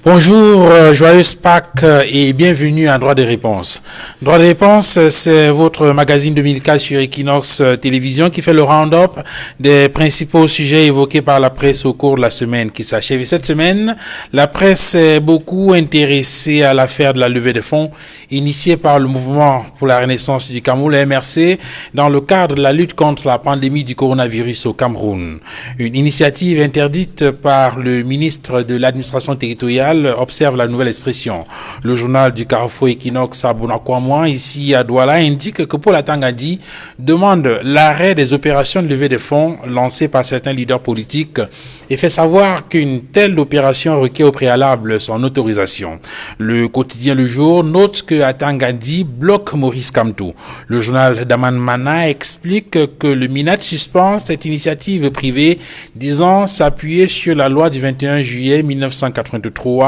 Bonjour, joyeuse Pâques et bienvenue à Droit des Réponses. Droit des Réponses, c'est votre magazine 2004 sur Equinox Télévision qui fait le round-up des principaux sujets évoqués par la presse au cours de la semaine qui s'achève. Et cette semaine, la presse s'est beaucoup intéressée à l'affaire de la levée de fonds initiée par le Mouvement pour la Renaissance du Cameroun, le MRC, dans le cadre de la lutte contre la pandémie du coronavirus au Cameroun. Une initiative interdite par le ministre de l'Administration territoriale observe la nouvelle expression. Le journal du Carrefour Equinox à Bonakwamouan, ici à Douala, indique que Paul Atangadi demande l'arrêt des opérations de levée de fonds lancées par certains leaders politiques et fait savoir qu'une telle opération requiert au préalable son autorisation. Le quotidien Le Jour note que Atangadi bloque Maurice Kamto. Le journal Daman Mana explique que le MINAT suspend cette initiative privée disant s'appuyer sur la loi du 21 juillet 1983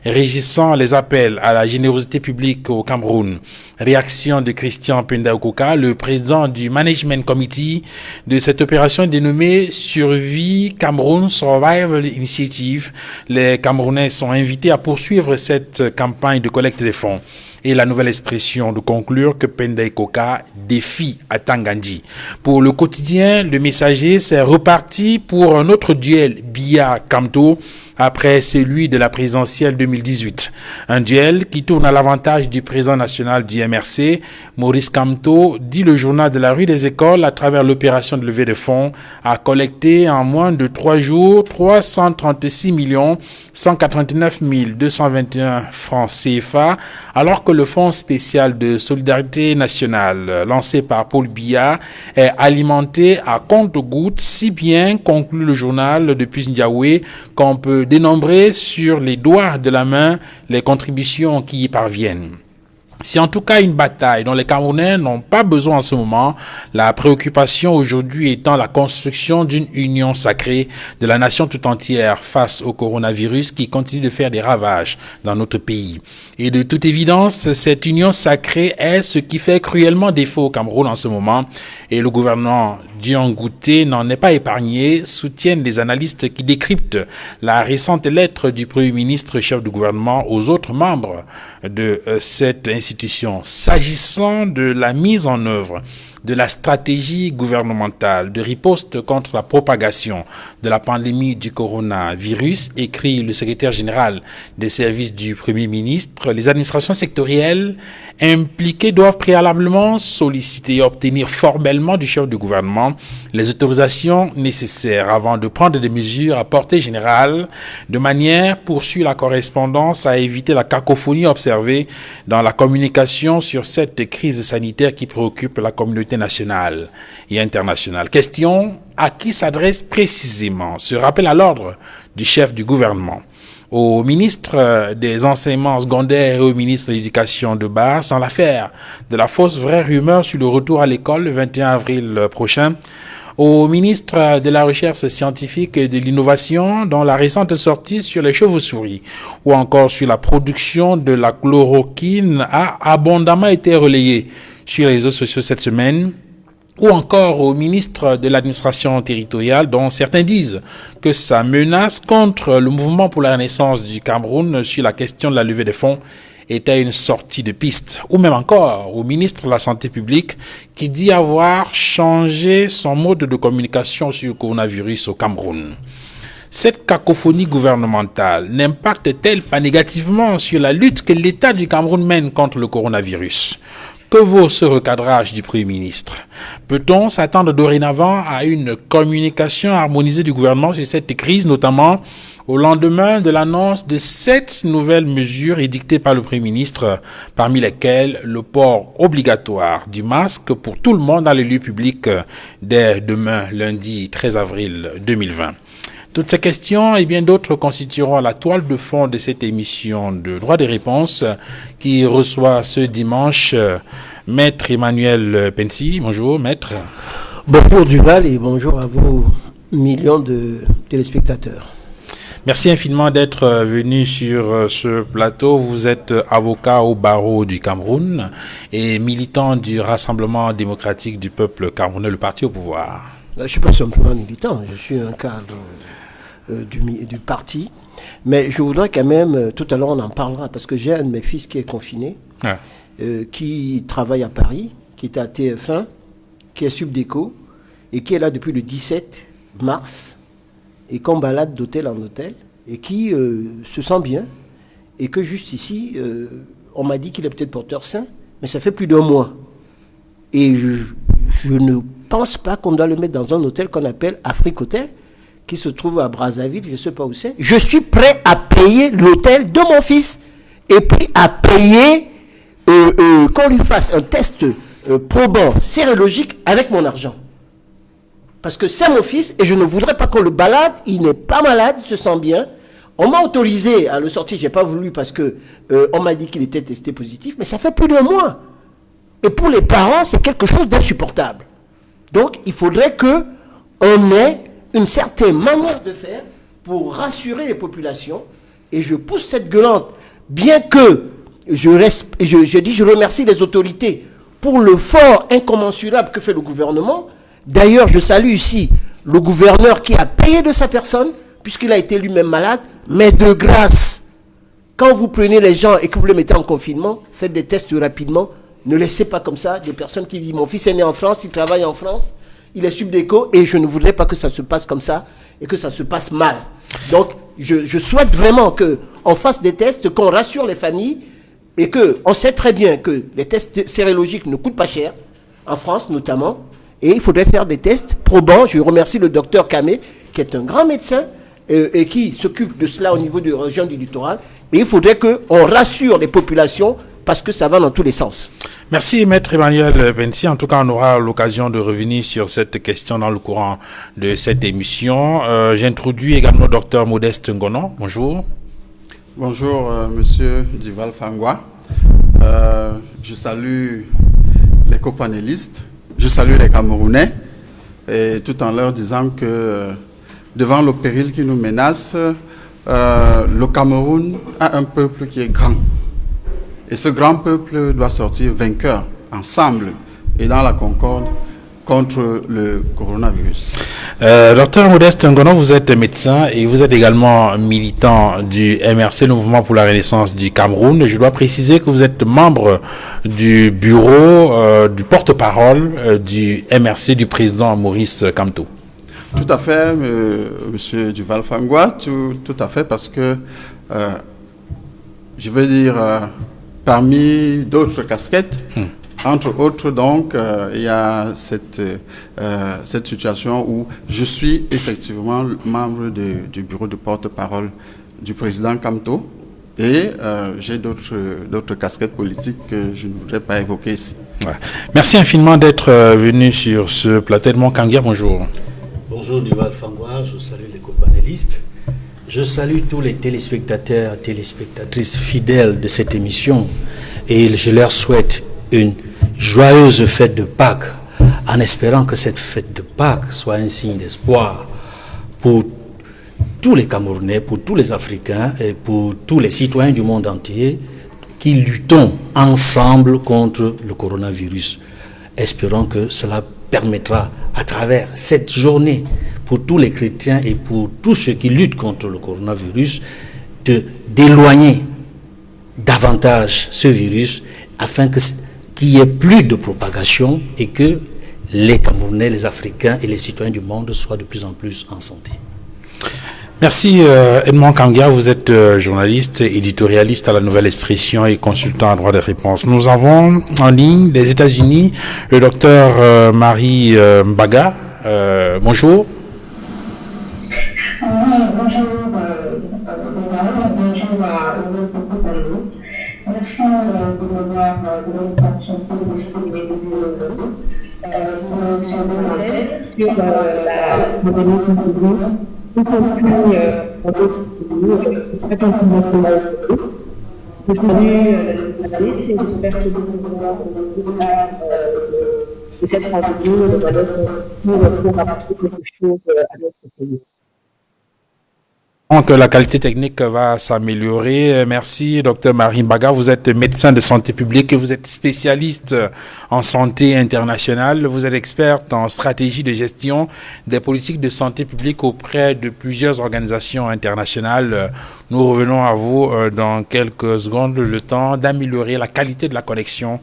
régissant les appels à la générosité publique au Cameroun. Réaction de Christian Penda Okoka, le président du Management Committee de cette opération dénommée Survie Cameroun Survival Initiative. Les Camerounais sont invités à poursuivre cette campagne de collecte des fonds. Et la nouvelle expression de conclure que Penda Okoka défie Atangadi. Pour le quotidien, le Messager s'est reparti pour un autre duel Biya-Kamto après celui de la présidentielle 2018. Un duel qui tourne à l'avantage du président national du MRC, Maurice Kamto, dit le journal de la rue des écoles à travers l'opération de levée de fonds, a collecté en moins de 3 jours 336 189 221 francs CFA, alors que le fonds spécial de solidarité nationale lancé par Paul Biya est alimenté à compte-gouttes, si bien, conclut le journal depuis Ndiaoué, qu'on peut dénombrer sur les doigts de la main les contributions qui y parviennent. C'est en tout cas une bataille dont les Camerounais n'ont pas besoin en ce moment, la préoccupation aujourd'hui étant la construction d'une union sacrée de la nation tout entière face au coronavirus qui continue de faire des ravages dans notre pays. Et de toute évidence, cette union sacrée est ce qui fait cruellement défaut au Cameroun en ce moment et le gouvernement Dion-Gouté n'en est pas épargné, soutiennent les analystes qui décryptent la récente lettre du Premier ministre chef du gouvernement aux autres membres de cette institution. S'agissant de la mise en œuvre de la stratégie gouvernementale de riposte contre la propagation de la pandémie du coronavirus, écrit le secrétaire général des services du Premier ministre, les administrations sectorielles impliquées doivent préalablement solliciter et obtenir formellement du chef du gouvernement les autorisations nécessaires avant de prendre des mesures à portée générale, de manière, poursuit la correspondance, à éviter la cacophonie observée dans la communication sur cette crise sanitaire qui préoccupe la communauté nationale et internationale. Question, à qui s'adresse précisément ce rappel à l'ordre du chef du gouvernement? Au ministre des enseignements secondaires et au ministre de l'éducation de base dans l'affaire de la fausse vraie rumeur sur le retour à l'école le 21 avril prochain, au ministre de la Recherche scientifique et de l'Innovation dans la récente sortie sur les chauves-souris ou encore sur la production de la chloroquine a abondamment été relayée sur les réseaux sociaux cette semaine, ou encore au ministre de l'Administration territoriale dont certains disent que sa menace contre le Mouvement pour la Renaissance du Cameroun sur la question de la levée des fonds était une sortie de piste, ou même encore au ministre de la Santé publique qui dit avoir changé son mode de communication sur le coronavirus au Cameroun. Cette cacophonie gouvernementale n'impacte-t-elle pas négativement sur la lutte que l'État du Cameroun mène contre le coronavirus? Que vaut ce recadrage du Premier ministre? Peut-on s'attendre dorénavant à une communication harmonisée du gouvernement sur cette crise, notamment au lendemain de l'annonce de 7 nouvelles mesures édictées par le Premier ministre, parmi lesquelles le port obligatoire du masque pour tout le monde dans les lieux publics dès demain, lundi 13 avril 2020? Toutes ces questions et bien d'autres constitueront la toile de fond de cette émission de Droit des Réponses qui reçoit ce dimanche Maître Emmanuel Pensi. Bonjour Maître. Bonjour Duval et bonjour à vos millions de téléspectateurs. Merci infiniment d'être venu sur ce plateau. Vous êtes avocat au barreau du Cameroun et militant du Rassemblement démocratique du peuple camerounais, le parti au pouvoir. Je ne suis pas simplement militant, je suis un cadre du parti Mais je voudrais quand même, tout à l'heure on en parlera, parce que j'ai un de mes fils qui est confiné, qui travaille à Paris, qui est à TF1, qui est subdéco, et qui est là depuis le 17 mars, et qu'on balade d'hôtel en hôtel, et qui se sent bien, et que juste ici, on m'a dit qu'il est peut-être porteur sain, mais ça fait plus d'un mois. Et je ne pense pas qu'on doit le mettre dans un hôtel qu'on appelle Afrique Hotel, qui se trouve à Brazzaville, je ne sais pas où c'est. Je suis prêt à payer l'hôtel de mon fils, et puis à payer qu'on lui fasse un test probant, sérologique, avec mon argent. Parce que c'est mon fils, et je ne voudrais pas qu'on le balade, il n'est pas malade, il se sent bien. On m'a autorisé à le sortir, je n'ai pas voulu parce que on m'a dit qu'il était testé positif, mais ça fait plus d'un mois. Et pour les parents, c'est quelque chose d'insupportable. Donc, il faudrait qu'on ait une certaine manière de faire pour rassurer les populations. Et je pousse cette gueulante, bien que je remercie les autorités pour le fort incommensurable que fait le gouvernement. D'ailleurs, je salue ici le gouverneur qui a payé de sa personne, puisqu'il a été lui-même malade. Mais de grâce, quand vous prenez les gens et que vous les mettez en confinement, faites des tests rapidement. Ne laissez pas comme ça des personnes qui vivent. Mon fils est né en France, il travaille en France, il est subdéco, et je ne voudrais pas que ça se passe comme ça et que ça se passe mal. Donc, je souhaite vraiment qu'on fasse des tests, qu'on rassure les familles, et qu'on sait très bien que les tests sérologiques ne coûtent pas cher, en France notamment, et il faudrait faire des tests probants. Je remercie le docteur Kamé, qui est un grand médecin, et qui s'occupe de cela au niveau de la région du littoral. Et il faudrait qu'on rassure les populations parce que ça va dans tous les sens. Merci, Maître Emmanuel Bensi. En tout cas, on aura l'occasion de revenir sur cette question dans le courant de cette émission. J'introduis également le docteur Modeste Ngonon. Bonjour. Bonjour, monsieur Djival Fangwa. Je salue les copanélistes, je salue les Camerounais, et tout en leur disant que devant le péril qui nous menace, le Cameroun a un peuple qui est grand. Et ce grand peuple doit sortir vainqueur, ensemble, et dans la concorde, contre le coronavirus. Docteur Modeste Ngonon, vous êtes médecin et vous êtes également militant du MRC, le Mouvement pour la Renaissance du Cameroun. Je dois préciser que vous êtes membre du bureau du porte-parole du MRC du président Maurice Kamto. Tout à fait, monsieur Djival Fangwa, tout à fait, parce que, je veux dire, parmi d'autres casquettes, entre autres, donc, il y a cette situation où je suis effectivement membre du bureau de porte-parole du président Kamto, et j'ai d'autres casquettes politiques que je ne voudrais pas évoquer ici. Ouais. Merci infiniment d'être venu sur ce plateau. Edmond Kangia, bonjour. Bonjour Djival Fangwa, je salue les copanélistes. Je salue tous les téléspectateurs, téléspectatrices fidèles de cette émission, et je leur souhaite une joyeuse fête de Pâques, en espérant que cette fête de Pâques soit un signe d'espoir pour tous les Camerounais, pour tous les Africains et pour tous les citoyens du monde entier qui luttons ensemble contre le coronavirus. Espérons que cela permettra, à travers cette journée, pour tous les chrétiens et pour tous ceux qui luttent contre le coronavirus, d'éloigner davantage ce virus afin qu'il n'y ait plus de propagation et que les Camerounais, les Africains et les citoyens du monde soient de plus en plus en santé. Merci Edmond Kangia, vous êtes journaliste, éditorialiste à la Nouvelle Expression et consultant en droit de réponse. Nous avons en ligne des États-Unis le docteur Marie Mbaga. Bonjour. Bonjour, merci de m'avoir donné l'opportunité de m'exprimer aujourd'hui. Sur la modernité du monde, y compris dans d'autres pays, très internationales. Je salue les journalistes et j'espère que nous pouvons de cette radio de valeur pour apporter quelque chose à notre pays. Donc, la qualité technique va s'améliorer. Merci, Dr Marie Mbaga. Vous êtes médecin de santé publique et vous êtes spécialiste en santé internationale. Vous êtes experte en stratégie de gestion des politiques de santé publique auprès de plusieurs organisations internationales. Nous revenons à vous dans quelques secondes, le temps d'améliorer la qualité de la connexion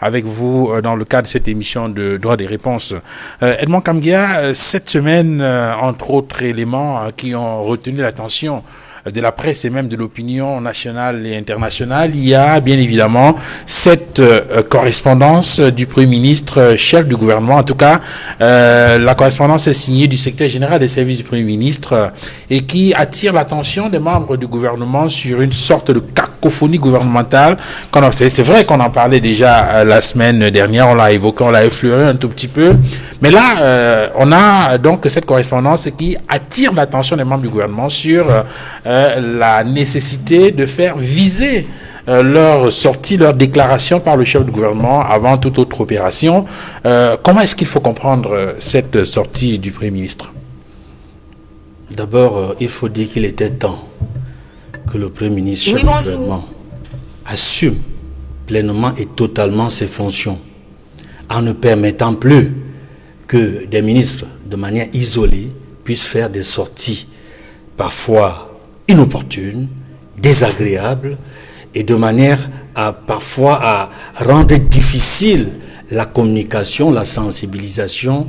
avec vous dans le cadre de cette émission de droit des réponses. Edmond Kamgia, cette semaine, entre autres éléments qui ont retenu l'attention de la presse et même de l'opinion nationale et internationale, il y a bien évidemment cette correspondance du Premier ministre, chef du gouvernement. En tout cas, la correspondance est signée du secrétaire général des services du Premier ministre et qui attire l'attention des membres du gouvernement sur une sorte de cacophonie gouvernementale. C'est vrai qu'on en parlait déjà la semaine dernière, on l'a évoqué, on l'a effleuré un tout petit peu. Mais là, on a donc cette correspondance qui attire l'attention des membres du gouvernement sur la nécessité de faire viser leur sortie, leur déclaration par le chef du gouvernement avant toute autre opération. Comment est-ce qu'il faut comprendre cette sortie du Premier ministre? D'abord, il faut dire qu'il était temps que le Premier ministre, chef du gouvernement, assume pleinement et totalement ses fonctions, en ne permettant plus que des ministres, de manière isolée, puissent faire des sorties parfois inopportunes, désagréables, et de manière parfois à rendre difficile la communication, la sensibilisation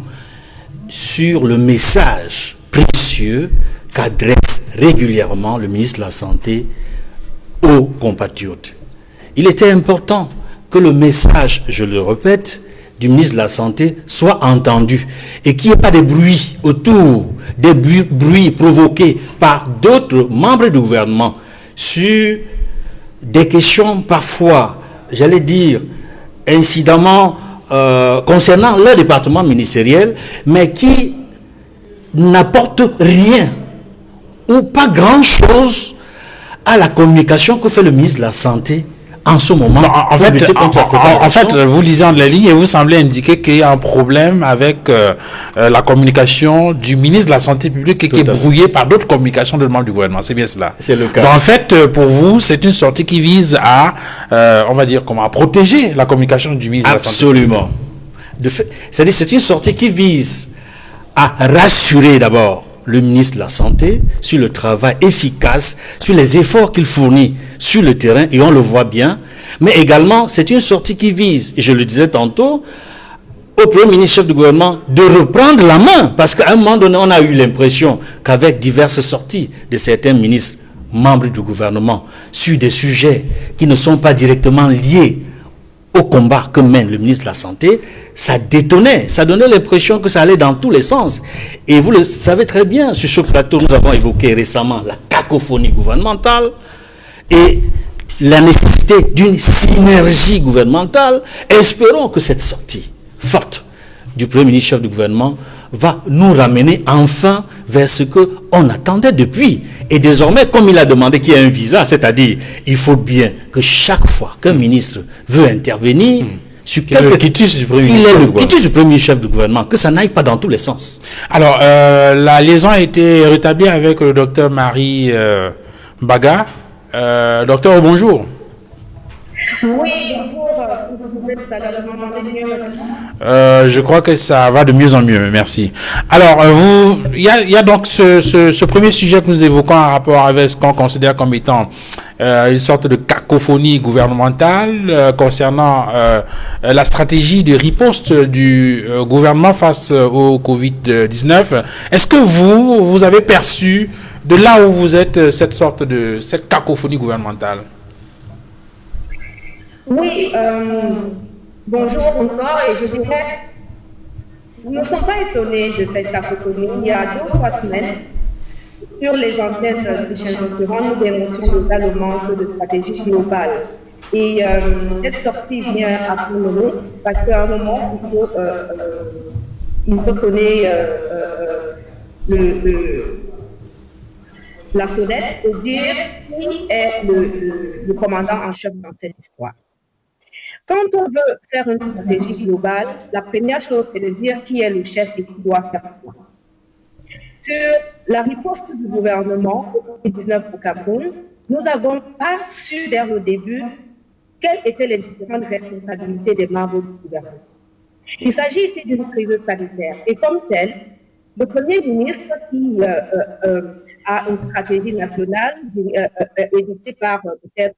sur le message précieux qu'adresse régulièrement le ministre de la Santé aux compatriotes. Il était important que le message, je le répète, du ministre de la Santé soit entendu et qu'il n'y ait pas de bruit autour, des bruits provoqués par d'autres membres du gouvernement sur des questions parfois, j'allais dire, incidemment concernant leur département ministériel, mais qui n'apportent rien ou pas grand-chose à la communication que fait le ministre de la Santé en ce moment. Non, en fait, vous lisez entre les lignes et vous semblez indiquer qu'il y a un problème avec la communication du ministre de la Santé publique qui est brouillée par d'autres communications de membres du gouvernement. C'est bien cela. C'est le cas. Donc, en fait, pour vous, c'est une sortie qui vise à, on va dire, à protéger la communication du ministre de la Santé. Absolument. C'est-à-dire, c'est une sortie qui vise à rassurer d'abord le ministre de la Santé sur le travail efficace, sur les efforts qu'il fournit sur le terrain, et on le voit bien. Mais également, c'est une sortie qui vise, et je le disais tantôt, au Premier ministre, chef du gouvernement, de reprendre la main. Parce qu'à un moment donné, on a eu l'impression qu'avec diverses sorties de certains ministres, membres du gouvernement, sur des sujets qui ne sont pas directement liés au combat que mène le ministre de la Santé, ça détonnait, ça donnait l'impression que ça allait dans tous les sens. Et vous le savez très bien, sur ce plateau, nous avons évoqué récemment la cacophonie gouvernementale et la nécessité d'une synergie gouvernementale. Espérons que cette sortie forte du Premier ministre, chef du gouvernement, va nous ramener enfin vers ce qu'on attendait depuis. Et désormais, comme il a demandé qu'il y ait un visa, c'est-à-dire, il faut bien que chaque fois qu'un ministre veut intervenir, sur quelque quitus du Premier ministre chef du gouvernement, que ça n'aille pas dans tous les sens. Alors, la liaison a été rétablie avec le docteur Marie Mbaga. Docteur, bonjour. Oui, bonjour. Vous m'entendez mieux? Je crois que ça va de mieux en mieux, merci. Alors, il y a donc ce premier sujet que nous évoquons en rapport avec ce qu'on considère comme étant une sorte de cacophonie gouvernementale concernant la stratégie de riposte du gouvernement face au Covid-19. Est-ce que vous avez perçu de là où vous êtes cette cacophonie gouvernementale? Oui, bonjour encore, et je dirais, nous ne sommes pas étonnés de cette cacophonie. Il y a 2 ou 3 semaines, sur les antennes de chaîne concurrente, nous dénoncions déjà le manque de stratégie globale. Et cette sortie vient à tout moment, parce qu'à un moment, il faut donner la sonnette pour dire qui est le commandant en chef dans cette histoire. Quand on veut faire une stratégie globale, la première chose, c'est de dire qui est le chef et qui doit faire quoi. sur la riposte du gouvernement au Covid-19 au Cameroun, nous n'avons pas su dès le début quelles étaient les différentes responsabilités des membres du gouvernement. Il s'agit ici d'une crise sanitaire et comme telle, le Premier ministre qui a une stratégie nationale éditée par peut-être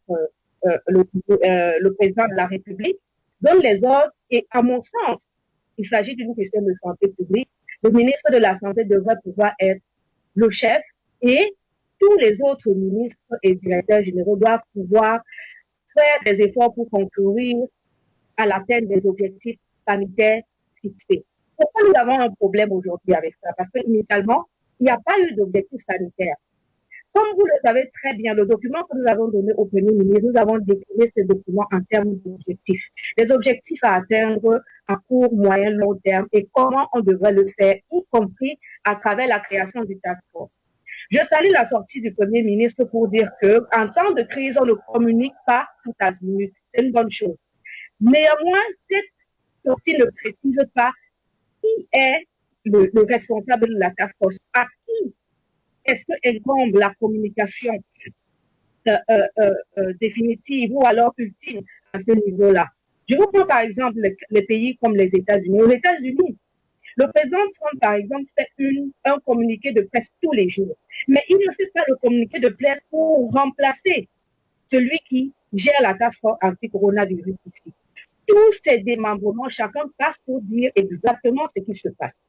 le président de la République, donne les ordres et à mon sens, il s'agit d'une question de santé publique. Le ministre de la Santé devrait pouvoir être le chef et tous les autres ministres et directeurs généraux doivent pouvoir faire des efforts pour concourir à l'atteinte des objectifs sanitaires fixés. Pourquoi nous avons un problème aujourd'hui avec ça? Parce qu'initialement, il n'y a pas eu d'objectif sanitaire. Comme vous le savez très bien, le document que nous avons donné au Premier ministre, nous avons décliné ce document en termes d'objectifs. Les objectifs à atteindre à court, moyen, long terme et comment on devrait le faire, y compris à travers la création du task force. Je salue la sortie du Premier ministre pour dire que, en temps de crise, on ne communique pas tout à fait. C'est une bonne chose. Néanmoins, cette sortie ne précise pas qui est le responsable de la task force. À qui est-ce que incombe la communication définitive ou alors ultime à ce niveau-là? Je vous prends par exemple les pays comme les États-Unis. Aux États-Unis, le président Trump, par exemple, fait un communiqué de presse tous les jours. Mais il ne fait pas le communiqué de presse pour remplacer celui qui gère la task force anti-coronavirus ici. Tous ces démembrements, chacun passe pour dire exactement ce qui se passe.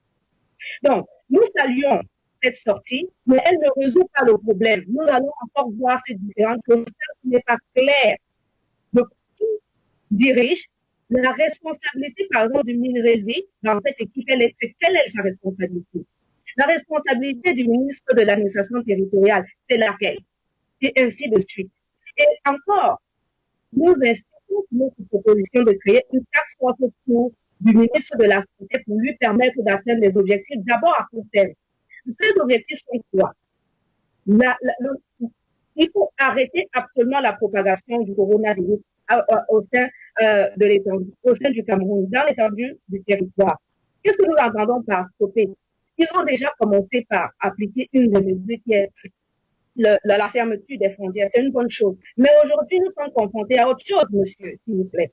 Donc, nous saluons cette sortie, mais elle ne résout pas le problème. Nous allons encore voir ces différentes choses. Ce n'est pas clair de qui dirige. La responsabilité, par exemple, du MINRESI dans cette équipe, quelle est sa responsabilité? La responsabilité du ministre de l'administration territoriale, c'est laquelle? Et ainsi de suite. Et encore, nous insistons sur notre proposition de créer une task force autour du ministre de la Santé pour lui permettre d'atteindre les objectifs d'abord à court terme. Ces objectifs sont quoi? Il faut arrêter absolument la propagation du coronavirus au sein de l'étendue, au sein du Cameroun, dans l'étendue du territoire. Qu'est-ce que nous entendons par stopper? Ils ont déjà commencé par appliquer une des mesures qui est la fermeture des frontières. C'est une bonne chose. Mais aujourd'hui, nous sommes confrontés à autre chose, monsieur, s'il vous plaît.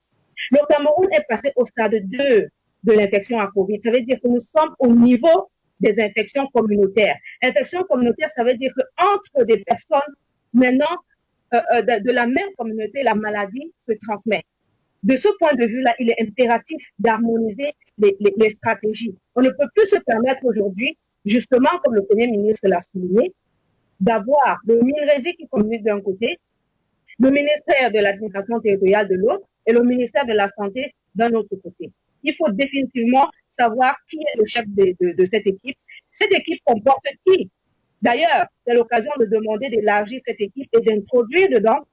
Le Cameroun est passé au stade 2 de l'infection à Covid. Ça veut dire que nous sommes au niveau des infections communautaires. Infection communautaire, ça veut dire qu'entre des personnes, maintenant, de la même communauté, la maladie se transmet. De ce point de vue-là, il est impératif d'harmoniser les stratégies. On ne peut plus se permettre aujourd'hui, justement, comme le Premier ministre l'a souligné, d'avoir le MINRESI qui communique d'un côté, le ministère de l'administration territoriale de l'autre et le ministère de la Santé d'un autre côté. Il faut définitivement savoir qui est le chef de cette équipe. Cette équipe comporte qui? D'ailleurs, c'est l'occasion de demander d'élargir cette équipe et d'introduire dedans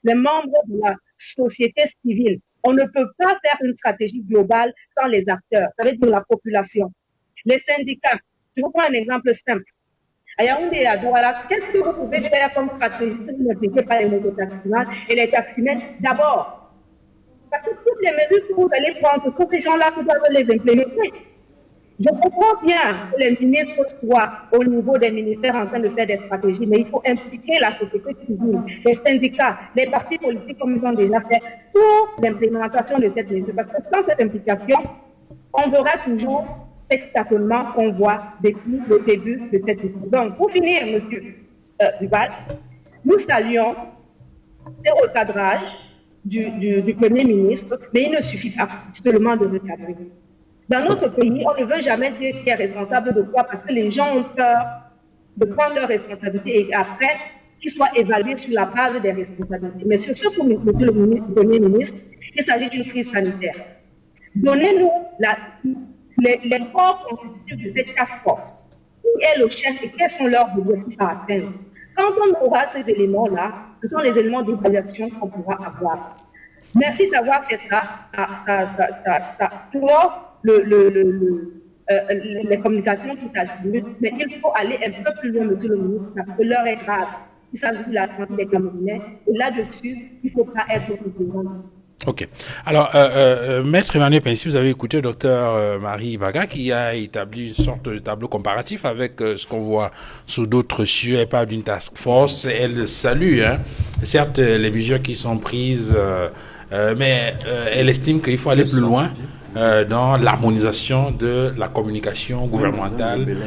les membres de la société civile. On ne peut pas faire une stratégie globale sans les acteurs, ça veut dire la population. Les syndicats, je vous prends un exemple simple. À Yaoundé et à Douala, qu'est-ce que vous pouvez faire comme stratégie si vous n'impliquez pas les mototaximens et les taximens d'abord? Parce que toutes les mesures que vous allez prendre, ce sont ces gens-là qui doivent les implémenter. Je comprends bien que les ministres soient au niveau des ministères en train de faire des stratégies, mais il faut impliquer la société civile, les syndicats, les partis politiques comme ils ont déjà fait pour l'implémentation de cette mesure. Parce que sans cette implication, on verra toujours spectaculairement qu'on voit depuis le début de cette mesure. Donc, pour finir, M. Duval, nous saluons ces recadrages du Premier ministre, mais il ne suffit pas seulement de recadrer. Dans notre pays, on ne veut jamais dire qui est responsable de quoi parce que les gens ont peur de prendre leurs responsabilités et après qu'ils soient évalués sur la base des responsabilités. Mais sur ce que monsieur le Premier ministre, il s'agit d'une crise sanitaire. Donnez-nous les corps constitutifs de cette task force. Qui est le chef et quels sont leurs objectifs à atteindre? Quand on aura ces éléments-là, ce sont les éléments d'évaluation qu'on pourra avoir. Merci d'avoir fait ça. Les communications tout à l'heure, mais il faut aller un peu plus loin, monsieur le ministre, parce que l'heure est grave. Il s'agit de la santé des Camerounais, et là-dessus, il ne faut pas être vigilant. Ok. Alors, Maître Emmanuel Pensy, vous avez écouté Dr Marie Baga qui a établi une sorte de tableau comparatif avec ce qu'on voit sous d'autres cieux et pas d'une task force. Elle salue, certes, les mesures qui sont prises, mais elle estime qu'il faut aller plus loin dans l'harmonisation de la communication gouvernementale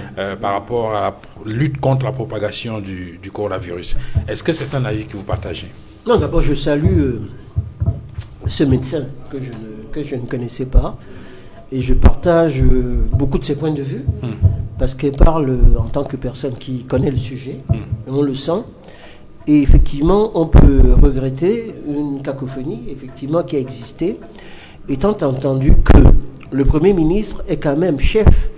par rapport à la lutte contre la propagation du coronavirus. Est-ce que c'est un avis que vous partagez? Non, d'abord, je salue ce médecin que je ne connaissais pas et je partage beaucoup de ses points de vue parce qu'elle parle en tant que personne qui connaît le sujet, on le sent, et effectivement on peut regretter une cacophonie effectivement qui a existé, étant entendu que le Premier ministre est quand même chef,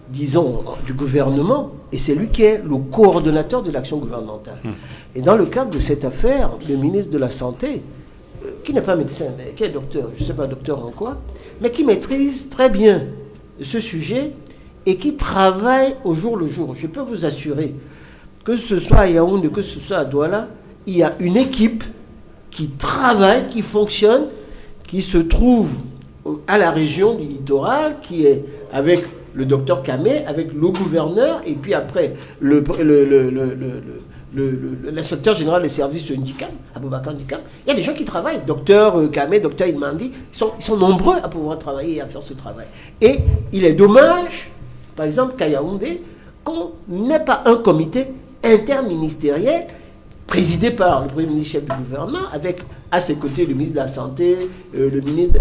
disons, du gouvernement, et c'est lui qui est le coordonnateur de l'action gouvernementale. Et dans le cadre de cette affaire, le ministre de la Santé, qui n'est pas médecin, mais qui est docteur, je ne sais pas docteur en quoi, mais qui maîtrise très bien ce sujet et qui travaille au jour le jour. Je peux vous assurer que ce soit à Yaoundé, que ce soit à Douala, il y a une équipe qui travaille, qui fonctionne, qui se trouve à la région du littoral, qui est avec le docteur Kamé, avec le gouverneur, et puis après l'inspecteur général des services Ndikam, Aboubakar Ndikam. Il y a des gens qui travaillent, docteur Kamé, docteur Ilmandi, ils sont nombreux à pouvoir travailler et à faire ce travail. Et il est dommage, par exemple, qu'à Yaoundé, qu'on n'ait pas un comité interministériel présidé par le Premier ministre chef du gouvernement, avec à ses côtés le ministre de la Santé, le ministre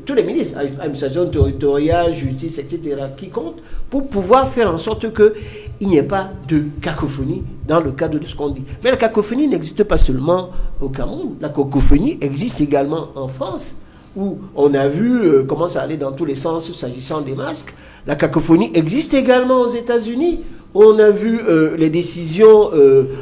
tous les ministres, administration territoriale, justice, etc., qui comptent, pour pouvoir faire en sorte qu'il n'y ait pas de cacophonie dans le cadre de ce qu'on dit. Mais la cacophonie n'existe pas seulement au Cameroun, la cacophonie existe également en France, où on a vu comment ça allait dans tous les sens s'agissant des masques. La cacophonie existe également aux États-Unis. On a vu les décisions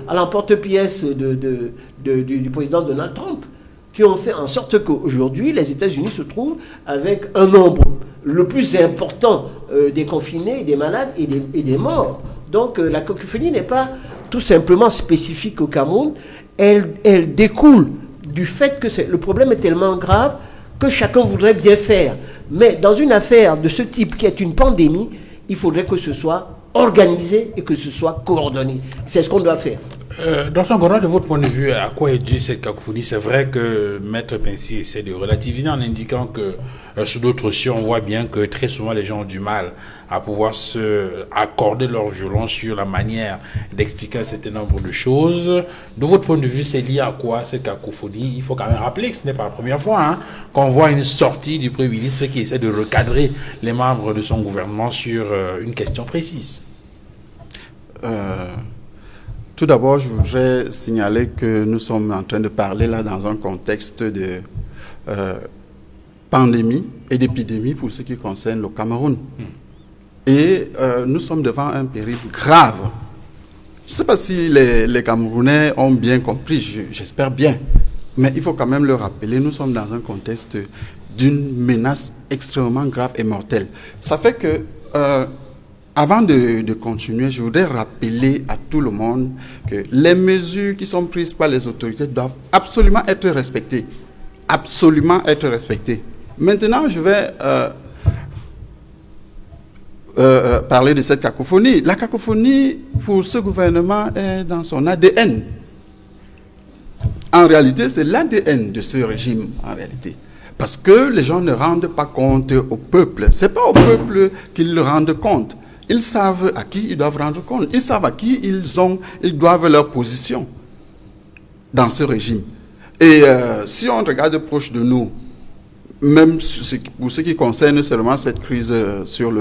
à l'emporte-pièce du président Donald Trump qui ont fait en sorte qu'aujourd'hui, les États-Unis se trouvent avec un nombre le plus important des confinés, des malades et des morts. Donc la cacophonie n'est pas tout simplement spécifique au Cameroun. Elle découle du fait que le problème est tellement grave que chacun voudrait bien faire. Mais dans une affaire de ce type qui est une pandémie, il faudrait que ce soit organisé et que ce soit coordonné. C'est ce qu'on doit faire. Dr Ngora, de votre point de vue, à quoi est due cette cacophonie? C'est vrai que Maître Pensy essaie de relativiser en indiquant que sous d'autres cieux, on voit bien que très souvent les gens ont du mal à pouvoir se accorder leur violence sur la manière d'expliquer un certain nombre de choses. De votre point de vue, c'est lié à quoi cette cacophonie? Il faut quand même rappeler que ce n'est pas la première fois qu'on voit une sortie du Premier ministre qui essaie de recadrer les membres de son gouvernement sur une question précise. Tout d'abord, je voudrais signaler que nous sommes en train de parler là dans un contexte de pandémie et d'épidémie pour ce qui concerne le Cameroun. Et nous sommes devant un péril grave. Je ne sais pas si les Camerounais ont bien compris, j'espère bien. Mais il faut quand même le rappeler, nous sommes dans un contexte d'une menace extrêmement grave et mortelle. Ça fait que... avant de continuer, je voudrais rappeler à tout le monde que les mesures qui sont prises par les autorités doivent absolument être respectées. Absolument être respectées. Maintenant, je vais parler de cette cacophonie. La cacophonie, pour ce gouvernement, est dans son ADN. En réalité, c'est l'ADN de ce régime, en réalité. Parce que les gens ne rendent pas compte au peuple. Ce n'est pas au peuple qu'ils le rendent compte. Ils savent à qui ils doivent rendre compte. Ils savent à qui ils doivent leur position dans ce régime. Et si on regarde proche de nous, même pour ce qui concerne seulement cette crise sur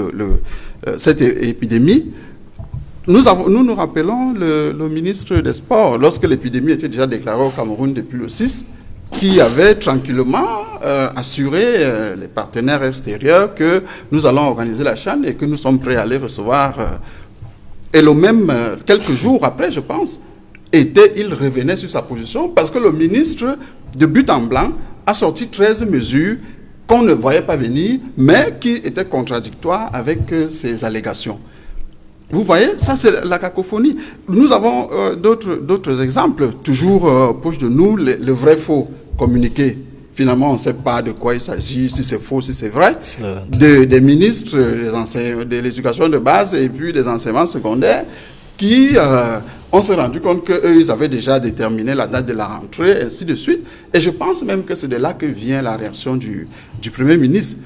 cette épidémie, nous nous rappelons le ministre des Sports, lorsque l'épidémie était déjà déclarée au Cameroun depuis le 6, qui avait tranquillement assuré les partenaires extérieurs que nous allons organiser la CHAN et que nous sommes prêts à les recevoir. Et le même, quelques jours après, je pense, il revenait sur sa position parce que le ministre, de but en blanc, a sorti 13 mesures qu'on ne voyait pas venir, mais qui étaient contradictoires avec ses allégations. Vous voyez, ça c'est la cacophonie. Nous avons d'autres exemples, toujours proches de nous, le vrai-faux communiqué Finalement, on ne sait pas de quoi il s'agit, si c'est faux, si c'est vrai. Des ministres de l'éducation de base et puis des enseignements secondaires qui, on s'est rendu compte qu'eux, ils avaient déjà déterminé la date de la rentrée, ainsi de suite. Et je pense même que c'est de là que vient la réaction du Premier ministre.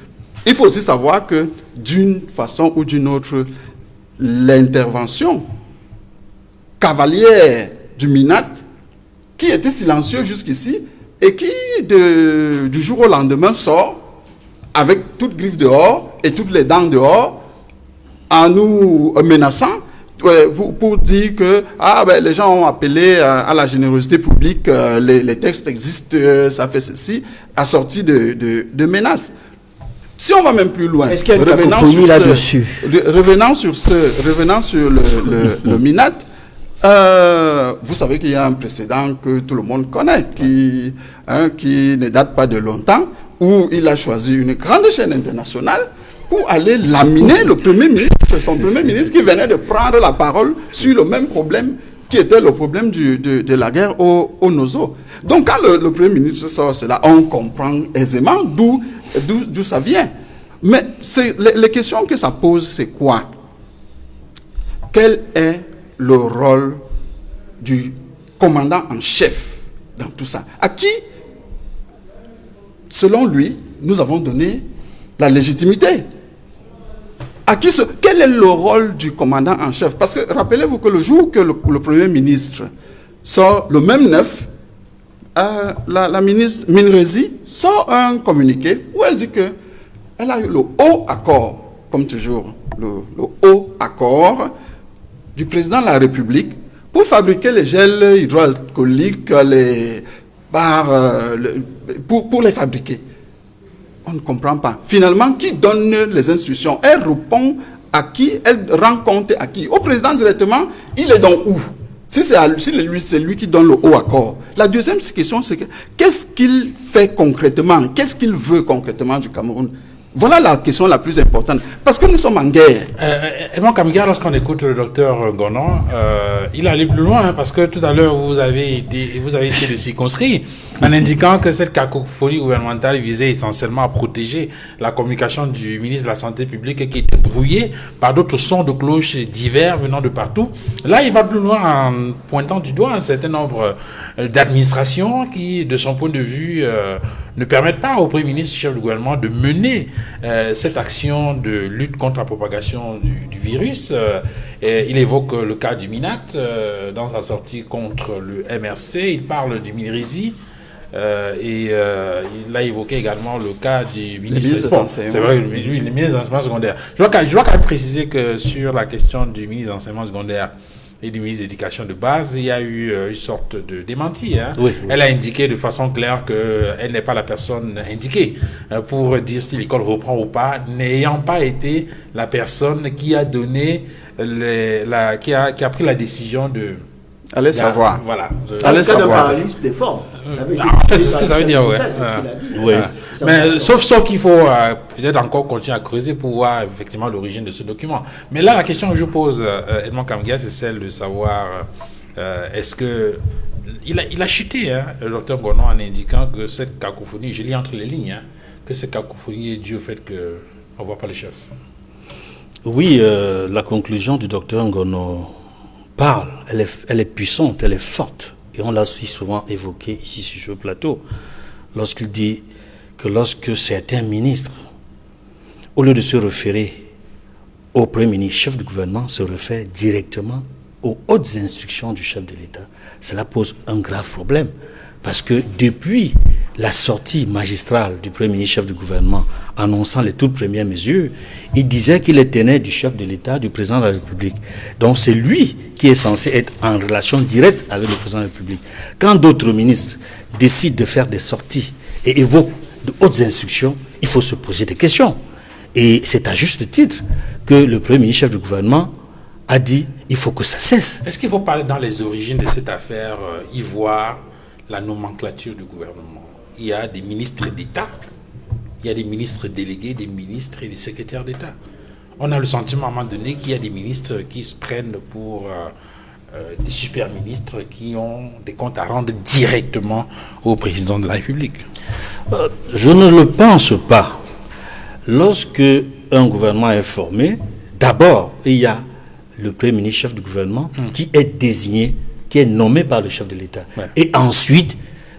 Il faut aussi savoir que, d'une façon ou d'une autre, l'intervention cavalière du MINAT, qui était silencieux jusqu'ici, et qui, du jour au lendemain, sort avec toutes griffes dehors et toutes les dents dehors, en nous menaçant, pour dire que les gens ont appelé à la générosité publique, les textes existent, ça fait ceci, assorti de menaces. Si on va même plus loin, est-ce qu'il y a une cacophonie là-dessus? Revenant sur le MINAT, vous savez qu'il y a un précédent que tout le monde connaît, qui ne date pas de longtemps, où il a choisi une grande chaîne internationale pour aller laminer le Premier ministre, son Premier ministre qui venait de prendre la parole sur le même problème qui était le problème de la guerre au Nozo. Donc quand le Premier ministre sort cela, on comprend aisément d'où ça vient. Mais les questions que ça pose, c'est quoi? Quel est le rôle du commandant en chef dans tout ça? À qui, selon lui, nous avons donné la légitimité? Quel est le rôle du commandant en chef? Parce que rappelez-vous que le jour que le Premier ministre sort, le même 9, la ministre Minrezi sort un communiqué où elle dit qu'elle a eu le haut accord, comme toujours, le haut accord du président de la République pour fabriquer les gels hydroalcooliques, pour les fabriquer. On ne comprend pas. Finalement, qui donne les instructions? Elle répond à qui? Elle rend compte à qui? Au président directement. Il est donc où? Si c'est lui qui donne le haut accord. La deuxième question, c'est qu'est-ce qu'il fait concrètement? Qu'est-ce qu'il veut concrètement du Cameroun? Voilà la question la plus importante. Parce que nous sommes en guerre. Edmond Kamgia, lorsqu'on écoute le docteur Gonon, il allait plus loin, hein, parce que tout à l'heure, vous avez essayé de circonscrire en indiquant que cette cacophonie gouvernementale visait essentiellement à protéger la communication du ministre de la Santé publique qui était brouillée par d'autres sons de cloches divers venant de partout. Là, il va plus loin en pointant du doigt un certain nombre d'administrations qui, de son point de vue, ne permettent pas au Premier ministre, chef du gouvernement, de mener cette action de lutte contre la propagation du virus. Il évoque le cas du MINAT dans sa sortie contre le MRC. Il parle du Minrezi. Il a évoqué également le cas du ministre des Sports. C'est vrai, lui, le ministre de l'enseignement secondaire. Je dois quand même préciser que sur la question du ministre de l'enseignement secondaire et du ministre de l'Éducation de base, il y a eu une sorte de démenti. Hein. Oui. Elle a indiqué de façon claire qu'elle n'est pas la personne indiquée pour dire si l'école reprend ou pas, n'ayant pas été la personne qui a donné, qui a pris la décision de... Allez savoir. Voilà. Allez savoir. Paralysme des forces. En fait, c'est ce que ça veut dire, ouais. Oui. Mais sauf qu'il faut peut-être encore continuer à creuser pour voir effectivement l'origine de ce document. Mais là, la question que je pose, Edmond Kamgia, c'est celle de savoir est-ce que il a chuté, hein, le docteur Gonon, en indiquant que cette cacophonie, je lis entre les lignes, hein, que cette cacophonie est due au fait qu'on ne voit pas les chefs. Oui, la conclusion du docteur Gonon parle, elle est puissante, elle est forte. Et on l'a aussi souvent évoqué ici sur ce plateau, lorsqu'il dit que lorsque certains ministres, au lieu de se référer au Premier ministre, chef du gouvernement, se réfèrent directement aux hautes instructions du chef de l'État, cela pose un grave problème. Parce que depuis la sortie magistrale du Premier ministre, chef du gouvernement, annonçant les toutes premières mesures, il disait qu'il est tenait du chef de l'État, du président de la République. Donc c'est lui qui est censé être en relation directe avec le président de la République. Quand d'autres ministres décident de faire des sorties et évoquent de hautes instructions, il faut se poser des questions. Et c'est à juste titre que le Premier ministre, chef du gouvernement, a dit il faut que ça cesse. Est-ce qu'il faut parler dans les origines de cette affaire, y voir la nomenclature du gouvernement? Il y a des ministres d'État, il y a des ministres délégués, des ministres et des secrétaires d'État. On a le sentiment à un moment donné qu'il y a des ministres qui se prennent pour des super ministres qui ont des comptes à rendre directement au président de la République? Je ne le pense pas. Lorsque un gouvernement est formé, d'abord, il y a le Premier ministre, chef du gouvernement, qui est désigné, qui est nommé par le chef de l'État. Ouais. Et ensuite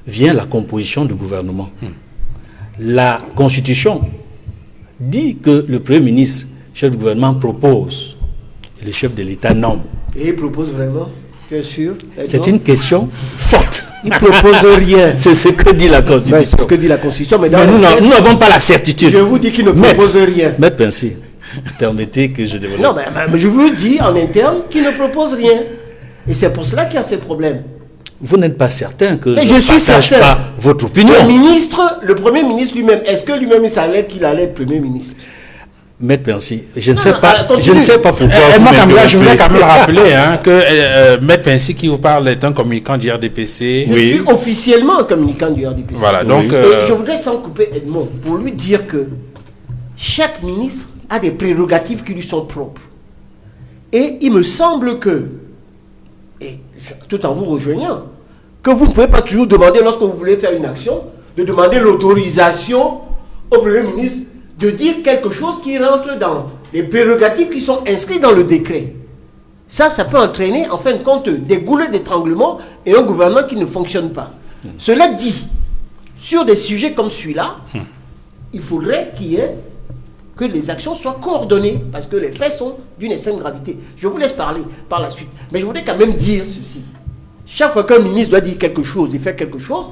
vient la composition du gouvernement. La Constitution dit que le Premier ministre, chef du gouvernement, propose. Et le chef de l'État nomme. Et il propose vraiment? Bien sûr. C'est une question forte. Il ne propose rien. C'est ce que dit la Constitution. C'est ce que dit la Constitution. Mais nous n'avons pas la certitude. Je vous dis qu'il ne propose rien. Maître Pensy, permettez que je développe. Non, mais je vous dis en interne qu'il ne propose rien. Et c'est pour cela qu'il y a ces problèmes. Vous n'êtes pas certain que je ne partage pas votre opinion. Le Premier ministre lui-même, est-ce que lui-même il savait qu'il allait être Premier ministre? Maître Pensy, je ne sais pas pourquoi je voulais quand même rappeler que Maître Pensy qui vous parle est un communicant du RDPC. Je suis officiellement un communicant du RDPC. Voilà, donc... Et je voudrais sans couper Edmond pour lui dire que chaque ministre a des prérogatives qui lui sont propres. Et il me semble que, tout en vous rejoignant, que vous ne pouvez pas toujours demander, lorsque vous voulez faire une action, de demander l'autorisation au Premier ministre de dire quelque chose qui rentre dans les prérogatives qui sont inscrites dans le décret. Ça peut entraîner, en fin de compte, des goulets d'étranglement et un gouvernement qui ne fonctionne pas. Cela dit, sur des sujets comme celui-là, il faudrait que les actions soient coordonnées, parce que les faits sont d'une extrême gravité. Je vous laisse parler par la suite. Mais je voudrais quand même dire ceci. Chaque fois qu'un ministre doit dire quelque chose, il fait quelque chose,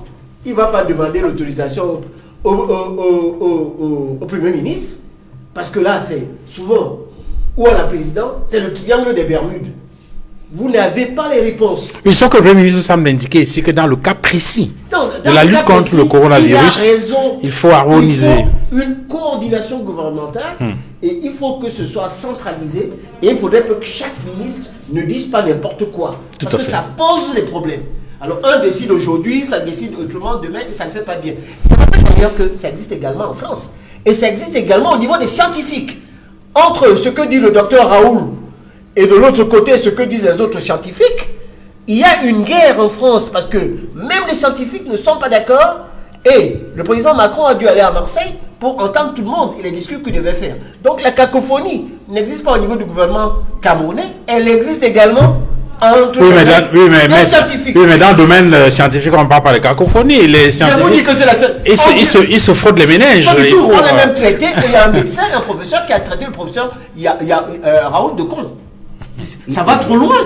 il ne va pas demander l'autorisation au Premier ministre, parce que là, c'est souvent, ou à la présidence, c'est le triangle des Bermudes. Vous n'avez pas les réponses. Mais sauf que le Premier ministre semble indiquer ici que dans le cas précis de la lutte contre le coronavirus, il faut harmoniser. Il faut une coordination gouvernementale et il faut que ce soit centralisé et il faudrait que chaque ministre ne dise pas n'importe quoi. Parce que ça pose des problèmes. Alors, un décide aujourd'hui, ça décide autrement demain et ça ne fait pas bien. Je rappelle d'ailleurs que ça existe également en France. Et ça existe également au niveau des scientifiques. Entre ce que dit le docteur Raoul et de l'autre côté ce que disent les autres scientifiques, il y a une guerre en France parce que même les scientifiques ne sont pas d'accord et le président Macron a dû aller à Marseille pour entendre tout le monde et les discours qu'il devait faire. Donc la cacophonie n'existe pas au niveau du gouvernement camerounais, elle existe également entre les scientifiques. Oui, mais dans le domaine scientifique, on ne parle pas de cacophonie. Les scientifiques, je vous dis que c'est la seule. Ils se frottent les méninges. Pas du tout. On a même traité, et il y a un médecin, un professeur qui a traité le professeur, il y a Raoul Decon. Ça va trop loin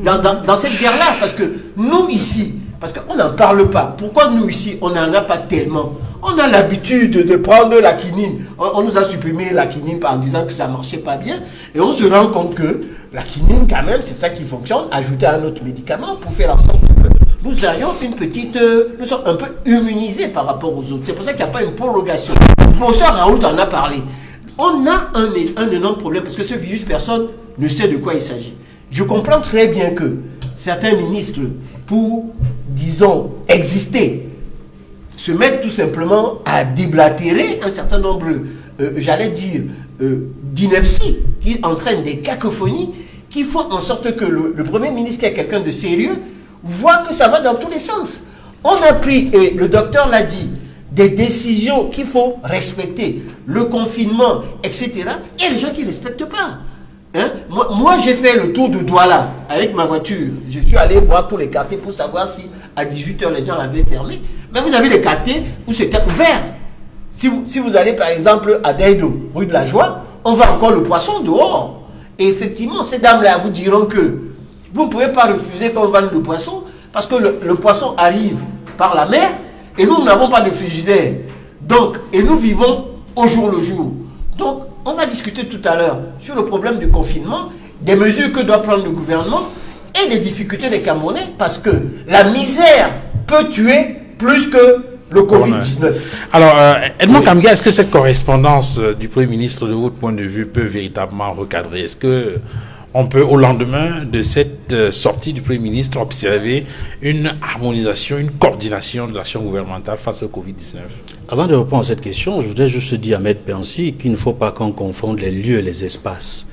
dans cette guerre-là, parce que nous ici, parce qu'on n'en parle pas. Pourquoi nous ici, on n'en a pas tellement? On a l'habitude de prendre la quinine. On nous a supprimé la quinine en disant que ça ne marchait pas bien. Et on se rend compte que la quinine, quand même, c'est ça qui fonctionne. Ajouter un autre médicament pour faire en sorte que nous ayons une petite... nous sommes un peu immunisés par rapport aux autres. C'est pour ça qu'il n'y a pas une prorogation. Le professeur Raoult en a parlé. On a un énorme problème parce que ce virus, personne ne sait de quoi il s'agit. Je comprends très bien que certains ministres, pour, disons, exister, se mettent tout simplement à déblatérer un certain nombre, j'allais dire, d'inepties qui entraînent des cacophonies qui font en sorte que le Premier ministre, qui est quelqu'un de sérieux, voit que ça va dans tous les sens. On a pris, et le docteur l'a dit, des décisions qu'il faut respecter, le confinement, etc. Il y a des gens qui ne respectent pas. Hein? Moi, j'ai fait le tour de Douala avec ma voiture. Je suis allé voir tous les quartiers pour savoir si à 18h les gens avaient fermé. Mais vous avez des quartiers où c'était ouvert. Si vous allez par exemple à Daïdo, rue de la Joie, on voit encore le poisson dehors. Et effectivement, ces dames-là vous diront que vous ne pouvez pas refuser qu'on vende le poisson parce que le poisson arrive par la mer et nous n'avons pas de frigidaire. Donc, et nous vivons au jour le jour. Donc, on va discuter tout à l'heure sur le problème du confinement, des mesures que doit prendre le gouvernement et des difficultés des Camerounais parce que la misère peut tuer plus que le Covid-19. Alors, Edmond Kamga, est-ce que cette correspondance du Premier ministre, de votre point de vue, peut véritablement recadrer? Est-ce que on peut, au lendemain de cette sortie du Premier ministre, observer une harmonisation, une coordination de l'action gouvernementale face au Covid-19? Avant de répondre à cette question, je voudrais juste dire à Maître Pensy qu'il ne faut pas qu'on confonde les lieux et les espaces.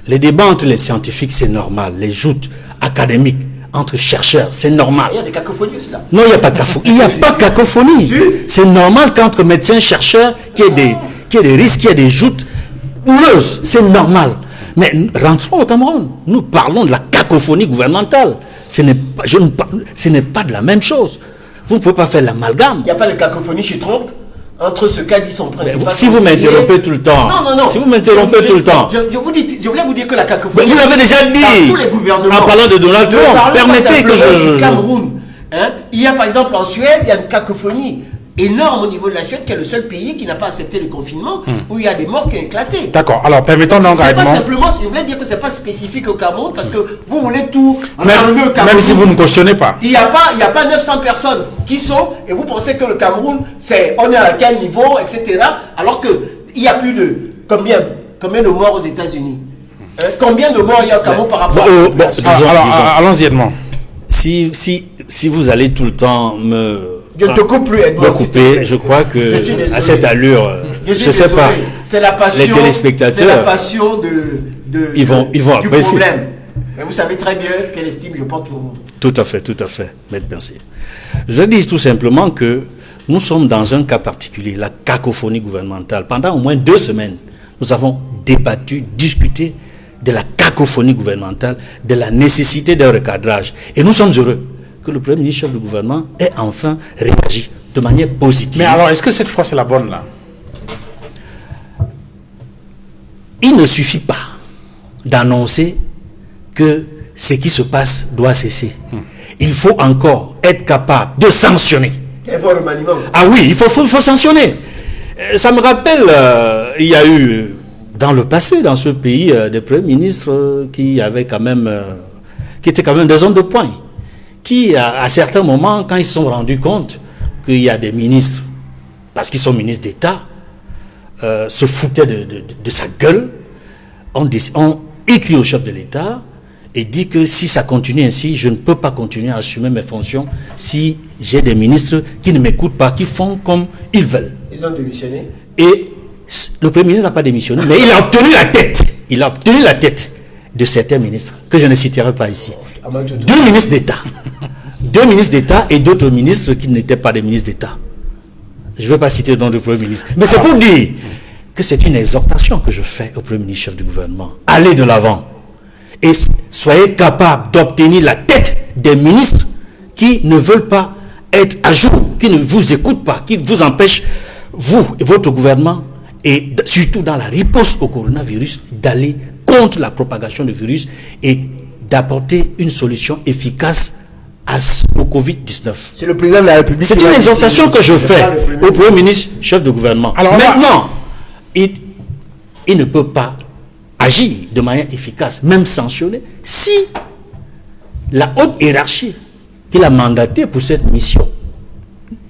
Les débats entre les scientifiques, c'est normal. Les joutes à académique, entre chercheurs, c'est normal. Il y a des cacophonies aussi là. Non, il n'y a pas de cacophonie. Il n'y a pas de cacophonie. C'est normal qu'entre médecins, chercheurs, qu'il y ait des risques, qu'il y ait des joutes houleuses. C'est normal. Mais rentrons au Cameroun. Nous parlons de la cacophonie gouvernementale. Ce n'est pas de la même chose. Vous ne pouvez pas faire l'amalgame. Il n'y a pas de cacophonie chez Trump entre ce qu'a dit son principal. Si vous m'interrompez tout le temps. Non. Si vous m'interrompez tout le temps. Je voulais vous dire que la cacophonie. Vous l'avez déjà dit. Dans tous les gouvernements. En parlant de Donald Trump. Permettez que je. Cameroun. Hein? Il y a par exemple en Suède, il y a une cacophonie énorme au niveau de la Suède, qui est le seul pays qui n'a pas accepté le confinement, où il y a des morts qui ont éclaté. D'accord. Alors, permettons d'engagement. C'est pas simplement, je voulais dire que c'est pas spécifique au Cameroun, parce que vous voulez tout ramener au Cameroun. Même si vous ne cautionnez pas. Il n'y a pas 900 personnes qui sont, et vous pensez que le Cameroun, on est à quel niveau, etc. Alors qu'il y a plus de, combien de morts aux États-Unis? Combien de morts il y a au Cameroun par rapport à... Allons-y, Edmond. Si vous allez tout le temps je ne te coupe plus, Edmond. Me couper, je crois que à cette allure, je ne sais pas. C'est la passion. Les téléspectateurs, c'est la passion ils vont du apprécier. problème. Mais vous savez très bien quelle estime je porte pour vous. Tout à fait, Maître Merci. Je dis tout simplement que nous sommes dans un cas particulier, la cacophonie gouvernementale. Pendant au moins 2 semaines, nous avons débattu, discuté de la cacophonie gouvernementale, de la nécessité d'un recadrage. Et nous sommes heureux que le Premier ministre chef du gouvernement ait enfin réagi de manière positive. Mais alors, est-ce que cette fois c'est la bonne là? Il ne suffit pas d'annoncer que ce qui se passe doit cesser. Il faut encore être capable de sanctionner. Ah oui, il faut sanctionner. Ça me rappelle, il y a eu dans le passé, dans ce pays, des premiers ministres qui étaient quand même des hommes de poing, qui, à certains moments, quand ils se sont rendus compte qu'il y a des ministres, parce qu'ils sont ministres d'État, se foutaient de sa gueule, ont écrit au chef de l'État et dit que si ça continue ainsi, je ne peux pas continuer à assumer mes fonctions si j'ai des ministres qui ne m'écoutent pas, qui font comme ils veulent. Ils ont démissionné. Et le Premier ministre n'a pas démissionné, mais il a obtenu la tête. Il a obtenu la tête de certains ministres, que je ne citerai pas ici. 2 ministres d'État. 2 ministres d'État et d'autres ministres qui n'étaient pas des ministres d'État. Je ne vais pas citer le nom du Premier ministre. Mais c'est pour dire que c'est une exhortation que je fais au Premier ministre chef du gouvernement. Allez de l'avant. Et soyez capable d'obtenir la tête des ministres qui ne veulent pas être à jour, qui ne vous écoutent pas, qui vous empêchent, vous et votre gouvernement, et surtout dans la riposte au coronavirus, d'aller contre la propagation du virus et d'apporter une solution efficace au Covid-19. C'est le président de la République. C'est une exhortation que je fais au Premier ministre, chef de gouvernement. Alors maintenant, il ne peut pas agir de manière efficace, même sanctionner, si la haute hiérarchie qu'il a mandaté pour cette mission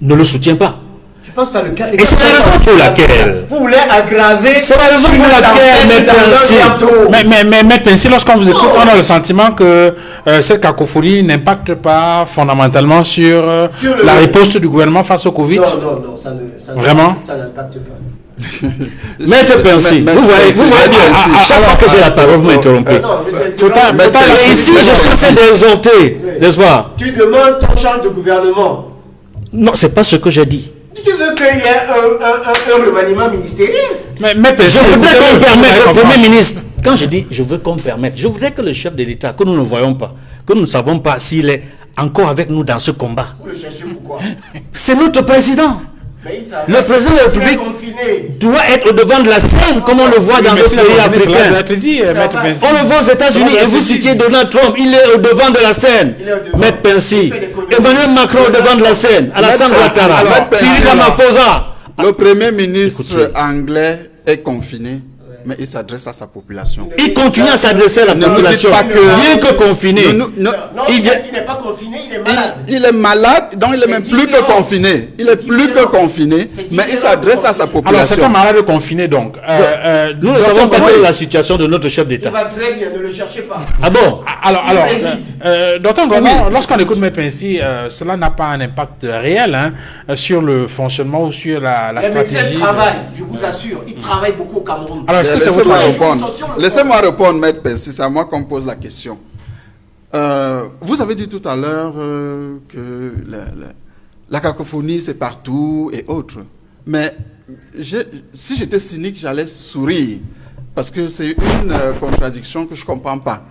ne le soutient pas. Je pense pas le cas. Et c'est la raison pour laquelle vous voulez aggraver. C'est la raison pour laquelle, mais Pensy, lorsqu'on vous écoute, on a le sentiment que cette cacophonie n'impacte pas fondamentalement sur la riposte du gouvernement face au Covid. Non, ça vraiment, ça n'impacte pas. Maître Pensy, vous voyez bien, chaque fois que j'ai la parole, vous m'interrompez. Et ici, je suis d'exhorter, n'est-ce pas? Tu demandes ton change de gouvernement. Non, c'est pas ce que j'ai dit. Tu veux qu'il y ait un remaniement ministériel? Mais je voudrais qu'on permette au Premier ministre. Quand je dis je veux qu'on permette, je voudrais que le chef de l'État, que nous ne voyons pas, que nous ne savons pas s'il est encore avec nous dans ce combat. Vous le cherchez pourquoi? C'est notre président. Le président de la République doit être au devant de la scène, comme on le voit dans d'autres pays africains. On le voit aux États-Unis et vous citiez Donald Trump, il est au devant de la scène. Maître Pensy, Emmanuel Macron au devant de la scène, Alassane Ouattara, Cyril Ramaphosa. Le Premier ministre anglais est confiné, mais il s'adresse à sa population. Il continue à s'adresser à la population, bien que confiné. Il n'est pas confiné, il est malade. Il est malade, donc il est même plus que confiné. Il est plus que confiné, mais il s'adresse à sa population. Alors c'est un malade confiné donc. Nous ne savons pas quelle est la situation de notre chef d'État. Il va très bien, ne le cherchez pas. Ah bon? Alors, d'autant que lorsqu'on écoute M. Pensy, cela n'a pas un impact réel sur le fonctionnement ou sur la stratégie. Mais il travaille, je vous assure, il travaille beaucoup au Cameroun. Alors, laissez-moi répondre, Maître Pensy, c'est à moi qu'on pose la question. Vous avez dit tout à l'heure que la cacophonie, c'est partout et autres. Mais si j'étais cynique, j'allais sourire. Parce que c'est une contradiction que je ne comprends pas.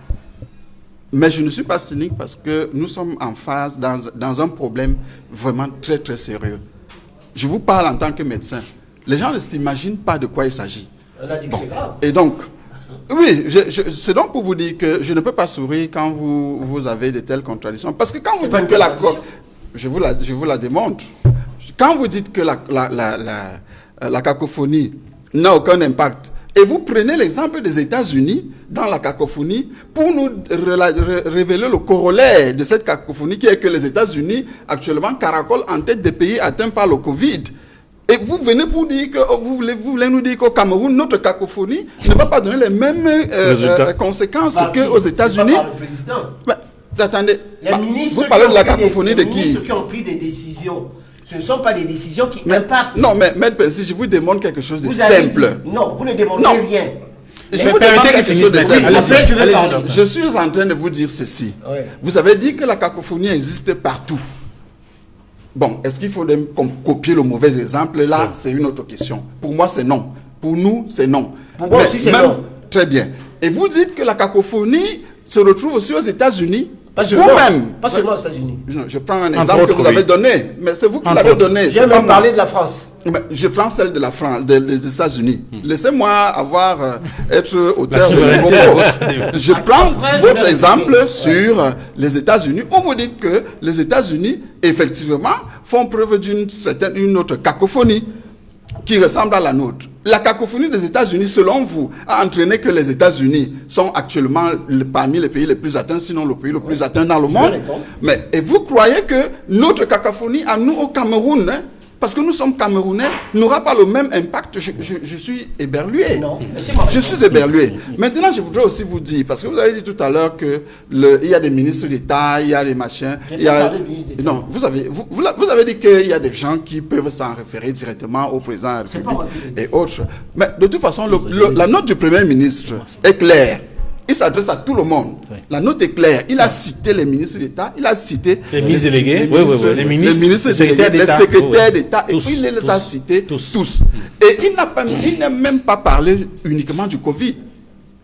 Mais je ne suis pas cynique parce que nous sommes en phase dans un problème vraiment très, très sérieux. Je vous parle en tant que médecin. Les gens ne s'imaginent pas de quoi il s'agit. On a dit que c'est grave. Et donc, oui, c'est donc pour vous dire que je ne peux pas sourire quand vous avez de telles contradictions. Parce que quand vous dites que je vous la démontre. Quand vous dites que la cacophonie n'a aucun impact, et vous prenez l'exemple des États-Unis dans la cacophonie pour nous révéler le corollaire de cette cacophonie qui est que les États-Unis actuellement caracolent en tête des pays atteints par le Covid. Et vous venez pour dire que vous voulez nous dire qu'au Cameroun, notre cacophonie ne va pas donner les mêmes conséquences qu'aux États-Unis. Attendez, vous parlez de la cacophonie de qui? Les ministres qui ont pris des décisions. Ce ne sont pas des décisions qui impactent. Non, mais Maître si je vous demande quelque chose de simple. Non, vous ne demandez rien. Je vous demande quelque chose de simple. Je suis en train de vous dire ceci. Oui. Vous avez dit que la cacophonie existe partout. Bon, est-ce qu'il faut copier le mauvais exemple? Là, c'est une autre question. Pour moi, c'est non. Pour nous, c'est non. Pour moi aussi, c'est non. Très bien. Et vous dites que la cacophonie se retrouve aussi aux États-Unis? Pas seulement aux États-Unis. Je prends un exemple que vous avez donné, mais c'est vous qui l'avez donné. J'ai même parlé de la France. Je prends celle de la France, des États-Unis. Laissez-moi être auteur de mes propos. Je prends votre exemple sur les États-Unis, où vous dites que les États-Unis, effectivement, font preuve d'une autre cacophonie qui ressemble à la nôtre. La cacophonie des États-Unis, selon vous, a entraîné que les États-Unis sont actuellement parmi les pays les plus atteints, sinon le pays le plus atteint dans le monde. Et vous croyez que notre cacophonie, à nous au Cameroun, parce que nous sommes Camerounais, n'aura pas le même impact? Je suis éberlué. Non, je suis éberlué. Maintenant, je voudrais aussi vous dire, parce que vous avez dit tout à l'heure qu'il y a des ministres d'État, il y a des machins. Non, vous avez dit qu'il y a des gens qui peuvent s'en référer directement au président de la République et autres. Mais de toute façon, la note du Premier ministre est claire. Il s'adresse à tout le monde. Oui. La note est claire. Il a cité les ministres d'État, il a cité les ministres délégués, les ministres délégués, les secrétaires d'État, et puis il les a cités tous. Et il n'a même pas parlé uniquement du Covid.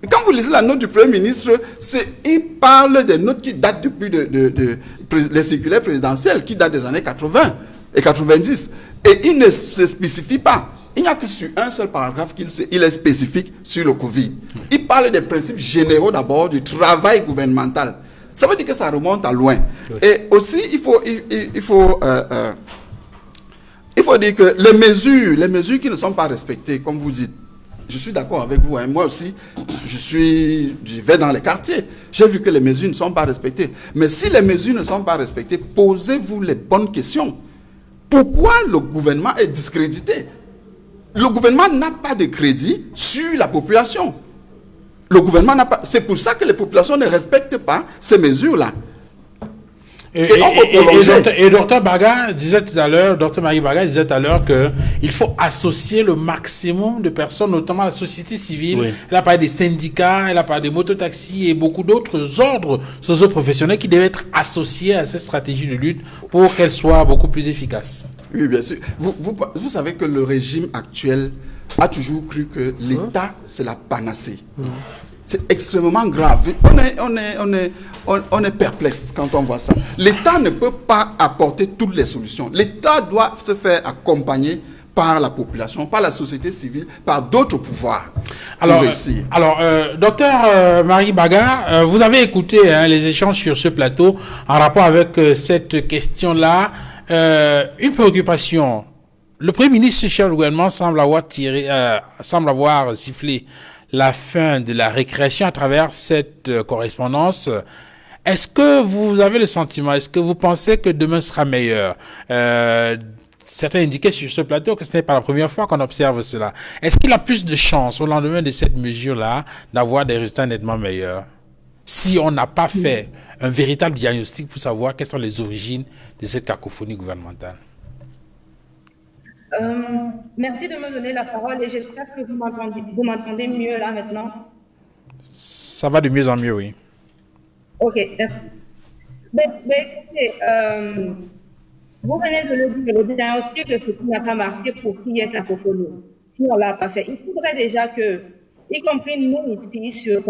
Et quand vous lisez la note du Premier ministre, il parle des notes qui datent depuis les circulaires présidentielles, qui datent des années 80 et 90. Et il ne se spécifie pas. Il n'y a que sur un seul paragraphe qu'il est spécifique sur le Covid. Il parle des principes généraux d'abord du travail gouvernemental. Ça veut dire que ça remonte à loin. Oui. Et aussi, il faut dire que les mesures qui ne sont pas respectées, comme vous dites, je suis d'accord avec vous. Moi aussi, je vais dans les quartiers. J'ai vu que les mesures ne sont pas respectées. Mais si les mesures ne sont pas respectées, posez-vous les bonnes questions. Pourquoi le gouvernement est discrédité? Le gouvernement n'a pas de crédit sur la population. Le gouvernement n'a pas. C'est pour ça que les populations ne respectent pas ces mesures-là. Et Dr Baga disait tout à l'heure, Dr Marie Baga disait tout à l'heure qu'il faut associer le maximum de personnes, notamment la société civile. Oui. Elle a parlé des syndicats, elle a parlé des mototaxis et beaucoup d'autres ordres socio-professionnels qui devaient être associés à cette stratégie de lutte pour qu'elle soit beaucoup plus efficace. Oui, bien sûr. Vous savez que le régime actuel a toujours cru que l'État, c'est la panacée. C'est extrêmement grave. On est perplexe quand on voit ça. L'État ne peut pas apporter toutes les solutions. L'État doit se faire accompagner par la population, par la société civile, par d'autres pouvoirs. Alors, docteur Marie Baga, vous avez écouté les échanges sur ce plateau en rapport avec cette question-là. Une préoccupation. Le Premier ministre, chef du gouvernement, semble avoir sifflé la fin de la récréation à travers cette correspondance. Est-ce que vous avez le sentiment, est-ce que vous pensez que demain sera meilleur? Certains indiquaient sur ce plateau que ce n'est pas la première fois qu'on observe cela. Est-ce qu'il a plus de chances au lendemain de cette mesure-là d'avoir des résultats nettement meilleurs si on n'a pas fait un véritable diagnostic pour savoir quelles sont les origines de cette cacophonie gouvernementale? Merci de me donner la parole et j'espère que vous m'entendez mieux là maintenant. Ça va de mieux en mieux, oui. Ok, merci. Mais écoutez, vous venez de le dire, le diagnostic de ce qui n'a pas marqué pour qui est cacophonie. Si on ne l'a pas fait, il faudrait déjà que, y compris nous ici sur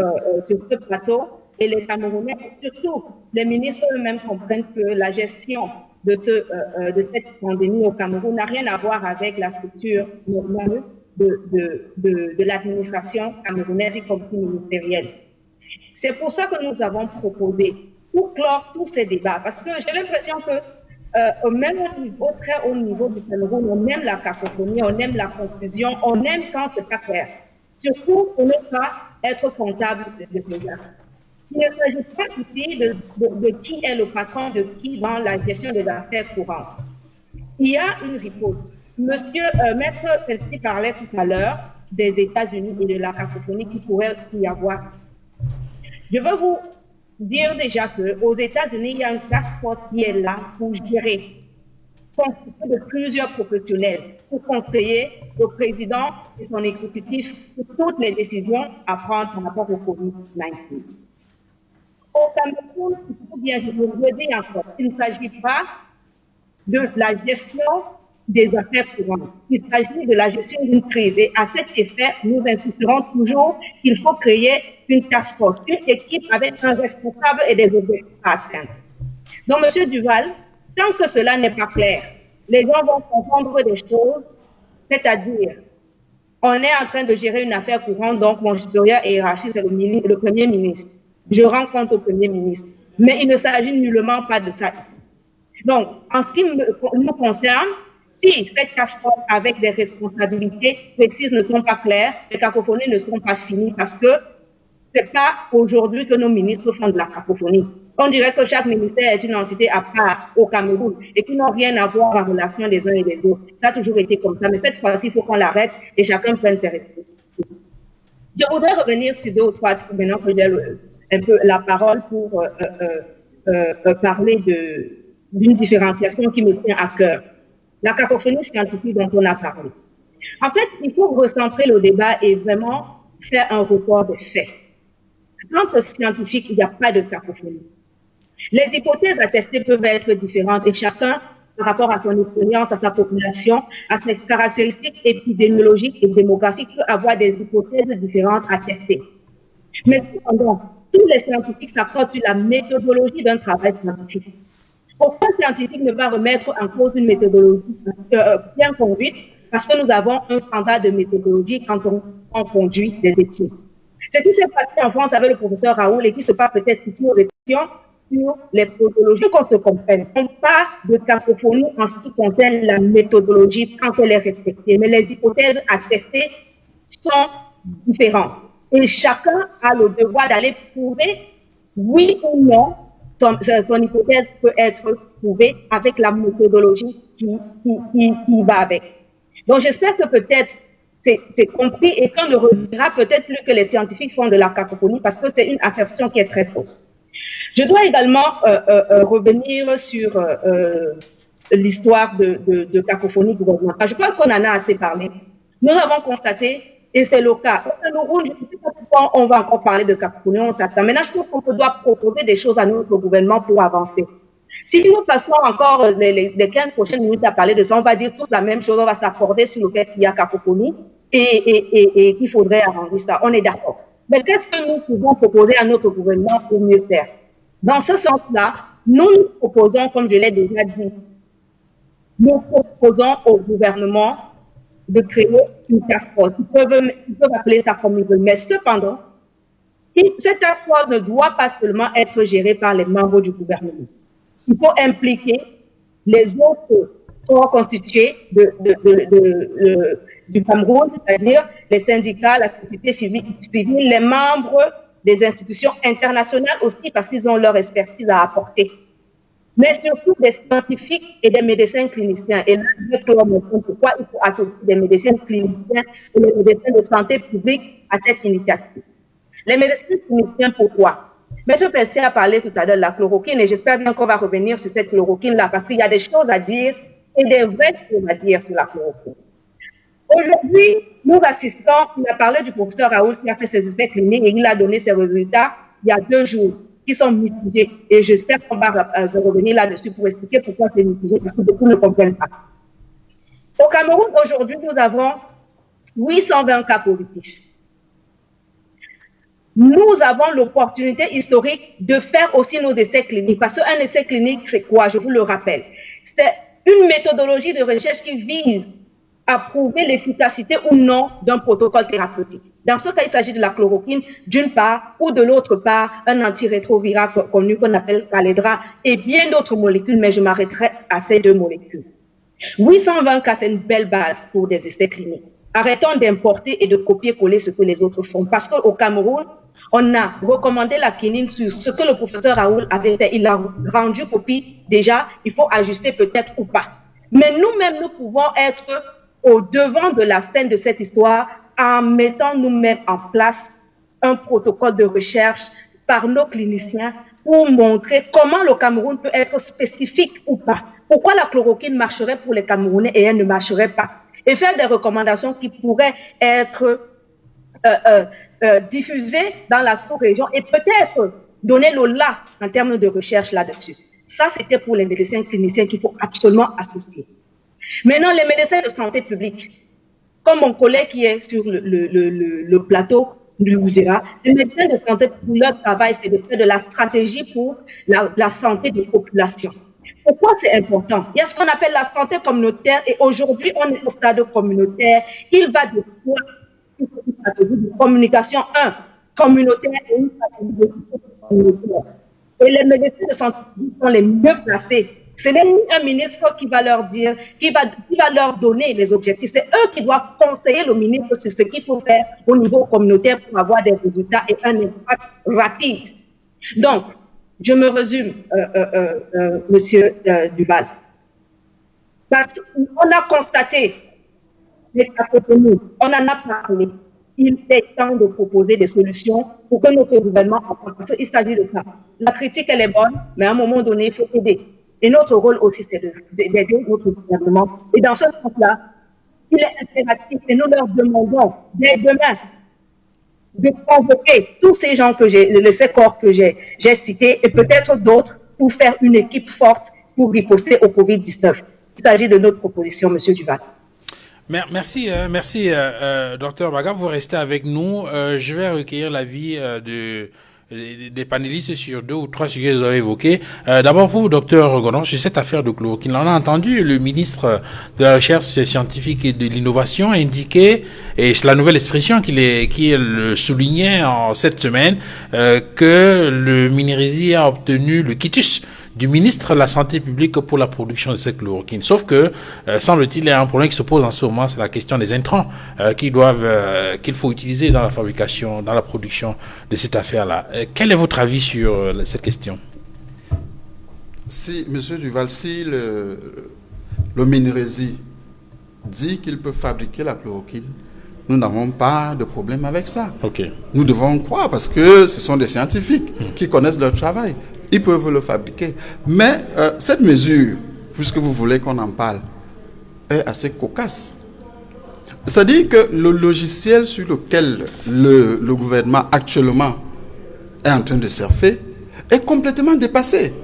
ce plateau, et les Camerounais, surtout les ministres eux-mêmes comprennent que la gestion de cette pandémie au Cameroun n'a rien à voir avec la structure normale de l'administration camerounaise, y compris ministérielle. C'est pour ça que nous avons proposé, pour clore tous ces débats, parce que j'ai l'impression que même au très haut niveau du Cameroun, on aime la cacophonie, on aime la confusion, on aime quand c'est pas clair. Surtout pour ne pas être comptable de ces actes. Il ne s'agit pas ici de qui est le patron de qui dans la gestion des affaires courantes. Il y a une riposte. Monsieur Maître Peltier parlait tout à l'heure des États-Unis et de la cacophonie qui pourrait y avoir. Je veux vous dire déjà qu'aux États-Unis, il y a une task force qui est là pour gérer, constituée de plusieurs professionnels, pour conseiller le président et son exécutif sur toutes les décisions à prendre par rapport au COVID-19. Au Cameroun, il faut bien, je vous le dis encore, il ne s'agit pas de la gestion des affaires courantes. Il s'agit de la gestion d'une crise. Et à cet effet, nous insisterons toujours qu'il faut créer une task force, une équipe avec un responsable et des objectifs à atteindre. Donc, M. Duval, tant que cela n'est pas clair, les gens vont comprendre des choses, c'est-à-dire, on est en train de gérer une affaire courante, donc mon supérieur hiérarchique, c'est le Premier ministre. Je rends compte au Premier ministre. Mais il ne s'agit nullement pas de ça ici. Donc, en ce qui nous concerne, si cette task force avec des responsabilités précises ne sont pas claires, les cacophonies ne seront pas finies parce que c'est pas aujourd'hui que nos ministres font de la cacophonie. On dirait que chaque ministère est une entité à part au Cameroun et qui n'ont rien à voir en relation des uns et des autres. Ça a toujours été comme ça, mais cette fois-ci, il faut qu'on l'arrête et chacun prenne ses responsabilités. Je voudrais revenir sur 2 ou 3 trucs maintenant que j'ai un peu la parole pour parler d'une différenciation qui me tient à cœur. La cacophonie scientifique dont on a parlé. En fait, il faut recentrer le débat et vraiment faire un report des faits. Entre scientifiques, il n'y a pas de cacophonie. Les hypothèses à tester peuvent être différentes et chacun, par rapport à son expérience, à sa population, à ses caractéristiques épidémiologiques et démographiques, peut avoir des hypothèses différentes à tester. Mais cependant, tous les scientifiques s'accordent sur la méthodologie d'un travail scientifique. Aucun scientifique ne va remettre en cause une méthodologie bien conduite parce que nous avons un standard de méthodologie quand on conduit des études. Ce qui s'est passé en France avec le professeur Raoul et qui se passe peut-être ici aux élections sur les méthodologies qu'on se comprenne. On parle de cacophonie en ce qui concerne la méthodologie quand elle est respectée, mais les hypothèses à tester sont différentes. Et chacun a le devoir d'aller prouver oui ou non son hypothèse peut être prouvée avec la méthodologie qui va avec. Donc, j'espère que peut-être c'est compris et qu'on ne redira peut-être plus que les scientifiques font de la cacophonie parce que c'est une assertion qui est très fausse. Je dois également revenir sur l'histoire de cacophonie gouvernementale. Je pense qu'on en a assez parlé. Nous avons constaté, et c'est le cas, au Cameroun, je ne sais pas pourquoi on va encore parler de cacophonie, on s'attend. Maintenant, je trouve qu'on doit proposer des choses à notre gouvernement pour avancer. Si nous passons encore les 15 prochaines minutes à parler de ça, on va dire tous la même chose, on va s'accorder sur le fait qu'il y a cacophonie et qu'il faudrait arranger ça. On est d'accord. Mais qu'est-ce que nous pouvons proposer à notre gouvernement pour mieux faire? Dans ce sens-là, nous proposons, comme je l'ai déjà dit, nous proposons au gouvernement de créer une task force. Ils peuvent appeler ça comme ils veulent. Mais cependant, cette task force ne doit pas seulement être gérée par les membres du gouvernement. Il faut impliquer les autres corps constitués du Cameroun, c'est-à-dire les syndicats, la société civile, les membres des institutions internationales aussi, parce qu'ils ont leur expertise à apporter. Mais surtout des scientifiques et des médecins cliniciens. Et là, je vais comprendre pourquoi il faut associer des médecins cliniciens et des médecins de santé publique à cette initiative. Les médecins cliniciens, pourquoi? M. Peltier a parlé tout à l'heure de la chloroquine et j'espère bien qu'on va revenir sur cette chloroquine-là parce qu'il y a des choses à dire et des vraies choses à dire sur la chloroquine. Aujourd'hui, nous assistons, il a parlé du professeur Raoul qui a fait ses essais cliniques et il a donné ses résultats il y a 2 jours. qui sont mitigées. Et j'espère qu'on va revenir là-dessus pour expliquer pourquoi c'est mitigé, parce que beaucoup ne comprennent pas. Au Cameroun, aujourd'hui, nous avons 820 cas positifs. Nous avons l'opportunité historique de faire aussi nos essais cliniques. Parce qu'un essai clinique, c'est quoi? Je vous le rappelle. C'est une méthodologie de recherche qui vise à prouver l'efficacité ou non d'un protocole thérapeutique. Dans ce cas, il s'agit de la chloroquine, d'une part, ou de l'autre part, un antirétroviral connu qu'on appelle Caledra, et bien d'autres molécules, mais je m'arrêterai à ces 2 molécules. 820 cas, c'est une belle base pour des essais cliniques. Arrêtons d'importer et de copier-coller ce que les autres font. Parce qu'au Cameroun, on a recommandé la quinine sur ce que le professeur Raoul avait fait. Il a rendu copie déjà, il faut ajuster peut-être ou pas. Mais nous-mêmes, nous pouvons être au devant de la scène de cette histoire en mettant nous-mêmes en place un protocole de recherche par nos cliniciens pour montrer comment le Cameroun peut être spécifique ou pas. Pourquoi la chloroquine marcherait pour les Camerounais et elle ne marcherait pas? Et faire des recommandations qui pourraient être diffusées dans la sous-région et peut-être donner le là en termes de recherche là-dessus. Ça, c'était pour les médecins cliniciens qu'il faut absolument associer. Maintenant, les médecins de santé publique, comme mon collègue qui est sur le plateau du Lougera, les médecins de santé, leur travail, c'est de faire de la stratégie pour la santé des populations. Pourquoi c'est important? Il y a ce qu'on appelle la santé communautaire et aujourd'hui, on est au stade communautaire. Il va de quoi une stratégie de communication, communautaire et une stratégie de communautaire. Et les médecins de santé sont les mieux placés. Ce n'est ni un ministre qui va leur dire, qui va leur donner les objectifs. C'est eux qui doivent conseiller le ministre sur ce qu'il faut faire au niveau communautaire pour avoir des résultats et un impact rapide. Donc, je me résume, Monsieur Duval. Parce qu'on a constaté les cacophonies, on en a parlé. Il est temps de proposer des solutions pour que notre gouvernement en prenne. Parce qu'il s'agit de ça. La critique, elle est bonne, mais à un moment donné, il faut aider. Et notre rôle aussi, c'est d'aider notre gouvernement. Et dans ce sens-là, il est impératif et nous leur demandons dès demain de convoquer tous ces gens ces corps que j'ai cités et peut-être d'autres pour faire une équipe forte pour riposter au Covid-19. Il s'agit de notre proposition, M. Duval. Merci, Dr Baga. Vous restez avec nous. Je vais recueillir l'avis des panélistes sur 2 ou 3 sujets que vous avez évoqués. D'abord pour Dr Godon, sur cette affaire de chloroquine. On a entendu le ministre de la Recherche scientifique et de l'Innovation indiquer, et c'est la nouvelle expression qu'il soulignait en cette semaine, que le Minérisi a obtenu le quitus du ministre de la Santé publique pour la production de cette chloroquine. Sauf que, semble-t-il, il y a un problème qui se pose en ce moment, c'est la question des intrants qu'il faut utiliser dans la fabrication, dans la production de cette affaire-là. Quel est votre avis sur cette question? Si, Monsieur Duval, si le Minérisi dit qu'il peut fabriquer la chloroquine, nous n'avons pas de problème avec ça. Okay. Nous devons croire parce que ce sont des scientifiques qui connaissent leur travail. Ils peuvent le fabriquer. Mais cette mesure, puisque vous voulez qu'on en parle, est assez cocasse. C'est-à-dire que le logiciel sur lequel le gouvernement actuellement est en train de surfer est complètement dépassé.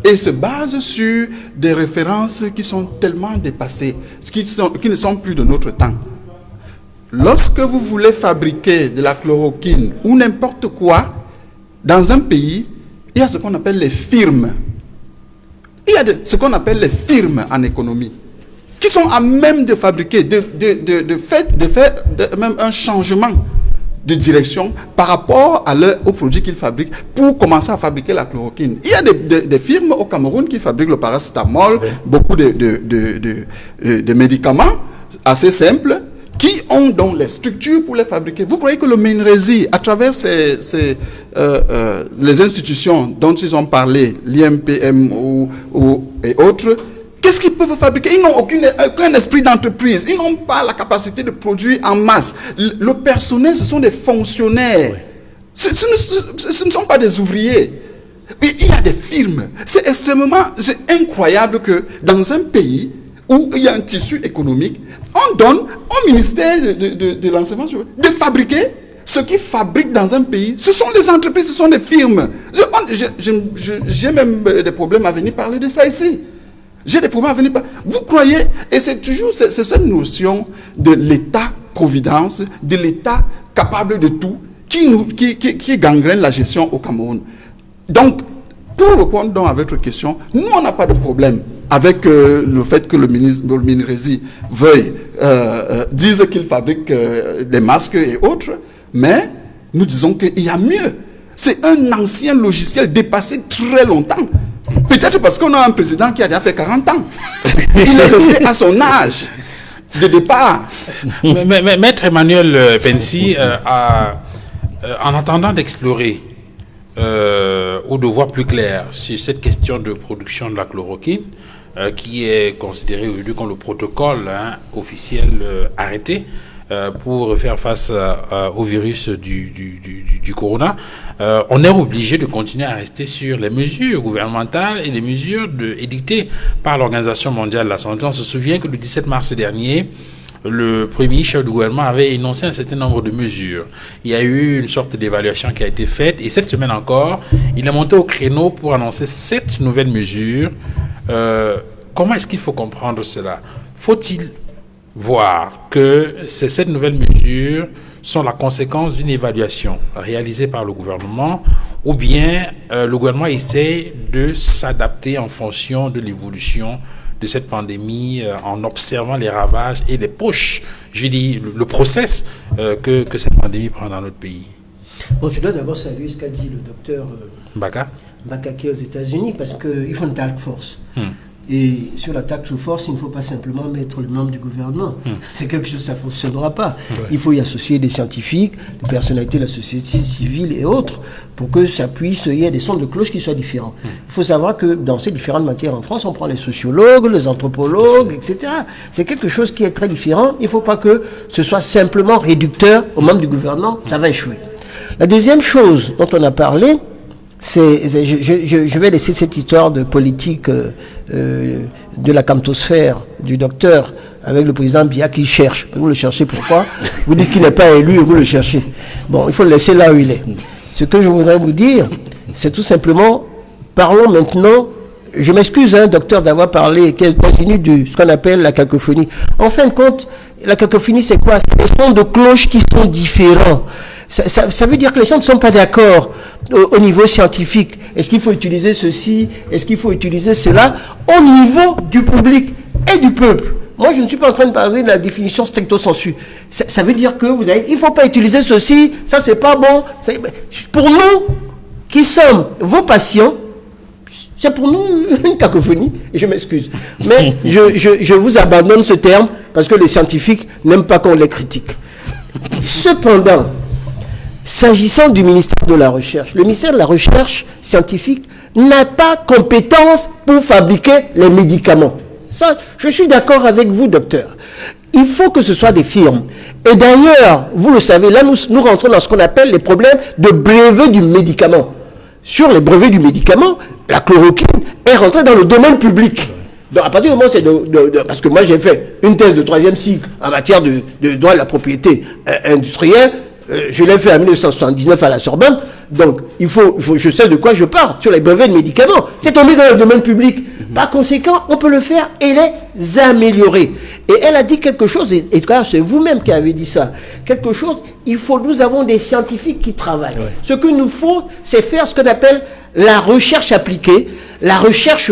Et se base sur des références qui sont tellement dépassées, qui ne sont plus de notre temps. Lorsque vous voulez fabriquer de la chloroquine ou n'importe quoi dans un pays, il y a ce qu'on appelle les firmes. Il y a ce qu'on appelle les firmes en économie qui sont à même de fabriquer, de faire même un changement de direction par rapport aux produits qu'ils fabriquent pour commencer à fabriquer la chloroquine. Il y a des firmes au Cameroun qui fabriquent le paracétamol, beaucoup de médicaments assez simples, qui ont donc les structures pour les fabriquer. Vous croyez que le Minérisi, à travers les institutions dont ils ont parlé, l'IMPM et autres, qu'est-ce qu'ils peuvent fabriquer? Ils n'ont aucun esprit d'entreprise. Ils n'ont pas la capacité de produire en masse. Le personnel, ce sont des fonctionnaires. Ce ne sont pas des ouvriers. Il y a des firmes. C'est incroyable que dans un pays où il y a un tissu économique, on donne au ministère de l'enseignement de fabriquer ce qui fabrique dans un pays, ce sont les entreprises, ce sont les firmes. J'ai même des problèmes à venir parler de ça ici. J'ai des problèmes à venir parler. Vous croyez, et c'est toujours cette notion de l'État-providence, de l'État capable de tout, qui gangrène la gestion au Cameroun. Donc, pour répondre donc à votre question, nous, on n'a pas de problème avec le fait que le ministre Minrezi veuille dise qu'il fabrique des masques et autres, mais nous disons qu'il y a mieux. C'est un ancien logiciel dépassé très longtemps. Peut-être parce qu'on a un président qui a déjà fait 40 ans. Il est resté à son âge de départ. Mais Maître Emmanuel Pensy, en attendant d'explorer ou de voir plus clair sur cette question de production de la chloroquine, qui est considéré aujourd'hui comme le protocole officiel arrêté pour faire face au virus du corona, on est obligé de continuer à rester sur les mesures gouvernementales et les mesures édictées par l'Organisation mondiale de la santé. On se souvient que le 17 mars dernier, le premier chef du gouvernement avait énoncé un certain nombre de mesures. Il y a eu une sorte d'évaluation qui a été faite, et cette semaine encore, il est monté au créneau pour annoncer 7 nouvelles mesures. Comment est-ce qu'il faut comprendre cela? Faut-il voir que ces 7 nouvelles mesures sont la conséquence d'une évaluation réalisée par le gouvernement, ou bien le gouvernement essaie de s'adapter en fonction de l'évolution de cette pandémie, en observant les ravages et les poches, je dis le process que cette pandémie prend dans notre pays? Bon, je dois d'abord saluer ce qu'a dit le docteur Baka qui est aux États-Unis, parce qu'il faut une task force. Et sur la task force, il ne faut pas simplement mettre le membre du gouvernement. C'est quelque chose, ça ne fonctionnera pas. Il faut y associer des scientifiques, des personnalités de la société civile et autres, pour que ça puisse, il y ait des sons de cloche qui soient différents. Il faut savoir que dans ces différentes matières en France, on prend les sociologues, les anthropologues, etc. C'est quelque chose qui est très différent. Il ne faut pas que ce soit simplement réducteur aux membres du gouvernement. Ça va échouer. La deuxième chose dont on a parlé, je vais laisser cette histoire de politique de la camptosphère du docteur avec le président Biya qui cherche. Vous le cherchez pourquoi? Vous dites qu'il n'est pas élu et vous le cherchez. Bon, il faut le laisser là où il est. Ce que je voudrais vous dire, c'est tout simplement, parlons maintenant. Je m'excuse, docteur, d'avoir parlé, qu'elle continue de ce qu'on appelle la cacophonie. En fin de compte, la cacophonie, c'est quoi? C'est des sons de cloche qui sont différents. Ça veut dire que les gens ne sont pas d'accord au niveau scientifique. Est-ce qu'il faut utiliser ceci? Est-ce qu'il faut utiliser cela? Au niveau du public et du peuple. Moi, je ne suis pas en train de parler de la définition stricto sensu. Ça veut dire que il ne faut pas utiliser ceci, ça c'est pas bon. Pour nous, qui sommes vos patients, c'est pour nous une cacophonie, et je m'excuse. Mais je vous abandonne ce terme parce que les scientifiques n'aiment pas qu'on les critique. Cependant, s'agissant du ministère de la Recherche, le ministère de la Recherche scientifique n'a pas compétence pour fabriquer les médicaments. Ça, je suis d'accord avec vous, docteur. Il faut que ce soit des firmes. Et d'ailleurs, vous le savez, là, nous rentrons dans ce qu'on appelle les problèmes de brevet du médicament. Sur les brevets du médicament, la chloroquine est rentrée dans le domaine public. Donc, à partir du moment où c'est parce que moi, j'ai fait une thèse de 3e cycle en matière de droit de la propriété industrielle. Je l'ai fait en 1979 à la Sorbonne. Donc, je sais de quoi je parle sur les brevets de médicaments. C'est tombé dans le domaine public. Par conséquent, on peut le faire et les améliorer. Et elle a dit quelque chose, et c'est vous-même qui avez dit ça. Quelque chose, nous avons des scientifiques qui travaillent. Ouais. Ce que nous faut, c'est faire ce qu'on appelle la recherche appliquée, la recherche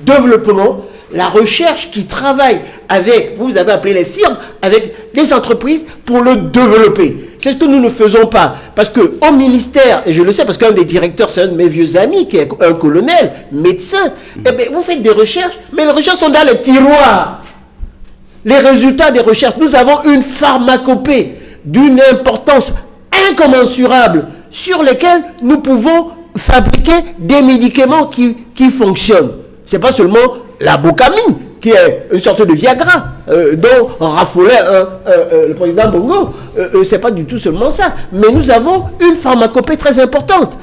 développement, la recherche qui travaille avec, vous avez appelé les firmes, avec les entreprises pour le développer. C'est ce que nous ne faisons pas. Parce qu'au ministère, et je le sais parce qu'un des directeurs, c'est un de mes vieux amis, qui est un colonel, médecin, eh bien, vous faites des recherches, mais les recherches sont dans les tiroirs. Les résultats des recherches, nous avons une pharmacopée d'une importance incommensurable sur lesquels nous pouvons fabriquer des médicaments qui fonctionnent. Ce n'est pas seulement la bocamine, qui est une sorte de Viagra, dont raffolait le président Bongo. C'est pas du tout seulement ça. Mais nous avons une pharmacopée très importante.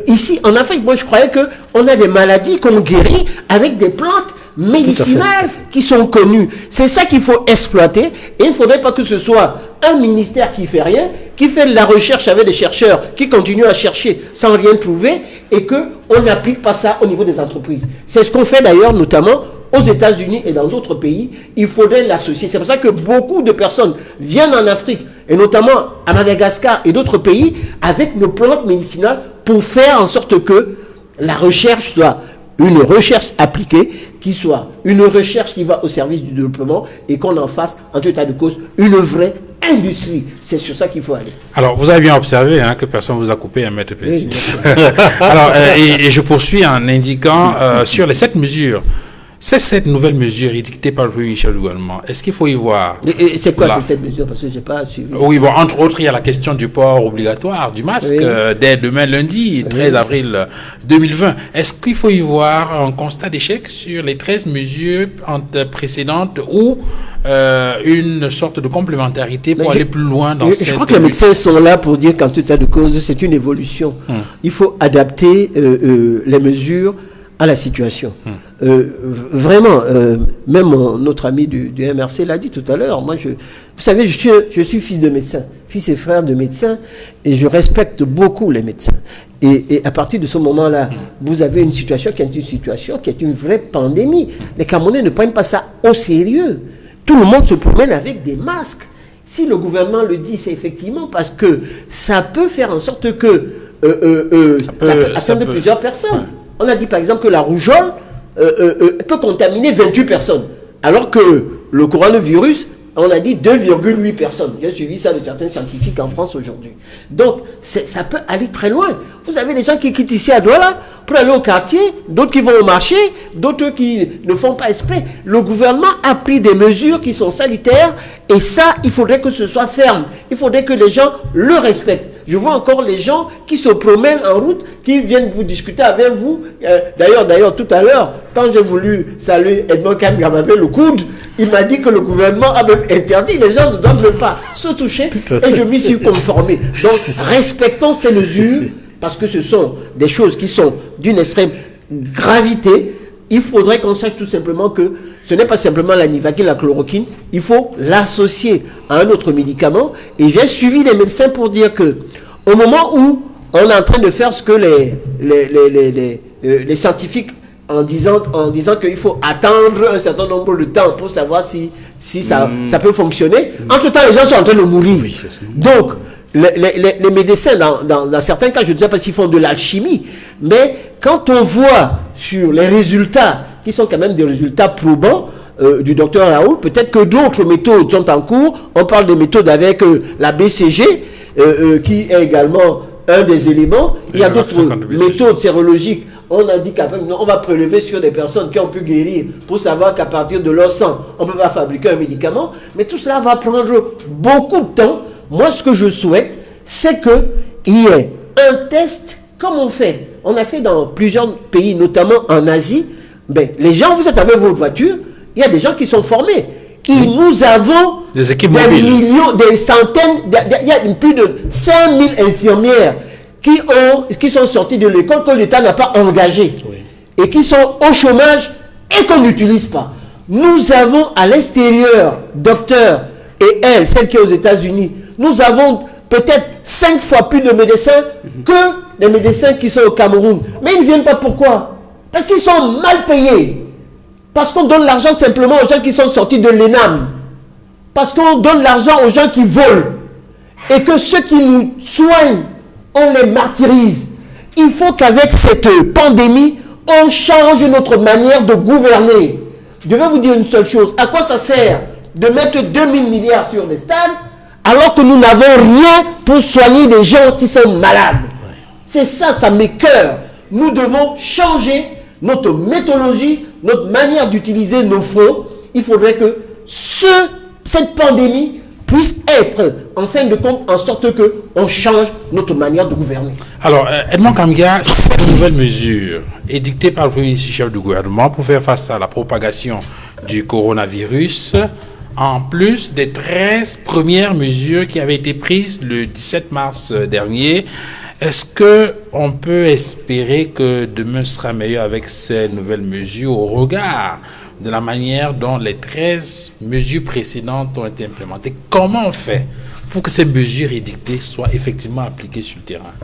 Ici, en Afrique, moi je croyais qu'on a des maladies qu'on guérit avec des plantes médicinales qui sont connues. C'est ça qu'il faut exploiter. Et il ne faudrait pas que ce soit un ministère qui fait rien, qui fait de la recherche avec des chercheurs qui continuent à chercher sans rien trouver et qu'on n'applique pas ça au niveau des entreprises. C'est ce qu'on fait d'ailleurs notamment aux États-Unis et dans d'autres pays. Il faudrait l'associer. C'est pour ça que beaucoup de personnes viennent en Afrique et notamment à Madagascar et d'autres pays avec nos plantes médicinales pour faire en sorte que la recherche soit une recherche appliquée, qui soit une recherche qui va au service du développement et qu'on en fasse, en tout état de cause, une vraie industrie. C'est sur ça qu'il faut aller. Alors, vous avez bien observé que personne ne vous a coupé, Maître Plessis. Alors, et je poursuis en indiquant sur les 7 mesures. C'est cette nouvelle mesure édictée par le Premier ministre du gouvernement. Est-ce qu'il faut y voir... Et c'est quoi cette mesure? Parce que je n'ai pas suivi. Oui, bon, entre autres, il y a la question du port obligatoire du masque dès demain lundi, 13 avril 2020. Est-ce qu'il faut y voir un constat d'échec sur les 13 mesures précédentes ou une sorte de complémentarité pour aller plus loin dans cette... Je crois que les médecins sont là pour dire qu'en tout état de cause, c'est une évolution. Il faut adapter les mesures à la situation. Vraiment, même notre ami du MRC l'a dit tout à l'heure. Moi, vous savez, je suis fils de médecin, fils et frère de médecin, et je respecte beaucoup les médecins. Et à partir de ce moment-là, vous avez une situation qui est une vraie pandémie. Les Camerounais ne prennent pas ça au sérieux. Tout le monde se promène avec des masques. Si le gouvernement le dit, c'est effectivement parce que ça peut faire en sorte que ça peut atteindre plusieurs personnes. On a dit par exemple que la rougeole peut contaminer 28 personnes, alors que le coronavirus, on a dit 2,8 personnes. J'ai suivi ça de certains scientifiques en France aujourd'hui. Donc, ça peut aller très loin. Vous avez des gens qui quittent ici à Douala pour aller au quartier, d'autres qui vont au marché, d'autres qui ne font pas exprès. Le gouvernement a pris des mesures qui sont salutaires et ça, il faudrait que ce soit ferme. Il faudrait que les gens le respectent. Je vois encore les gens qui se promènent en route, qui viennent vous discuter avec vous. D'ailleurs, tout à l'heure, quand j'ai voulu saluer Edmond Kamgam avec le coude, il m'a dit que le gouvernement a même interdit. Les gens ne doivent même pas se toucher et je m'y suis conformé. Donc, respectons ces mesures parce que ce sont des choses qui sont d'une extrême gravité. Il faudrait qu'on sache tout simplement que ce n'est pas simplement la Nivaquine, la chloroquine, il faut l'associer à un autre médicament. Et j'ai suivi les médecins pour dire que au moment où on est en train de faire ce que les scientifiques en disant qu'il faut attendre un certain nombre de temps pour savoir si ça peut fonctionner, entre-temps les gens sont en train de mourir. Oui, donc les médecins, dans certains cas, je ne sais pas s'ils font de l'alchimie, mais quand on voit sur les résultats, qui sont quand même des résultats probants du docteur Raoult, peut-être que d'autres méthodes sont en cours. On parle des méthodes avec la BCG, qui est également un des éléments. Il y a d'autres méthodes sérologiques. On a dit qu'on va prélever sur des personnes qui ont pu guérir pour savoir qu'à partir de leur sang, on ne peut pas fabriquer un médicament. Mais tout cela va prendre beaucoup de temps. Moi, ce que je souhaite, c'est qu'il y ait un test comme on fait. On a fait dans plusieurs pays, notamment en Asie. Ben, les gens, vous êtes avec votre voiture, il y a des gens qui sont formés. Et nous avons des équipes des mobiles, millions, des centaines, il y a plus de 5000 infirmières qui sont sorties de l'école que l'État n'a pas engagées et qui sont au chômage et qu'on n'utilise pas. Nous avons à l'extérieur, docteurs et elle, celle qui est aux États-Unis, nous avons peut-être 5 fois plus de médecins que les médecins qui sont au Cameroun. Mais ils ne viennent pas, pourquoi? Parce qu'ils sont mal payés. Parce qu'on donne l'argent simplement aux gens qui sont sortis de l'ENAM. Parce qu'on donne l'argent aux gens qui volent. Et que ceux qui nous soignent, on les martyrise. Il faut qu'avec cette pandémie, on change notre manière de gouverner. Je vais vous dire une seule chose. À quoi ça sert de mettre 2000 milliards sur les stades alors que nous n'avons rien pour soigner les gens qui sont malades? C'est ça, ça m'écoeure. Nous devons changer notre méthodologie, notre manière d'utiliser nos fonds. Il faudrait que cette pandémie puisse être, en fin de compte, en sorte qu'on change notre manière de gouverner. Alors, Edmond Kamga, cette nouvelle mesure édictée par le Premier ministre chef du gouvernement pour faire face à la propagation du coronavirus, en plus des 13 premières mesures qui avaient été prises le 17 mars dernier, est-ce qu'on peut espérer que demain sera meilleur avec ces nouvelles mesures au regard de la manière dont les 13 mesures précédentes ont été implémentées? Comment on fait pour que ces mesures édictées soient effectivement appliquées sur le terrain?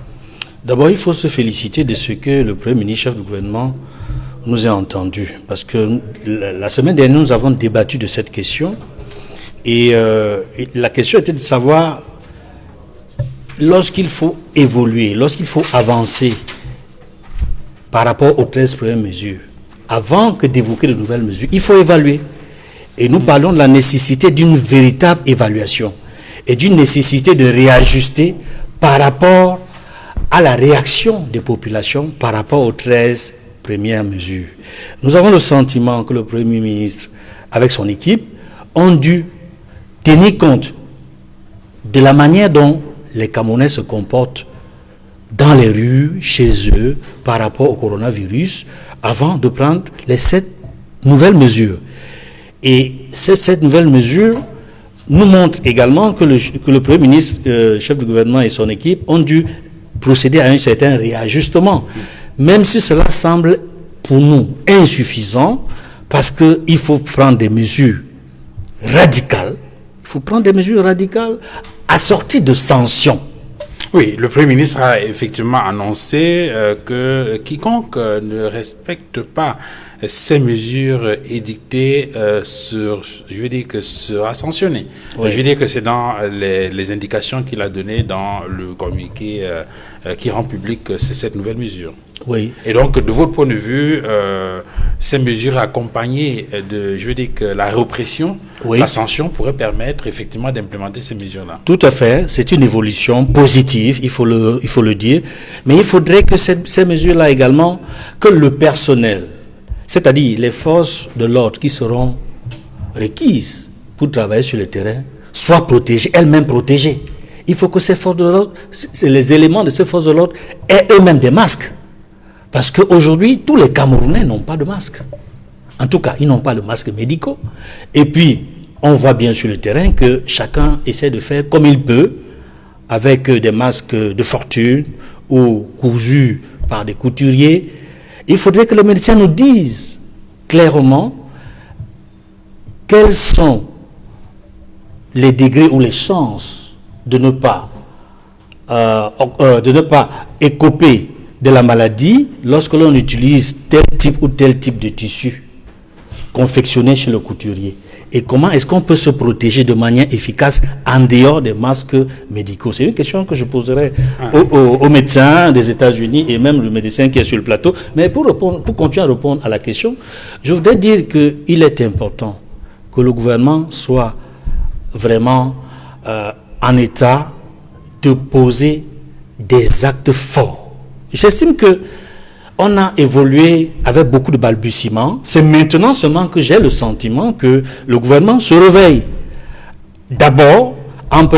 D'abord, il faut se féliciter de ce que le Premier ministre, chef du gouvernement, nous a entendus. Parce que la semaine dernière, nous avons débattu de cette question. Et la question était de savoir, lorsqu'il faut évoluer, lorsqu'il faut avancer par rapport aux 13 premières mesures, avant que d'évoquer de nouvelles mesures, il faut évaluer. Et nous parlons de la nécessité d'une véritable évaluation et d'une nécessité de réajuster par rapport à la réaction des populations par rapport aux 13 premières mesures. Nous avons le sentiment que le Premier ministre, avec son équipe, ont dû tenir compte de la manière dont les Camerounais se comportent dans les rues, chez eux, par rapport au coronavirus, avant de prendre les 7 nouvelles mesures. Et cette nouvelle mesure nous montre également que le Premier ministre, chef du gouvernement et son équipe ont dû procéder à un certain réajustement, même si cela semble pour nous insuffisant, parce qu'il faut prendre des mesures radicales. Il faut prendre des mesures radicales assorties de sanctions. Oui, le Premier ministre a effectivement annoncé que quiconque ne respecte pas ces mesures édictées sera sanctionné. Oui. Je veux dire que c'est dans les indications qu'il a données dans le communiqué qui rend public cette nouvelle mesure. Oui. Et donc, de votre point de vue, ces mesures accompagnées que la répression, oui, la sanction pourrait permettre effectivement d'implémenter ces mesures-là. Tout à fait. C'est une évolution positive, il faut le dire. Mais il faudrait que ces mesures-là également, que le personnel, c'est-à-dire les forces de l'ordre qui seront requises pour travailler sur le terrain, soient protégées, elles-mêmes protégées. Il faut que ces forces de l'ordre, les éléments de ces forces de l'ordre aient eux-mêmes des masques. Parce qu'aujourd'hui, tous les Camerounais n'ont pas de masque. En tout cas, ils n'ont pas de masques médicaux. Et puis, on voit bien sur le terrain que chacun essaie de faire comme il peut, avec des masques de fortune ou cousus par des couturiers. Il faudrait que les médecins nous disent clairement quels sont les degrés ou les chances de ne pas écoper de la maladie lorsque l'on utilise tel type ou tel type de tissu confectionné chez le couturier. Et comment est-ce qu'on peut se protéger de manière efficace en dehors des masques médicaux? C'est une question que je poserai aux médecins des États-Unis et même le médecin qui est sur le plateau. Mais pour continuer à répondre à la question, je voudrais dire qu'il est important que le gouvernement soit vraiment en état de poser des actes forts. J'estime que on a évolué avec beaucoup de balbutiements. C'est maintenant seulement que j'ai le sentiment que le gouvernement se réveille. D'abord, en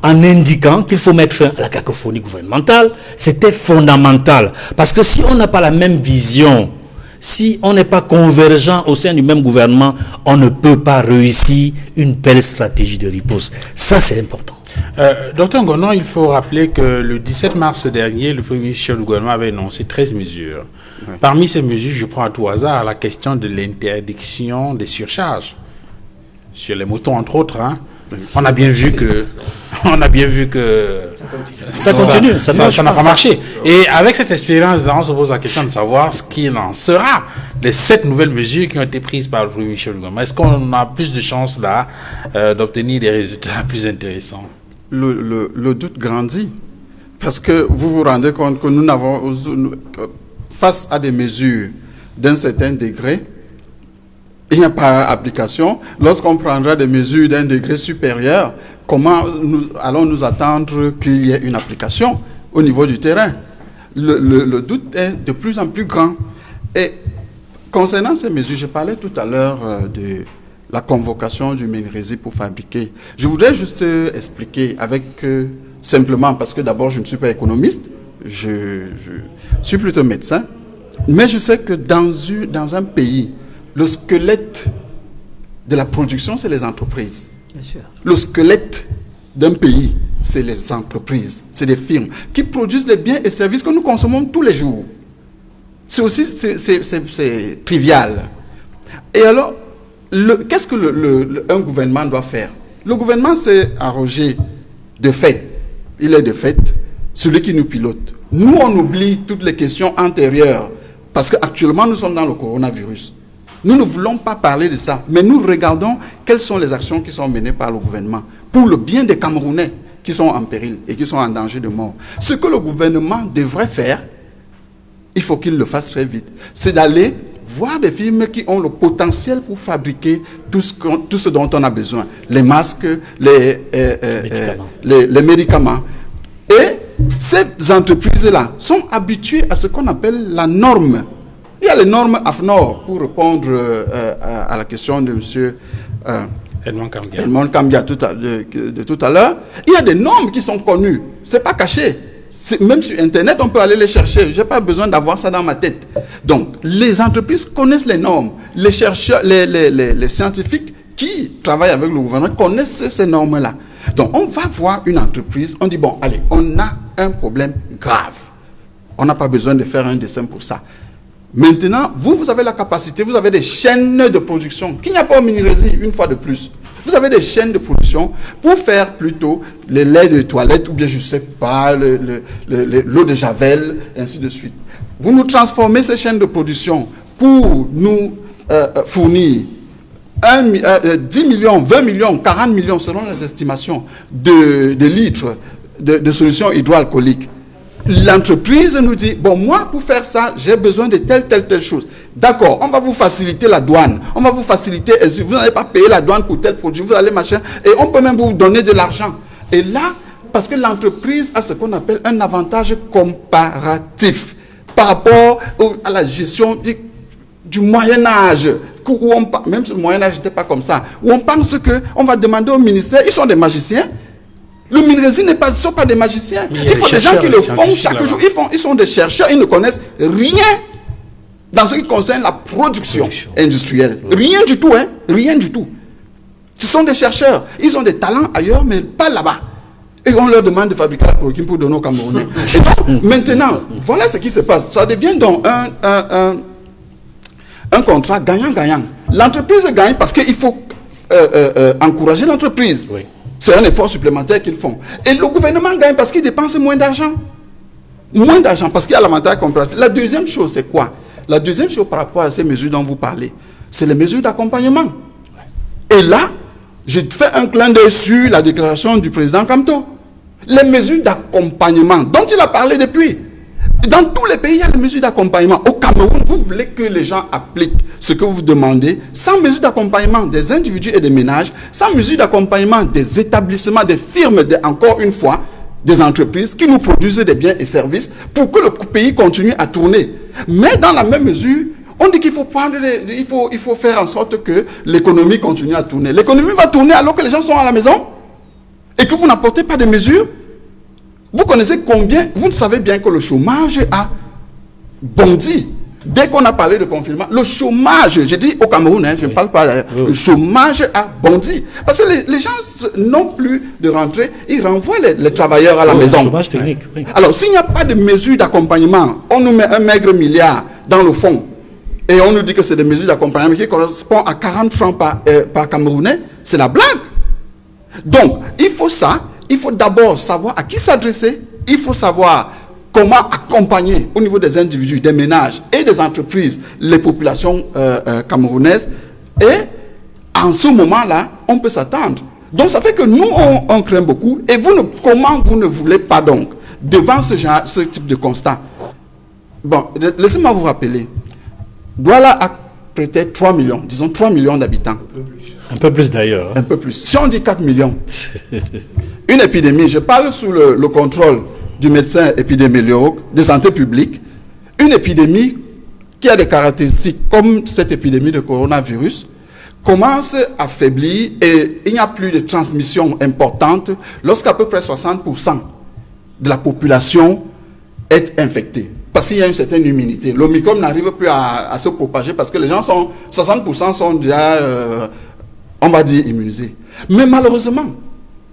indiquant qu'il faut mettre fin à la cacophonie gouvernementale. C'était fondamental. Parce que si on n'a pas la même vision, si on n'est pas convergent au sein du même gouvernement, on ne peut pas réussir une belle stratégie de riposte. Ça, c'est important. Docteur Ngonon, il faut rappeler que le 17 mars dernier, le Premier ministre chef du gouvernement avait énoncé 13 mesures. Oui. Parmi ces mesures, je prends à tout hasard la question de l'interdiction des surcharges sur les motos, entre autres. Hein. Oui. On a bien vu que ça continue, ça n'a pas marché. Et avec cette expérience-là, on se pose la question de savoir ce qu'il en sera des 7 nouvelles mesures qui ont été prises par le Premier ministre chef du gouvernement. Est-ce qu'on a plus de chances là d'obtenir des résultats plus intéressants? Le doute grandit, parce que vous vous rendez compte que nous n'avons, face à des mesures d'un certain degré, il n'y a pas d'application. Lorsqu'on prendra des mesures d'un degré supérieur, comment allons nous attendre qu'il y ait une application au niveau du terrain? Le doute est de plus en plus grand. Et concernant ces mesures, je parlais tout à l'heure de la convocation du Menresi pour fabriquer. Je voudrais juste expliquer simplement, parce que d'abord je ne suis pas économiste, je suis plutôt médecin, mais je sais que dans un pays, le squelette de la production, c'est les entreprises. Bien sûr. Le squelette d'un pays, c'est les entreprises, c'est des firmes qui produisent les biens et services que nous consommons tous les jours. C'est trivial. Et alors, qu'est-ce que un gouvernement doit faire? Le gouvernement s'est arrogé de fait, il est de fait celui qui nous pilote. Nous, on oublie toutes les questions antérieures parce qu'actuellement, nous sommes dans le coronavirus. Nous ne voulons pas parler de ça, mais nous regardons quelles sont les actions qui sont menées par le gouvernement pour le bien des Camerounais qui sont en péril et qui sont en danger de mort. Ce que le gouvernement devrait faire, il faut qu'il le fasse très vite, c'est d'aller voir des firmes qui ont le potentiel pour fabriquer tout ce dont on a besoin. Les masques, les médicaments. Et ces entreprises-là sont habituées à ce qu'on appelle la norme. Il y a les normes AFNOR, pour répondre à la question de M. Edmond Kambia de tout à l'heure. Il y a des normes qui sont connues. Ce n'est pas caché. Même sur Internet, on peut aller les chercher. Je n'ai pas besoin d'avoir ça dans ma tête. Donc, les entreprises connaissent les normes. Les chercheurs, les scientifiques qui travaillent avec le gouvernement connaissent ces normes-là. Donc, on va voir une entreprise, on dit, bon, allez, on a un problème grave. On n'a pas besoin de faire un dessin pour ça. Maintenant, vous avez la capacité, vous avez des chaînes de production qu'il n'y a pas au Minérezi, une fois de plus. Vous avez des chaînes de production pour faire plutôt les laits de toilette ou bien, je ne sais pas, l'eau de Javel, ainsi de suite. Vous nous transformez ces chaînes de production pour nous fournir 10 millions, 20 millions, 40 millions, selon les estimations, de litres de solutions hydroalcooliques. L'entreprise nous dit, bon, moi, pour faire ça, j'ai besoin de telle chose. D'accord, on va vous faciliter la douane. On va vous faciliter, vous n'allez pas payer la douane pour tel produit, vous allez machin, et on peut même vous donner de l'argent. Et là, parce que l'entreprise a ce qu'on appelle un avantage comparatif par rapport à la gestion du Moyen-Âge, où même si le Moyen-Âge n'était pas comme ça, où on pense qu'on va demander au ministère, ils sont des magiciens. Le Minérezi ne sont pas des magiciens. Il faut des gens qui le font chaque jour. Ils sont des chercheurs, ils ne connaissent rien dans ce qui concerne la production industrielle. Rien du tout, hein. Rien du tout. Ce sont des chercheurs. Ils ont des talents ailleurs, mais pas là-bas. Et on leur demande de fabriquer la chloroquine pour donner aux Camerounais. Maintenant, voilà ce qui se passe. Ça devient donc un contrat gagnant-gagnant. L'entreprise gagne parce qu'il faut encourager l'entreprise. Oui. C'est un effort supplémentaire qu'ils font. Et le gouvernement gagne parce qu'il dépense moins d'argent. Moins d'argent parce qu'il y a l'avantage comparatif. La deuxième chose, c'est quoi? La deuxième chose par rapport à ces mesures dont vous parlez, c'est les mesures d'accompagnement. Et là, je fais un clin d'œil sur la déclaration du président Kamto. Les mesures d'accompagnement dont il a parlé depuis. Dans tous les pays, il y a des mesures d'accompagnement. Au Cameroun, vous voulez que les gens appliquent ce que vous demandez sans mesures d'accompagnement des individus et des ménages, sans mesures d'accompagnement des établissements, des firmes, encore une fois, des entreprises qui nous produisent des biens et services pour que le pays continue à tourner. Mais dans la même mesure, on dit qu'il faut il faut faire en sorte que l'économie continue à tourner. L'économie va tourner alors que les gens sont à la maison et que vous n'apportez pas de mesures. Vous connaissez combien, vous savez bien que le chômage a bondi. Dès qu'on a parlé de confinement, le chômage, je dis au Cameroun, je ne parle pas d'ailleurs, le chômage a bondi. Parce que les gens n'ont plus de rentrée, ils renvoient les travailleurs à la maison. Chômage technique, oui. Alors, s'il n'y a pas de mesures d'accompagnement, on nous met un maigre milliard dans le fond, et on nous dit que c'est des mesures d'accompagnement qui correspondent à 40 francs par Camerounais, c'est la blague. Donc, il faut ça. Il faut d'abord savoir à qui s'adresser. Il faut savoir comment accompagner au niveau des individus, des ménages et des entreprises, les populations camerounaises. Et en ce moment-là, on peut s'attendre. Donc ça fait que nous, on craint beaucoup. Et comment vous ne voulez pas donc, devant ce type de constat? Bon, laissez-moi vous rappeler. Douala a peut-être 3 millions, disons 3 millions d'habitants. Un peu plus d'ailleurs. Un peu plus. Si on dit 4 millions, une épidémie, je parle sous le contrôle du médecin épidémiologue de santé publique, une épidémie qui a des caractéristiques comme cette épidémie de coronavirus commence à faiblir et il n'y a plus de transmission importante lorsqu'à peu près 60% de la population est infectée. Parce qu'il y a une certaine immunité. L'Omicron n'arrive plus à se propager parce que les gens 60% sont déjà, on va dire, immunisés. Mais malheureusement,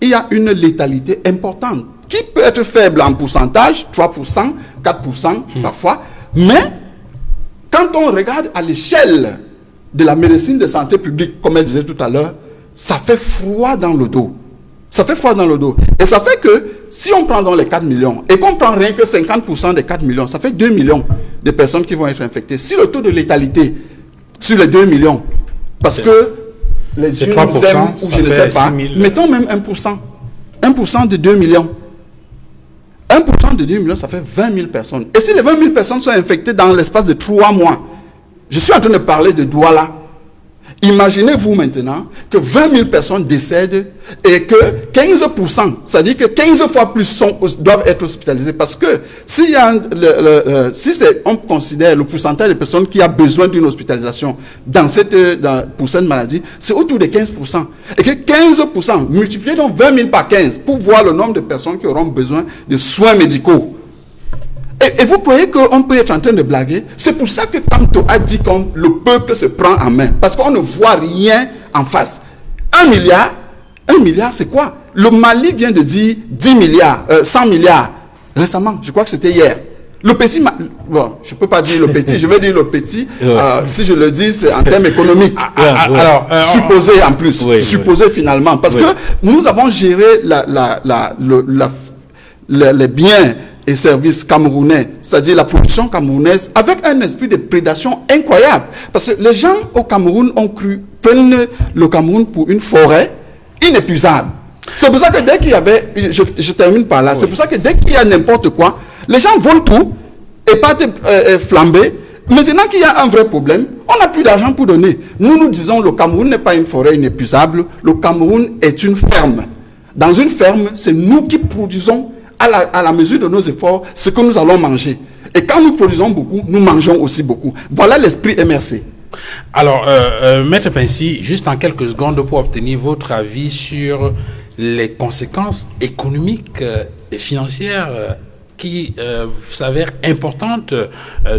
il y a une létalité importante qui peut être faible en pourcentage, 3%, 4% parfois. Mais quand on regarde à l'échelle de la médecine de santé publique, comme elle disait tout à l'heure, ça fait froid dans le dos. Ça fait froid dans le dos. Et ça fait que si on prend dans les 4 millions et qu'on prend rien que 50% des 4 millions, ça fait 2 millions de personnes qui vont être infectées. Si le taux de létalité sur les 2 millions, parce que les dieux nous aiment ou je ne sais pas, mettons même 1%. 1% de 2 millions. 1% de 2 millions, ça fait 20 000 personnes. Et si les 20 000 personnes sont infectées dans l'espace de 3 mois, je suis en train de parler de Douala. Imaginez-vous maintenant que 20 000 personnes décèdent et que 15%, c'est-à-dire que 15 fois plus doivent être hospitalisés. Parce que si on considère le pourcentage de personnes qui a besoin d'une hospitalisation pour cette maladie, c'est autour de 15%. Et que 15%, multiplié donc 20 000 par 15 pour voir le nombre de personnes qui auront besoin de soins médicaux. Et vous croyez qu'on peut être en train de blaguer? C'est pour ça que Kamto a dit que le peuple se prend en main. Parce qu'on ne voit rien en face. 1 milliard, c'est quoi? Le Mali vient de dire 10 milliards, 100 milliards. Récemment, je crois que c'était hier. Le petit, bon, je ne peux pas dire le petit, je vais dire le petit. Si je le dis, c'est en termes économiques. Alors, supposé en plus. Supposé finalement. Parce que nous avons géré les biens et services camerounais, c'est-à-dire la production camerounaise, avec un esprit de prédation incroyable. Parce que les gens au Cameroun prennent le Cameroun pour une forêt inépuisable. C'est pour ça que dès qu'il y avait, je termine par là, c'est pour ça que dès qu'il y a n'importe quoi, les gens volent tout et partent flamber. Maintenant qu'il y a un vrai problème, on n'a plus d'argent pour donner. Nous disons le Cameroun n'est pas une forêt inépuisable, le Cameroun est une ferme. Dans une ferme, c'est nous qui produisons à la mesure de nos efforts ce que nous allons manger. Et quand nous produisons beaucoup, nous mangeons aussi beaucoup. Voilà l'esprit MRC. Alors, Maître Pensy, juste en quelques secondes pour obtenir votre avis sur les conséquences économiques et financières qui s'avèrent importantes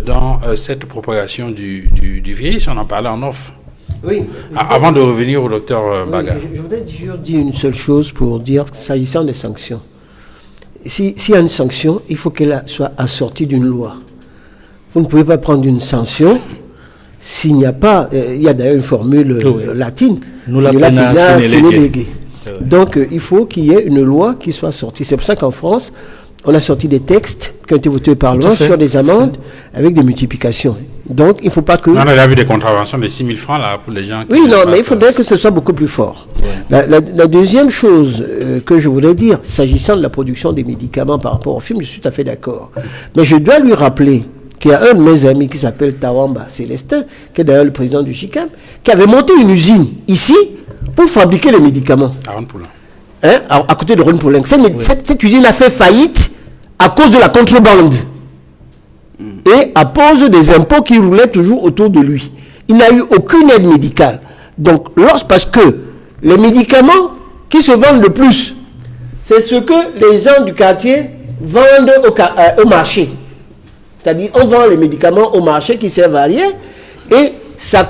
dans cette propagation du virus. On en parlait en off. Oui. Avant de revenir au docteur Baga. Je voudrais toujours dire une seule chose pour dire, s'agissant des sanctions. S'il y a une sanction, il faut qu'elle soit assortie d'une loi. Vous ne pouvez pas prendre une sanction s'il n'y a pas... il y a d'ailleurs une formule latine. Nous l'appelons sine lege. Donc, il faut qu'il y ait une loi qui soit sortie. C'est pour ça qu'en France, on a sorti des textes qui ont été votés par loi sur des amendes avec des multiplications. Donc, il ne faut pas que... On a déjà vu des contraventions de 6 000 francs là, pour les gens... Oui, non, mais il faudrait que ce soit beaucoup plus fort. Ouais. La deuxième chose que je voulais dire, s'agissant de la production des médicaments par rapport au film, je suis tout à fait d'accord. Mais je dois lui rappeler qu'il y a un de mes amis qui s'appelle Tawamba Célestin, qui est d'ailleurs le président du JICAM, qui avait monté une usine ici pour fabriquer les médicaments. À Ronne-Poulin. À côté de Ronne-Poulin. Cette usine a fait faillite à cause de la contrebande. Et à cause des impôts qui roulaient toujours autour de lui. Il n'a eu aucune aide médicale. Donc, parce que les médicaments qui se vendent le plus, c'est ce que les gens du quartier vendent au marché. C'est-à-dire, on vend les médicaments au marché qui servent à rien, et ça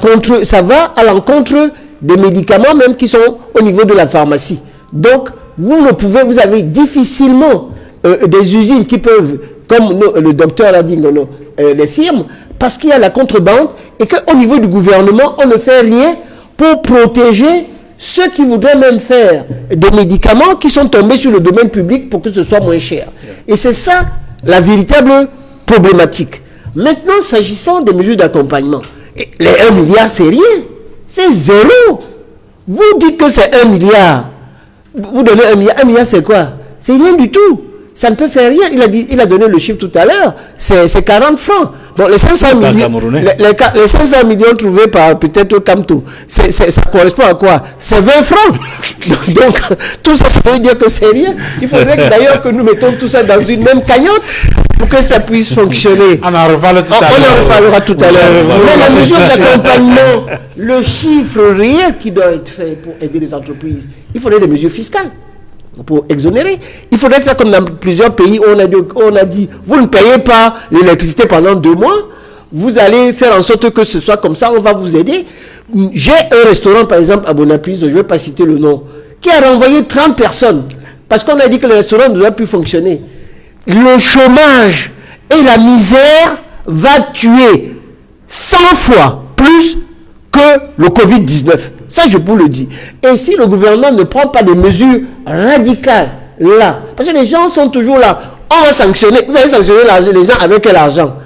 va à l'encontre des médicaments même qui sont au niveau de la pharmacie. Donc, vous avez difficilement des usines qui peuvent, comme le docteur a dit, les firmes, parce qu'il y a la contrebande et qu'au niveau du gouvernement, on ne fait rien pour protéger ceux qui voudraient même faire des médicaments qui sont tombés sur le domaine public pour que ce soit moins cher. Et c'est ça la véritable problématique. Maintenant, s'agissant des mesures d'accompagnement, les 1 milliard, c'est rien. C'est zéro. Vous dites que c'est 1 milliard. Vous donnez 1 milliard. 1 milliard, c'est quoi? C'est rien du tout. Ça ne peut faire rien. Il a donné le chiffre tout à l'heure. C'est 40 francs. Bon, les 500 millions, les 500 millions trouvés par peut-être Kamto, ça correspond à quoi? C'est 20 francs. Donc, tout ça, ça veut dire que c'est rien. Il faudrait d'ailleurs que nous mettons tout ça dans une même cagnotte pour que ça puisse fonctionner. On en reparlera tout à l'heure. Mais la mesure d'accompagnement, le chiffre réel qui doit être fait pour aider les entreprises, il faudrait des mesures fiscales pour exonérer. Il faudrait faire comme dans plusieurs pays où on a dit, vous ne payez pas l'électricité pendant 2 mois, vous allez faire en sorte que ce soit comme ça, on va vous aider. J'ai un restaurant, par exemple, à Bonaprise, je ne vais pas citer le nom, qui a renvoyé 30 personnes, parce qu'on a dit que le restaurant ne doit plus fonctionner. Le chômage et la misère va tuer 100 fois plus que le Covid-19. Ça, je vous le dis. Et si le gouvernement ne prend pas des mesures radicales, là, parce que les gens sont toujours là, on va sanctionner. Vous allez sanctionner les gens avec quel argent?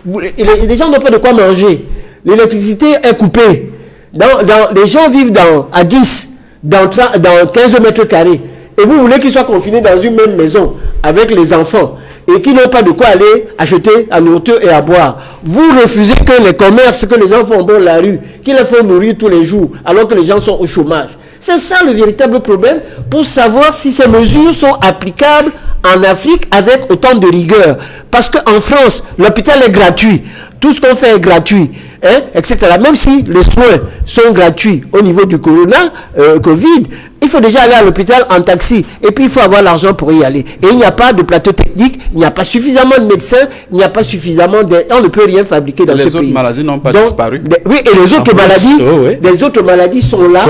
Les gens n'ont pas de quoi manger. L'électricité est coupée. Les gens vivent à 10, dans 15 mètres carrés. Et vous voulez qu'ils soient confinés dans une même maison avec les enfants et qu'ils n'ont pas de quoi aller acheter à nourriture et à boire. Vous refusez que les commerces, que les gens font dans la rue, qu'ils les font nourrir tous les jours alors que les gens sont au chômage. C'est ça le véritable problème pour savoir si ces mesures sont applicables en Afrique avec autant de rigueur. Parce qu'en France, l'hôpital est gratuit. Tout ce qu'on fait est gratuit, etc. Même si les soins sont gratuits au niveau du Covid, il faut déjà aller à l'hôpital en taxi. Et puis, il faut avoir l'argent pour y aller. Et il n'y a pas de plateau technique, il n'y a pas suffisamment de médecins, il n'y a pas suffisamment on ne peut rien fabriquer dans ce pays. Les autres maladies n'ont pas disparu. Oui, et les autres maladies sont là.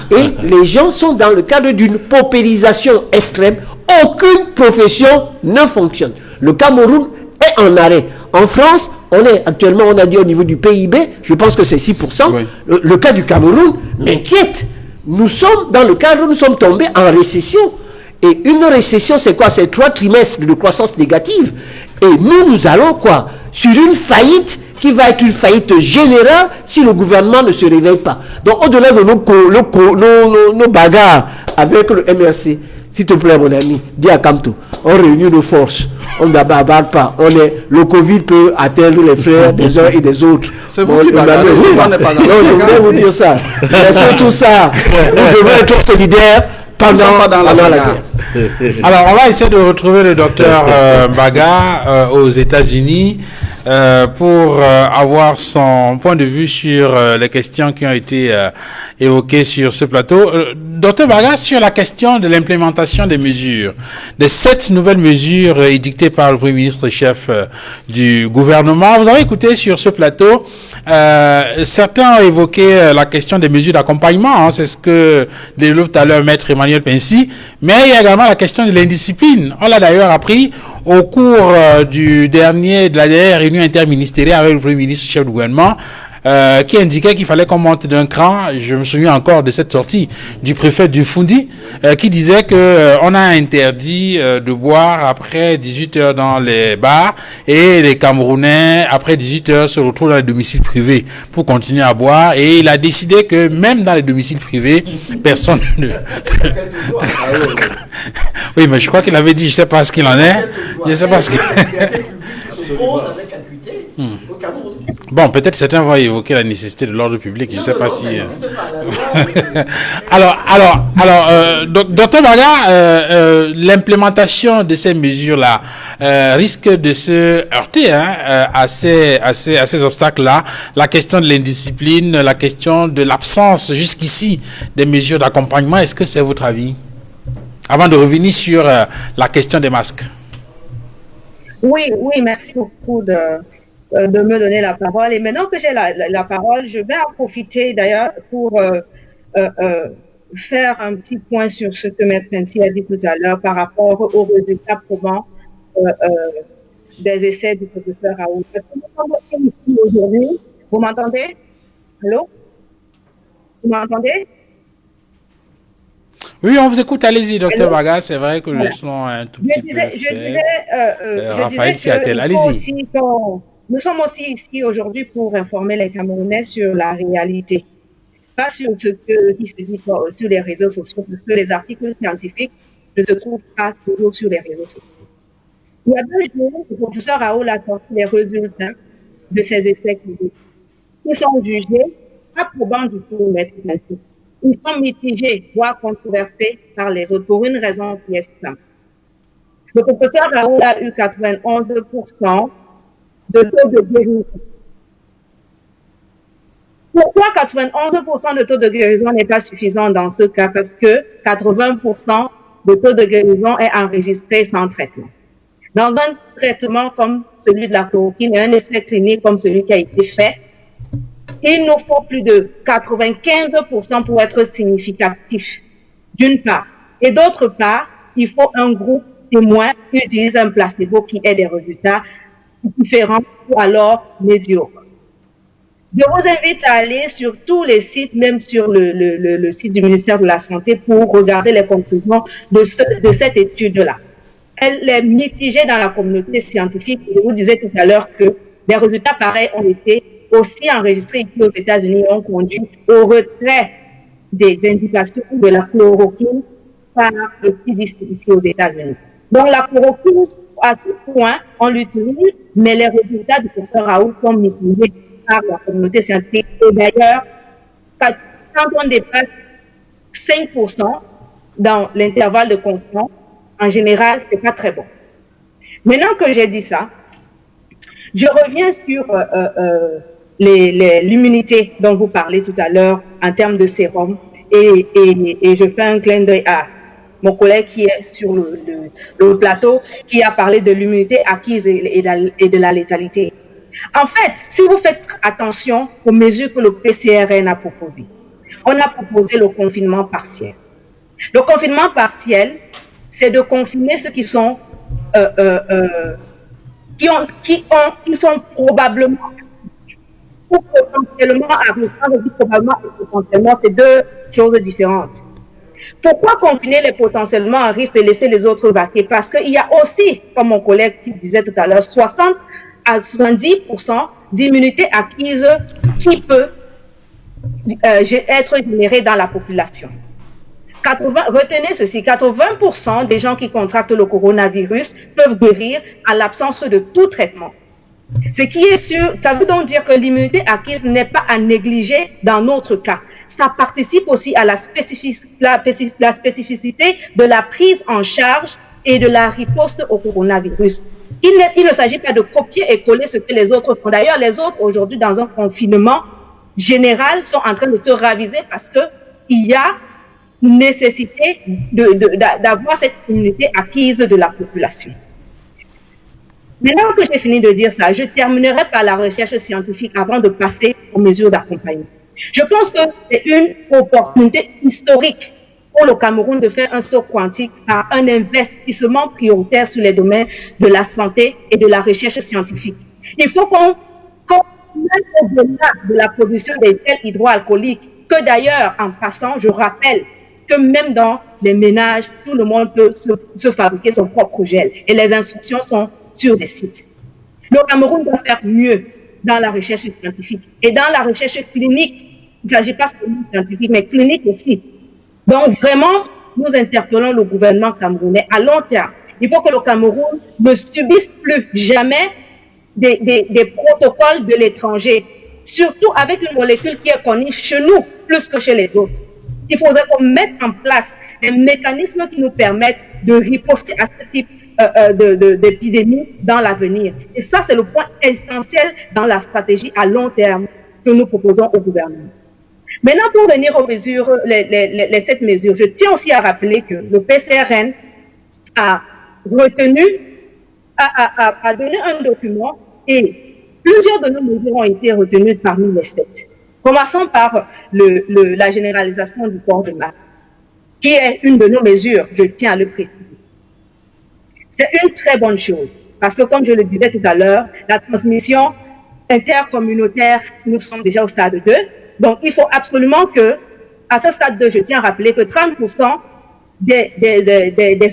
Et les gens sont dans le cadre d'une paupérisation extrême. Aucune profession ne fonctionne. Le Cameroun est en arrêt. En France, on a dit au niveau du PIB, je pense que c'est 6%. Oui. Le cas du Cameroun m'inquiète. Nous sommes tombés en récession. Et une récession, c'est quoi? C'est 3 trimestres de croissance négative. Et nous allons quoi? Sur une faillite qui va être une faillite générale si le gouvernement ne se réveille pas. Donc, au-delà de nos bagarres avec le MRC, s'il te plaît, mon ami, dis à Kamto, on réunit nos forces, on ne bagarre pas. Le Covid peut atteindre les frères des uns et des autres. C'est vous qui bagarrez, je voulais vous dire ça. Mais surtout ça, nous devons être solidaires pendant la guerre. Alors, on va essayer de retrouver le docteur Baga aux États-Unis pour avoir son point de vue sur les questions qui ont été évoquées sur ce plateau. Docteur Baga, sur la question de l'implémentation des mesures, des 7 nouvelles mesures édictées par le Premier ministre chef du gouvernement, vous avez écouté sur ce plateau, certains ont évoqué la question des mesures d'accompagnement, c'est ce que développe tout à l'heure Maître Emmanuel Pensy, mais il y a également la question de l'indiscipline. On l'a d'ailleurs appris au cours de la dernière réunion interministérielle avec le Premier ministre chef du gouvernement, qui indiquait qu'il fallait qu'on monte d'un cran. Je me souviens encore de cette sortie du préfet du Fundi, qui disait que on a interdit de boire après 18 heures dans les bars et les Camerounais après 18 heures se retrouvent dans les domiciles privés pour continuer à boire, et il a décidé que même dans les domiciles privés, personne ne... Oui, mais je crois qu'il avait dit, je sais pas ce qu'il en est, je sais pas ce qu'il... Bon, peut-être certains vont évoquer la nécessité de l'ordre public, je ne sais pas si... Alors, docteur Baga, l'implémentation de ces mesures-là risque de se heurter à ces obstacles-là. La question de l'indiscipline, la question de l'absence jusqu'ici des mesures d'accompagnement, est-ce que c'est votre avis? Avant de revenir sur la question des masques. Oui, merci beaucoup de me donner la parole. Et maintenant que j'ai la parole, je vais en profiter d'ailleurs pour faire un petit point sur ce que Maître Pensy a dit tout à l'heure par rapport aux résultats probants des essais du professeur Raoult. Aujourd'hui, vous m'entendez? Allô? Vous m'entendez? Oui, on vous écoute, allez-y, docteur Baga, c'est vrai que le son est un tout petit peu faible. Raphaël Siatel, allez-y. Nous sommes aussi ici aujourd'hui pour informer les Camerounais sur la réalité, pas sur ce qui se dit sur les réseaux sociaux, parce que les articles scientifiques ne se trouvent pas toujours sur les réseaux sociaux. Il y a 2 jours, le professeur Raoult a sorti les résultats de ces essais cliniques, qui sont jugés approbants du tout, Maître Pensy. Ils sont mitigés, voire controversés par les autres, pour une raison qui est simple. Le professeur Raoult a eu 91% de taux de guérison. Pourquoi 91% de taux de guérison n'est pas suffisant dans ce cas? Parce que 80% de taux de guérison est enregistré sans traitement. Dans un traitement comme celui de la chloroquine et un essai clinique comme celui qui a été fait, il nous faut plus de 95% pour être significatif, d'une part. Et d'autre part, il faut un groupe témoin qui utilise un placebo qui ait des résultats différents ou alors médiocres. Je vous invite à aller sur tous les sites, même sur le site du ministère de la Santé, pour regarder les conclusions de cette étude-là. Elle est mitigée dans la communauté scientifique. Je vous disais tout à l'heure que des résultats pareils ont été aussi enregistrés ici aux États-Unis et ont conduit au retrait des indications de la chloroquine par le CDC ici aux États-Unis. Donc la chloroquine, à tout point, on l'utilise, mais les résultats du Dr Raoult sont mitigés par la communauté scientifique. Et d'ailleurs, quand on dépasse 5% dans l'intervalle de confiance, en général, c'est pas très bon. Maintenant que j'ai dit ça, je reviens sur l'immunité dont vous parlez tout à l'heure en termes de sérum et je fais un clin d'œil à mon collègue qui est sur le plateau qui a parlé de l'immunité acquise et de la létalité. En fait, si vous faites attention aux mesures que le PCRN a proposées, on a proposé le confinement partiel. Le confinement partiel, c'est de confiner ceux qui sont qui sont probablement ou potentiellement à risque. Quand je dis probablement et potentiellement, c'est deux choses différentes. Pourquoi confiner les potentiellement à risque et laisser les autres vaquer? Parce qu'il y a aussi, comme mon collègue qui disait tout à l'heure, 60 à 70% d'immunité acquise qui peut être générée dans la population. Retenez ceci, 80% des gens qui contractent le coronavirus peuvent guérir à l'absence de tout traitement. Ce qui est sûr, ça veut donc dire que l'immunité acquise n'est pas à négliger dans notre cas. Ça participe aussi à la spécificité de la prise en charge et de la riposte au coronavirus. Il ne s'agit pas de copier et coller ce que les autres font. D'ailleurs, les autres, aujourd'hui, dans un confinement général, sont en train de se raviser parce qu'il y a nécessité d'avoir cette immunité acquise de la population. Maintenant que j'ai fini de dire ça, je terminerai par la recherche scientifique avant de passer aux mesures d'accompagnement. Je pense que c'est une opportunité historique pour le Cameroun de faire un saut quantique à un investissement prioritaire sur les domaines de la santé et de la recherche scientifique. Il faut qu'on aille au-delà de la production des gels hydroalcooliques, que d'ailleurs, en passant, je rappelle que même dans les ménages, tout le monde peut se fabriquer son propre gel. Et les instructions sont sur des sites. Le Cameroun doit faire mieux dans la recherche scientifique. Et dans la recherche clinique, il ne s'agit pas seulement scientifique, mais clinique aussi. Donc vraiment, nous interpellons le gouvernement camerounais à long terme. Il faut que le Cameroun ne subisse plus jamais des protocoles de l'étranger, surtout avec une molécule qui est connue chez nous plus que chez les autres. Il faudrait qu'on mette en place des mécanismes qui nous permettent de riposter à ce type d'épidémie dans l'avenir. Et ça, c'est le point essentiel dans la stratégie à long terme que nous proposons au gouvernement. Maintenant, pour venir aux mesures, les 7 mesures, je tiens aussi à rappeler que le PCRN a donné un document et plusieurs de nos mesures ont été retenues parmi les 7. Commençons par la généralisation du port de masque, qui est une de nos mesures, je tiens à le préciser. C'est une très bonne chose, parce que comme je le disais tout à l'heure, la transmission intercommunautaire, nous sommes déjà au stade 2, donc il faut absolument que, à ce stade 2, je tiens à rappeler que 30% des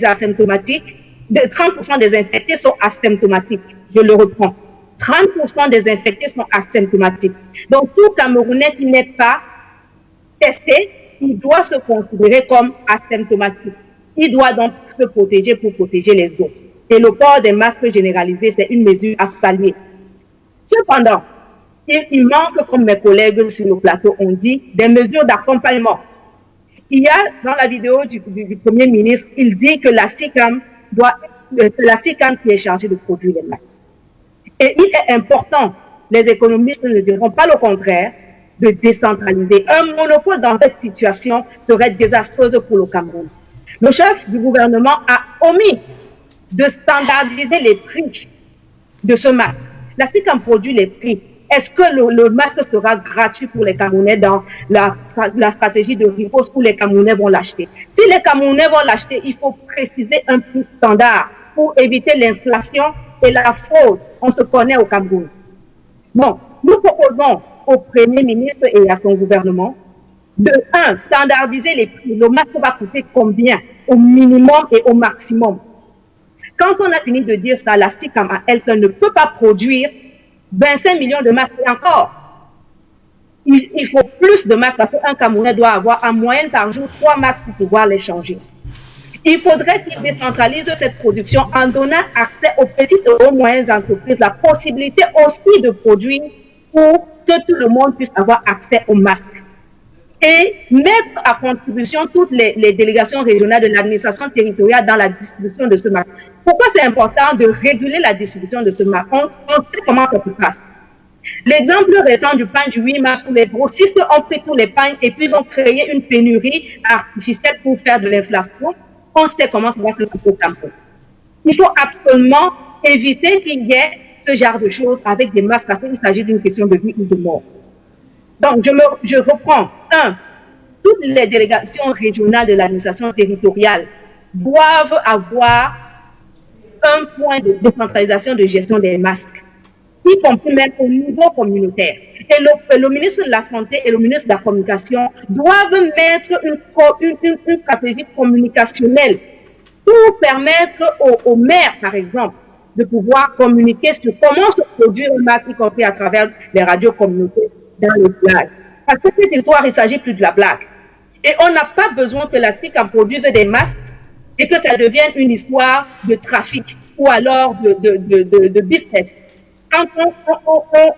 asymptomatiques, 30% des infectés sont asymptomatiques, je le reprends. 30% des infectés sont asymptomatiques. Donc, tout Camerounais qui n'est pas testé, il doit se considérer comme asymptomatique. Il doit donc se protéger pour protéger les autres. Et le port des masques généralisés, c'est une mesure à saluer. Cependant, il manque, comme mes collègues sur le plateau ont dit, des mesures d'accompagnement. Il y a, dans la vidéo du Premier ministre, il dit que la CICAM qui est chargée de produire les masques. Et il est important, les économistes ne diront pas le contraire, de décentraliser. Un monopole dans cette situation serait désastreuse pour le Cameroun. Le chef du gouvernement a omis de standardiser les prix de ce masque. La CICAM produit les prix. Est-ce que le masque sera gratuit pour les Camerounais dans la stratégie de riposte où les Camerounais vont l'acheter? Si les Camerounais vont l'acheter, il faut préciser un prix standard pour éviter l'inflation et la fraude. On se connaît au Cameroun. Bon, nous proposons au Premier ministre et à son gouvernement de, standardiser les prix. Le masque va coûter combien au minimum et au maximum. Quand on a fini de dire ça, la STICAM à elle seule ne peut pas produire 25 millions de masques. Et encore, il faut plus de masques parce qu'un Camerounais doit avoir en moyenne par jour 3 masques pour pouvoir les changer. Il faudrait qu'il décentralise cette production en donnant accès aux petites et aux moyennes entreprises, la possibilité aussi de produire pour que tout le monde puisse avoir accès aux masques. Et mettre à contribution toutes les délégations régionales de l'administration territoriale dans la distribution de ce masque. Pourquoi c'est important de réguler la distribution de ce masque? On sait comment ça se passe. L'exemple récent du pain du 8 mars où les grossistes ont pris tous les pains et puis ont créé une pénurie artificielle pour faire de l'inflation. On sait comment ça va se passer au Cameroun. Il faut absolument éviter qu'il y ait ce genre de choses avec des masques parce qu'il s'agit d'une question de vie ou de mort. Donc, je reprends. Toutes les délégations régionales de l'administration territoriale doivent avoir un point de décentralisation de gestion des masques, y compris même au niveau communautaire. Et le ministre de la Santé et le ministre de la Communication doivent mettre une stratégie communicationnelle pour permettre aux maires, par exemple, de pouvoir communiquer sur comment se produire un masque, y compris à travers les radios communautaires dans les blagues. Parce que cette histoire, il ne s'agit plus de la blague. Et on n'a pas besoin que la STICAM produise des masques et que ça devienne une histoire de trafic ou alors de business. Quand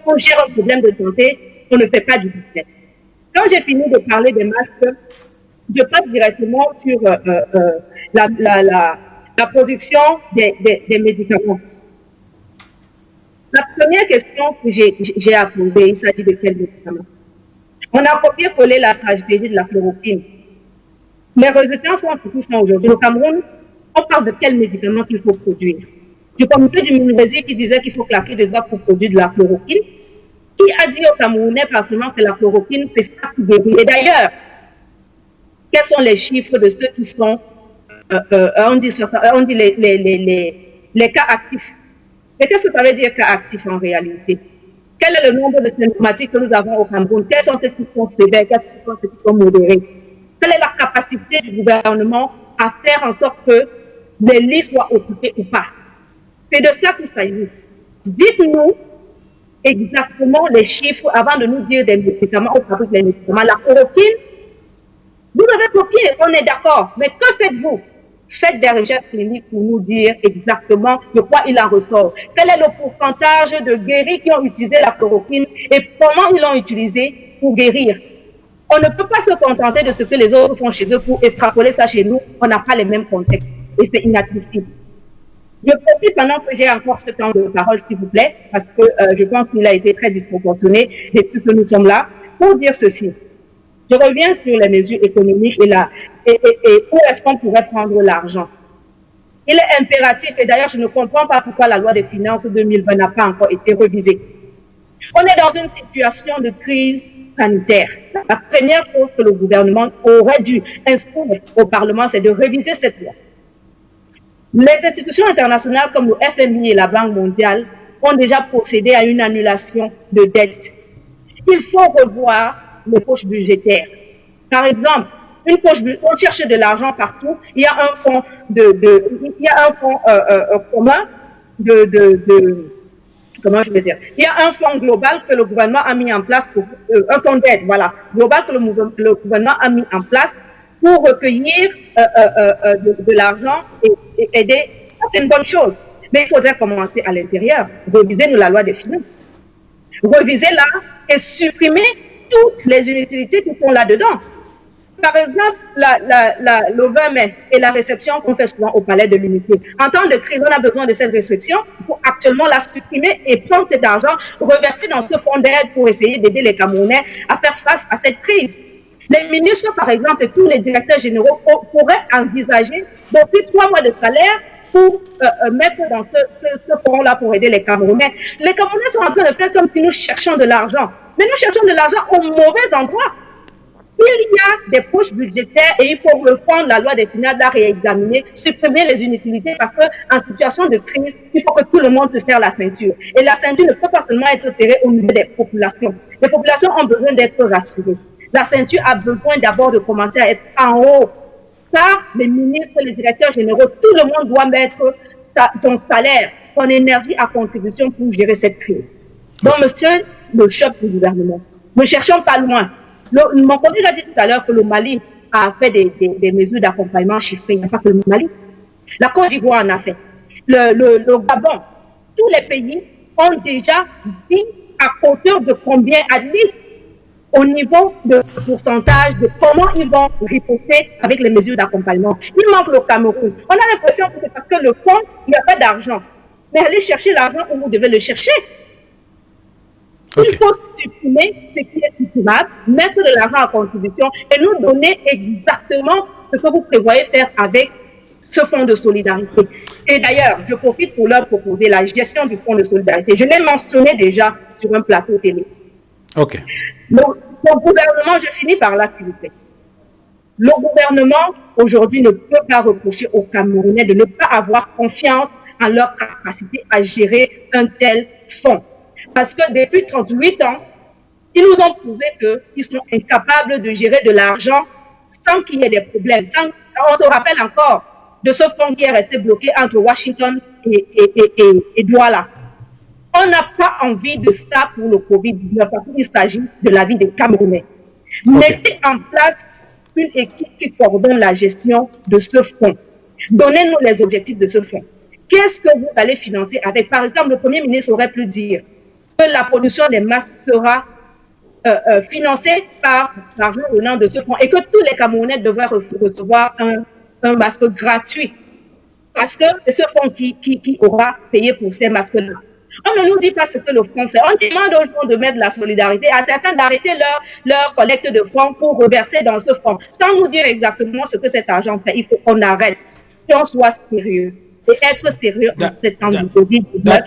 on gère un problème de santé, on ne fait pas du business. Quand j'ai fini de parler des masques, je passe directement sur la production des médicaments. La première question que j'ai à poser, il s'agit de quel médicament? On a copié-collé la stratégie de la chloroquine. Les résultats sont ce qu'ils sont aujourd'hui. Au Cameroun, on parle de quel médicament qu'il faut produire. Du comité du Munrési qui disait qu'il faut claquer des doigts pour produire de la chloroquine, qui a dit aux Camerounais parfaitement que la chloroquine fait ça tout guérir. Et d'ailleurs, quels sont les chiffres de ceux qui sont, on dit les cas actifs? Mais qu'est-ce que ça veut dire cas actif en réalité? Quel est le nombre de symptomatiques que nous avons au Cameroun? Quels sont ceux qui sont sévères? Quels sont ceux qui sont modérés? Quelle est la capacité du gouvernement à faire en sorte que les lits soient occupés ou pas? C'est de ça qu'il s'agit. Dites-nous exactement les chiffres avant de nous dire des médicaments, on fabrique les médicaments. La chloroquine, vous avez copié, on est d'accord, mais que faites-vous? Faites des recherches cliniques pour nous dire exactement de quoi il en ressort. Quel est le pourcentage de guéris qui ont utilisé la chloroquine et comment ils l'ont utilisé pour guérir? On ne peut pas se contenter de ce que les autres font chez eux pour extrapoler ça chez nous. On n'a pas les mêmes contextes et c'est inadmissible. Je profite pendant que j'ai encore ce temps de parole, s'il vous plaît, parce que je pense qu'il a été très disproportionné depuis que nous sommes là, pour dire ceci. Je reviens sur les mesures économiques et où est-ce qu'on pourrait prendre l'argent. Il est impératif, et d'ailleurs je ne comprends pas pourquoi la loi des finances 2020 n'a pas encore été révisée. On est dans une situation de crise sanitaire. La première chose que le gouvernement aurait dû inscrire au Parlement, c'est de réviser cette loi. Les institutions internationales comme le FMI et la Banque mondiale ont déjà procédé à une annulation de dettes. Il faut revoir les poches budgétaires. Par exemple, on cherche de l'argent partout. Il y a un fonds commun comment je vais dire? Il y a un fonds global que le gouvernement a mis en place un fonds d'aide, voilà, global que le gouvernement a mis en place pour recueillir de l'argent et aider. C'est une bonne chose. Mais il faudrait commencer à l'intérieur. Réviser la loi des finances. Reviser-la et supprimer toutes les inutilités qui sont là-dedans. Par exemple, le 20 mai et la réception qu'on fait souvent au Palais de l'Unité. En temps de crise, on a besoin de cette réception. Il faut actuellement la supprimer et prendre cet argent, reverser dans ce fonds d'aide pour essayer d'aider les Camerounais à faire face à cette crise. Les ministres, par exemple, et tous les directeurs généraux pourraient envisager d'offrir 3 mois de salaire pour mettre dans ce fonds-là pour aider les Camerounais. Les Camerounais sont en train de faire comme si nous cherchions de l'argent. Mais nous cherchons de l'argent au mauvais endroit. Il y a des poches budgétaires et il faut reprendre la loi des finances, la réexaminer, supprimer les inutilités parce qu'en situation de crise, il faut que tout le monde se serre la ceinture. Et la ceinture ne peut pas seulement être serrée au niveau des populations. Les populations ont besoin d'être rassurées. La ceinture a besoin d'abord de commencer à être en haut. Car les ministres, les directeurs généraux, tout le monde doit mettre son salaire, son énergie à contribution pour gérer cette crise. Donc, monsieur le chef du gouvernement, ne cherchons pas loin. Mon collègue a dit tout à l'heure que le Mali a fait des mesures d'accompagnement chiffrées. Il n'y a pas que le Mali. La Côte d'Ivoire en a fait. Le Gabon, tous les pays ont déjà dit à hauteur de combien, à least au niveau de pourcentage de comment ils vont riposter avec les mesures d'accompagnement. Il manque le Cameroun. On a l'impression que c'est parce que le fonds, il n'y a pas d'argent. Mais allez chercher l'argent où vous devez le chercher. Il faut supprimer ce qui est supprimable, mettre de l'argent à contribution et nous donner exactement ce que vous prévoyez faire avec ce fonds de solidarité. Et d'ailleurs, je profite pour leur proposer la gestion du fonds de solidarité. Je l'ai mentionné déjà sur un plateau télé. Ok. Le gouvernement, je finis par là, s'il vous plaît. Le gouvernement, aujourd'hui, ne peut pas reprocher aux Camerounais de ne pas avoir confiance en leur capacité à gérer un tel fonds. Parce que depuis 38 ans, ils nous ont prouvé qu'ils sont incapables de gérer de l'argent sans qu'il y ait des problèmes. On se rappelle encore de ce fonds qui est resté bloqué entre Washington et Douala. On n'a pas envie de ça pour le Covid-19 parce qu'il s'agit de la vie des Camerounais. Mettez en place une équipe qui coordonne la gestion de ce fonds. Donnez-nous les objectifs de ce fonds. Qu'est-ce que vous allez financer avec? Par exemple, le Premier ministre aurait pu dire que la production des masques sera financée par l'argent venant de ce fonds et que tous les Camerounais devraient recevoir un masque gratuit. Parce que c'est ce fonds qui aura payé pour ces masques-là. On ne nous dit pas ce que le fonds fait. On demande aux gens de mettre de la solidarité, à certains d'arrêter leur collecte de fonds pour reverser dans ce fonds, sans nous dire exactement ce que cet argent fait. Il faut qu'on arrête, qu'on soit sérieux. Et être sérieux en ces temps de Covid-19,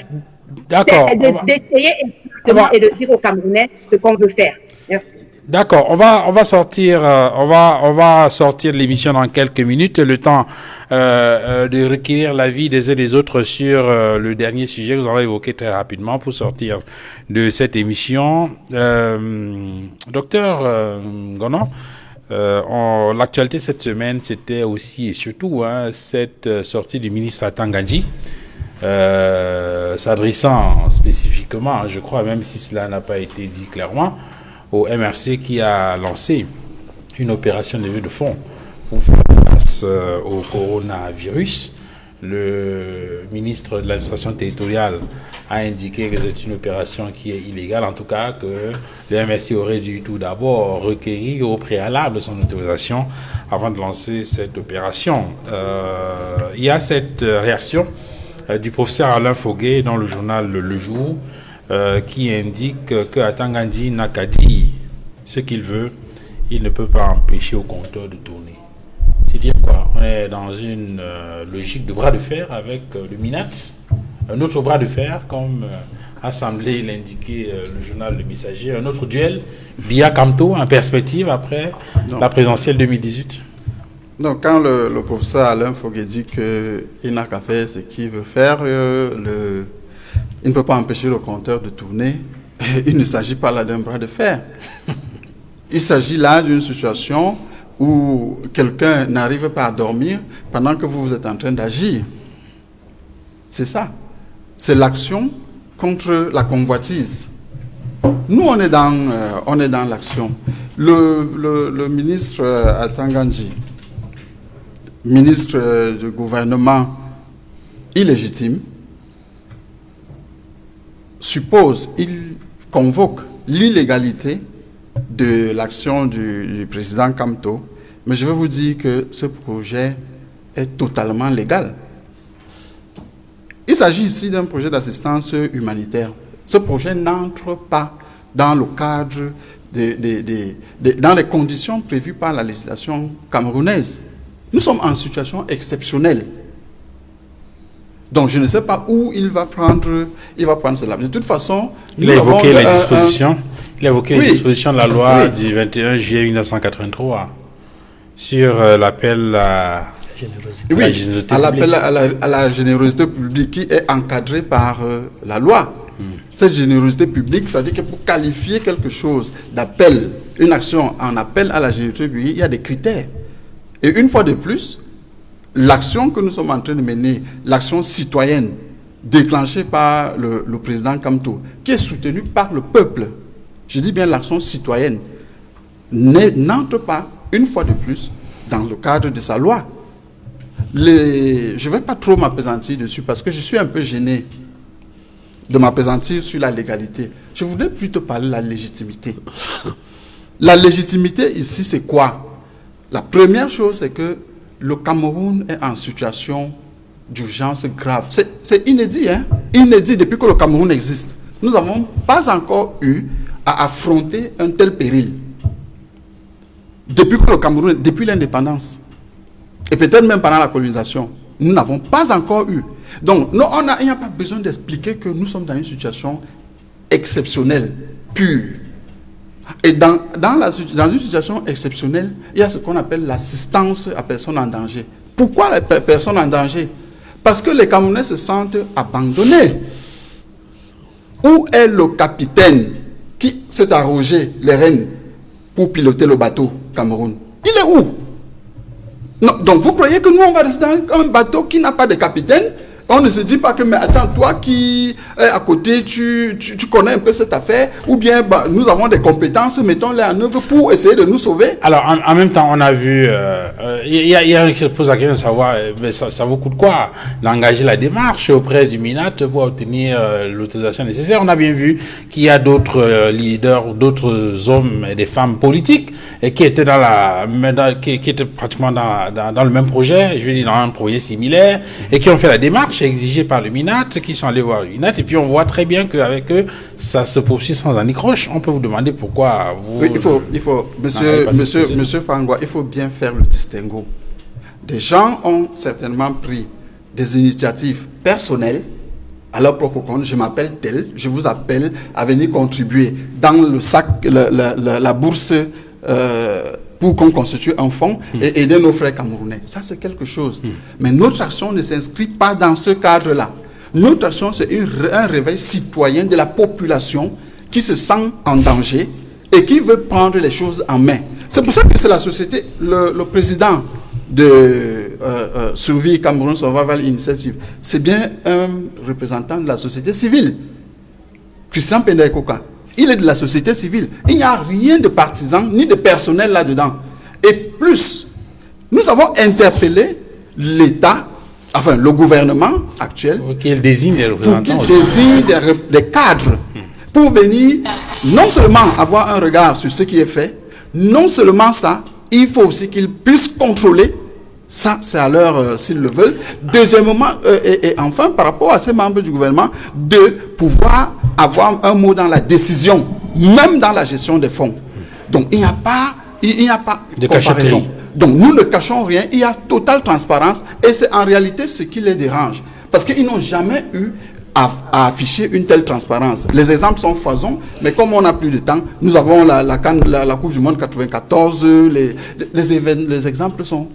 d'accord, c'est d'essayer exactement et de dire aux Camerounais ce qu'on veut faire. Merci. D'accord, on va sortir de l'émission dans quelques minutes, le temps de recueillir l'avis des uns et des autres sur le dernier sujet que vous allez évoquer très rapidement pour sortir de cette émission. Docteur Gono, l'actualité cette semaine, c'était aussi et surtout cette sortie du ministre Atangandji, s'adressant spécifiquement, je crois, même si cela n'a pas été dit clairement, au MRC qui a lancé une opération de levée de fonds pour faire face au coronavirus. Le ministre de l'administration territoriale a indiqué que c'est une opération qui est illégale, en tout cas que le MRC aurait dû tout d'abord requérir au préalable son autorisation avant de lancer cette opération. Il y a cette réaction du professeur Alain Foguet dans le journal Le Jour, qui indique que Atangandji n'a qu'à dire ce qu'il veut, il ne peut pas empêcher au compteur de tourner. C'est dire quoi? On est dans une logique de bras de fer avec le MINAT, un autre bras de fer, comme a semblé l'indiquer le journal Le Messager, un autre duel via Camto en perspective après la présidentielle 2018. Donc, quand le professeur Alain Foguet dit qu'il n'a qu'à faire ce qu'il veut faire, il ne peut pas empêcher le compteur de tourner. Il ne s'agit pas là d'un bras de fer. Il s'agit là d'une situation où quelqu'un n'arrive pas à dormir pendant que vous êtes en train d'agir. C'est ça. C'est l'action contre la convoitise. Nous, on est dans l'action. Le ministre Atangandji, ministre du gouvernement illégitime, il convoque l'illégalité de l'action du président Camto, mais je vais vous dire que ce projet est totalement légal. Il s'agit ici d'un projet d'assistance humanitaire. Ce projet n'entre pas dans le cadre dans les conditions prévues par la législation camerounaise. Nous sommes en situation exceptionnelle. Donc je ne sais pas où il va prendre cela. De toute façon, il a évoqué les dispositions. Il a évoqué les dispositions de la loi du 21 juillet 1983 sur l'appel à la générosité publique qui est encadrée par la loi. Cette générosité publique, ça veut dire que pour qualifier quelque chose d'appel, une action en appel à la générosité publique, il y a des critères. Et une fois de plus, l'action que nous sommes en train de mener, l'action citoyenne déclenchée par le président Kamto, qui est soutenue par le peuple, je dis bien l'action citoyenne, n'entre pas, une fois de plus, dans le cadre de sa loi. Je ne vais pas trop m'appesantir dessus parce que je suis un peu gêné de m'appesantir sur la légalité. Je voudrais plutôt parler de la légitimité. La légitimité ici, c'est quoi? La première chose, c'est que le Cameroun est en situation d'urgence grave. C'est inédit, hein? Inédit depuis que le Cameroun existe. Nous n'avons pas encore eu à affronter un tel péril. Depuis que le Cameroun, depuis l'indépendance, et peut-être même pendant la colonisation, nous n'avons pas encore eu. Donc, il n'y a pas besoin d'expliquer que nous sommes dans une situation exceptionnelle, pure. Et dans une situation exceptionnelle, il y a ce qu'on appelle l'assistance à personnes en danger. Pourquoi les personnes en danger? Parce que les Camerounais se sentent abandonnés. Où est le capitaine qui s'est arrogé les rênes pour piloter le bateau Cameroun? Il est où? Non, donc vous croyez que nous on va rester dans un bateau qui n'a pas de capitaine? On ne se dit pas que, mais attends, toi qui es à côté, tu connais un peu cette affaire, ou bien nous avons des compétences, mettons-les en œuvre pour essayer de nous sauver. Alors, en même temps, on a vu, il y a un qui se pose la question de savoir, mais ça vous coûte quoi d'engager la démarche auprès du MINAT pour obtenir l'autorisation nécessaire. On a bien vu qu'il y a d'autres leaders, d'autres hommes et des femmes politiques qui étaient qui étaient pratiquement dans le même projet, je veux dire dans un projet similaire, et qui ont fait la démarche exigée par le MINAT, qui sont allés voir le MINAT, et puis on voit très bien qu'avec eux, ça se poursuit sans anicroche. On peut vous demander pourquoi vous... Oui, il faut, monsieur Fangwa, il faut bien faire le distinguo. Des gens ont certainement pris des initiatives personnelles à leur propre compte. Je m'appelle tel, je vous appelle à venir contribuer dans le sac, la bourse pour qu'on constitue un fonds et aider nos frères camerounais. Ça, c'est quelque chose. Mais notre action ne s'inscrit pas dans ce cadre-là. Notre action, c'est un réveil citoyen de la population qui se sent en danger et qui veut prendre les choses en main. C'est pour ça que c'est la société, le président de Survie Cameroun Survival Initiative, c'est bien un représentant de la société civile. Christian Pendaïkoka. Il est de la société civile. Il n'y a rien de partisan ni de personnel là-dedans. Et plus, nous avons interpellé l'État, enfin le gouvernement actuel, pour qu'il désigne des représentants, pour qu'il désigne des cadres, pour venir non seulement avoir un regard sur ce qui est fait, non seulement ça, il faut aussi qu'ils puissent contrôler. Ça, c'est à l'heure s'ils le veulent. Deuxièmement, et enfin, par rapport à ces membres du gouvernement, de pouvoir avoir un mot dans la décision, même dans la gestion des fonds. Donc, il n'y a pas de comparaison. Donc, nous ne cachons rien. Il y a totale transparence. Et c'est en réalité ce qui les dérange. Parce qu'ils n'ont jamais eu à afficher une telle transparence. Les exemples sont foisons, mais comme on n'a plus de temps, nous avons la Coupe du Monde 94, les exemples sont...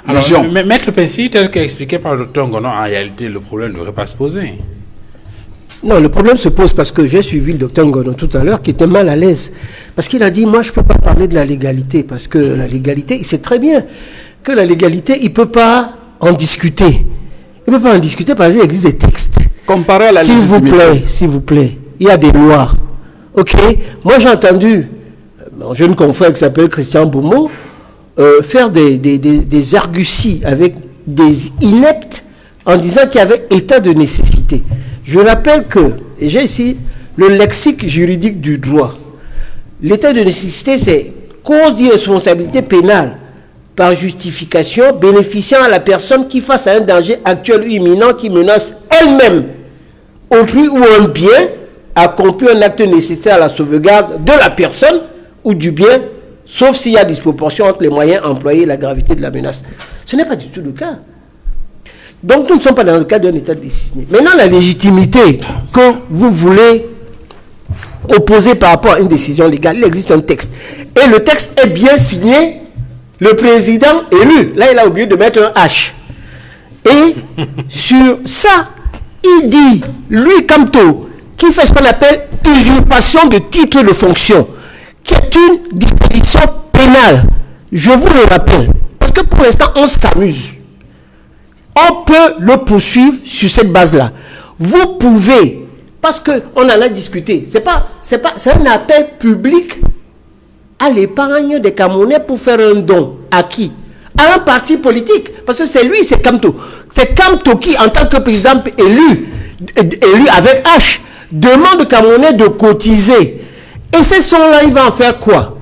Alors, Maître Pensy, tel qu'expliqué par le Dr Ngono, en réalité, le problème ne devrait pas se poser. Non, le problème se pose parce que j'ai suivi le Dr Ngono tout à l'heure, qui était mal à l'aise. Parce qu'il a dit, moi, je ne peux pas parler de la légalité, parce que la légalité, il sait très bien que la légalité, il ne peut pas en discuter. Il ne peut pas en discuter parce qu'il existe des textes. Comparé à la légitimité. S'il vous plaît, il y a des lois. Ok? Moi, j'ai entendu un jeune confrère qui s'appelle Christian Boumo faire des arguties avec des ineptes en disant qu'il y avait état de nécessité. Je rappelle que, et j'ai ici le lexique juridique du droit, l'état de nécessité, c'est cause d'irresponsabilité pénale par justification bénéficiant à la personne qui, face à un danger actuel ou imminent qui menace elle-même, autrui ou un bien, accomplit un acte nécessaire à la sauvegarde de la personne ou du bien, sauf s'il y a disproportion entre les moyens employés et la gravité de la menace. Ce n'est pas du tout le cas. Donc nous ne sommes pas dans le cadre d'un État désigné. Maintenant, la légitimité que vous voulez opposer par rapport à une décision légale, il existe un texte. Et le texte est bien signé, le président élu. Là, il a oublié de mettre un H. Et sur ça, il dit, lui, Kamto, qui fait ce qu'on appelle usurpation de titre de fonction, qui est une disposition pénale. Je vous le rappelle, parce que pour l'instant, on s'amuse. On peut le poursuivre sur cette base-là. Vous pouvez, parce qu'on en a discuté, c'est un appel public à l'épargne des Camerounais pour faire un don. À qui? À un parti politique. Parce que c'est lui, c'est Kamto. C'est Kamto qui, en tant que président élu avec H, demande aux Camerounais de cotiser. Et ces sons-là, il va en faire quoi?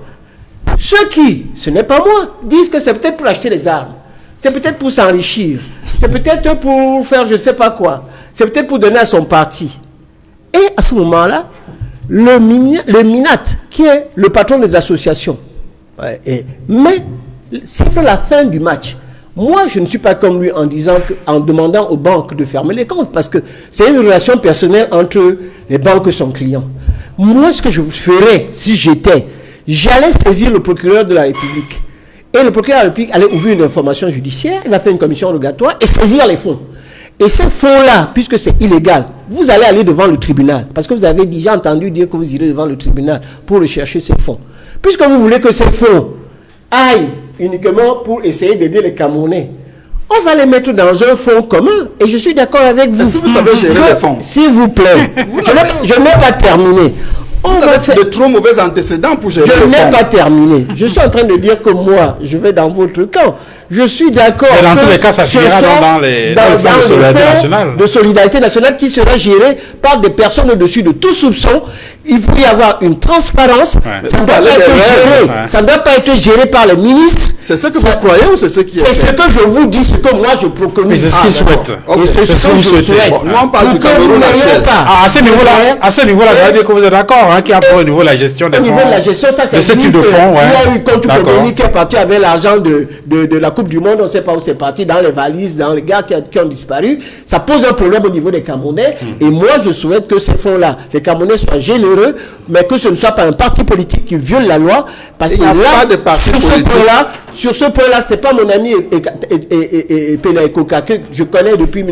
Ceux qui, ce n'est pas moi, disent que c'est peut-être pour acheter des armes. C'est peut-être pour s'enrichir. C'est peut-être pour faire je ne sais pas quoi. C'est peut-être pour donner à son parti. Et à ce moment-là, le MINAT, qui est le patron des associations, mais c'est la fin du match. Moi, je ne suis pas comme lui en demandant aux banques de fermer les comptes, parce que c'est une relation personnelle entre les banques et son client. Moi, ce que je ferais, si j'allais saisir le procureur de la République. Et le procureur de la République allait ouvrir une information judiciaire, il va faire une commission rogatoire et saisir les fonds. Et ces fonds-là, puisque c'est illégal, vous allez aller devant le tribunal. Parce que vous avez déjà entendu dire que vous irez devant le tribunal pour rechercher ces fonds. Puisque vous voulez que ces fonds aillent uniquement pour essayer d'aider les Camerounais, on va les mettre dans un fonds commun. Et je suis d'accord avec vous. Si vous savez gérer les fonds. S'il vous plaît, je n'ai pas terminé. On va faire de trop mauvais antécédents pour gérer les fonds. Je n'ai pas terminé. Je suis en train de dire que moi, je vais dans votre camp. Je suis d'accord. Mais dans tous les cas, ça finira dans les fonds de solidarité nationale. De solidarité nationale qui sera géré par des personnes au-dessus de tout soupçon. Il faut y avoir une transparence. Ouais. Ça ne doit pas être géré. Ouais. Ça ne doit pas être géré par les ministres. C'est ce que vous croyez ou c'est ce qui est fait? C'est ce que je vous dis, ce que moi je préconise. Mais c'est ce qu'ils souhaitent. C'est ce que je souhaite. Nous on parle du Cameroun actuel. À ce niveau-là, ça veut dire que vous êtes d'accord, qu'il y a au niveau de la gestion des fonds. Au niveau de la gestion, ça c'est ce type de fonds. Il y a eu compte économique qui est parti avec l'argent de la Coupe du Monde. On ne sait pas où c'est parti, dans les valises, dans les gars qui ont disparu. Ça pose un problème au niveau des Camerounais. Et moi, je souhaite que ces fonds-là, les Camerounais soient généreux, mais que ce ne soit pas un parti politique qui viole la loi. Parce que là, sur ce point-là, c'est pas mon ami Pena Ekoka que je connais depuis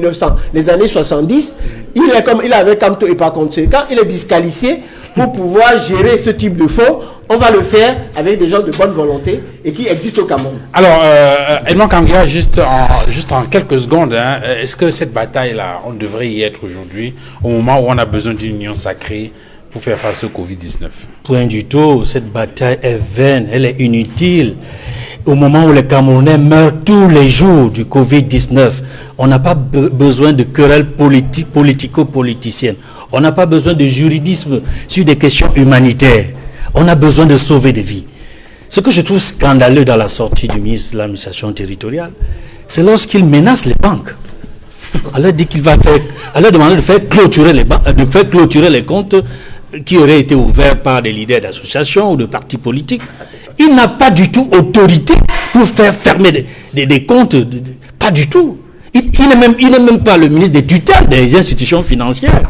les années 70. Il avait Kamto et par conséquent, il est disqualifié pour pouvoir gérer ce type de fonds. On va le faire avec des gens de bonne volonté et qui existent au Cameroun. Alors, Edmond Kangia, juste en quelques secondes, est-ce que cette bataille-là, on devrait y être aujourd'hui, au moment où on a besoin d'une union sacrée pour faire face au Covid-19? Point du tout. Cette bataille est vaine, elle est inutile. Au moment où les Camerounais meurent tous les jours du Covid-19, on n'a pas besoin de querelles politico-politiciennes. On n'a pas besoin de juridisme sur des questions humanitaires. On a besoin de sauver des vies. Ce que je trouve scandaleux dans la sortie du ministre de l'administration territoriale, c'est lorsqu'il menace les banques. On leur dit qu'il va demander de faire clôturer les comptes qui auraient été ouverts par des leaders d'associations ou de partis politiques. Il n'a pas du tout autorité pour faire fermer des comptes. Pas du tout. Il n'est même pas le ministre des tutelles des institutions financières.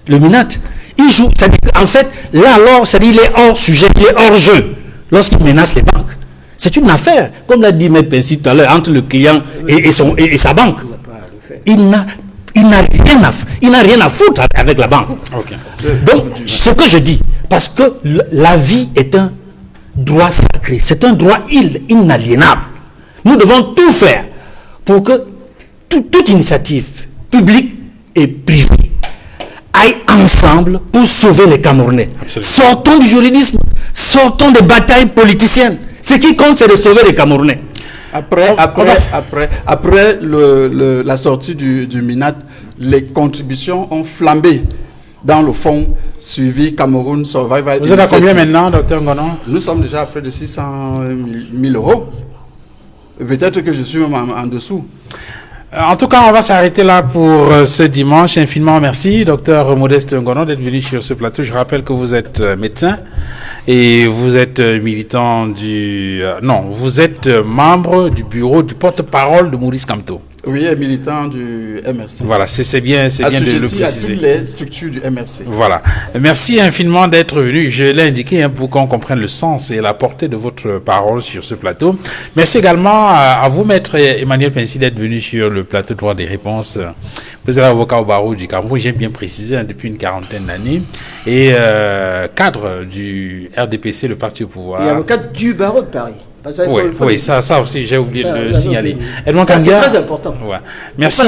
Le MINAT. Il joue. En fait, là alors, il est hors sujet, il est hors jeu lorsqu'il menace les banques. C'est une affaire, comme l'a dit M. Pensi tout à l'heure, entre le client et sa banque. Il n'a rien à foutre avec la banque. Okay. Donc, ce que je dis, parce que la vie est un droit sacré, c'est un droit inaliénable. Nous devons tout faire pour que toute initiative publique et privée aille ensemble pour sauver les Camerounais. Absolument. Sortons du juridisme, sortons des batailles politiciennes. Ce qui compte, c'est de sauver les Camerounais. Après la sortie du MINAT, les contributions ont flambé dans le fonds suivi Cameroun Survival. Vous êtes à combien maintenant, Dr Ngono? Nous sommes déjà à près de 600 000 euros. Peut-être que je suis même en dessous. En tout cas, on va s'arrêter là pour ce dimanche. Infiniment merci, Dr Modeste Ngono, d'être venu sur ce plateau. Je rappelle que vous êtes médecin et vous êtes militant vous êtes membre du bureau du porte-parole de Maurice Kamto. Oui, et militant du MRC. Voilà, c'est bien de le préciser. À toutes les structures du MRC. Voilà. Merci infiniment d'être venu. Je l'ai indiqué pour qu'on comprenne le sens et la portée de votre parole sur ce plateau. Merci également à vous, maître Emmanuel Pensi, d'être venu sur le plateau droit des réponses. Vous êtes avocat au barreau du Cameroun, j'ai bien précisé, depuis une quarantaine d'années, et cadre du RDPC, le parti au pouvoir. Et avocat du barreau de Paris. Oui, ça aussi, j'ai oublié de le signaler. Edmond Kamgia, c'est très important. Ouais. Merci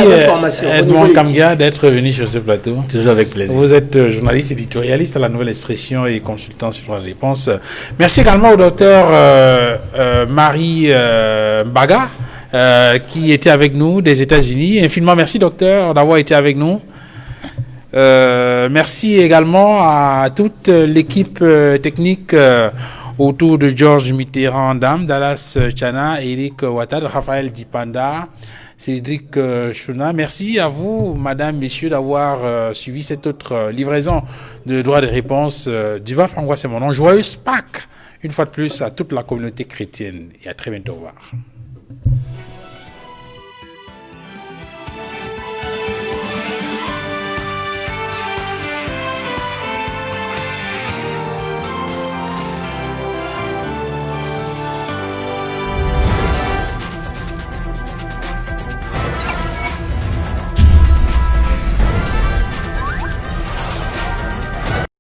Edmond Kamgia d'être venu sur ce plateau. Toujours avec plaisir. Vous êtes journaliste éditorialiste à la Nouvelle Expression et consultant sur la réponse. Merci également au docteur Marie Baga qui était avec nous des États-Unis. Infiniment merci docteur d'avoir été avec nous. Merci également à toute l'équipe technique autour de Georges Mitterrand, Dallas Chana, Eric Ouattara, Raphaël Dipanda, Cédric Chouna. Merci à vous, madame, messieurs, d'avoir suivi cette autre livraison de droit de réponse. Duval Fangwa, c'est mon nom. Joyeuse Pâques, une fois de plus, à toute la communauté chrétienne. Et à très bientôt. Au revoir.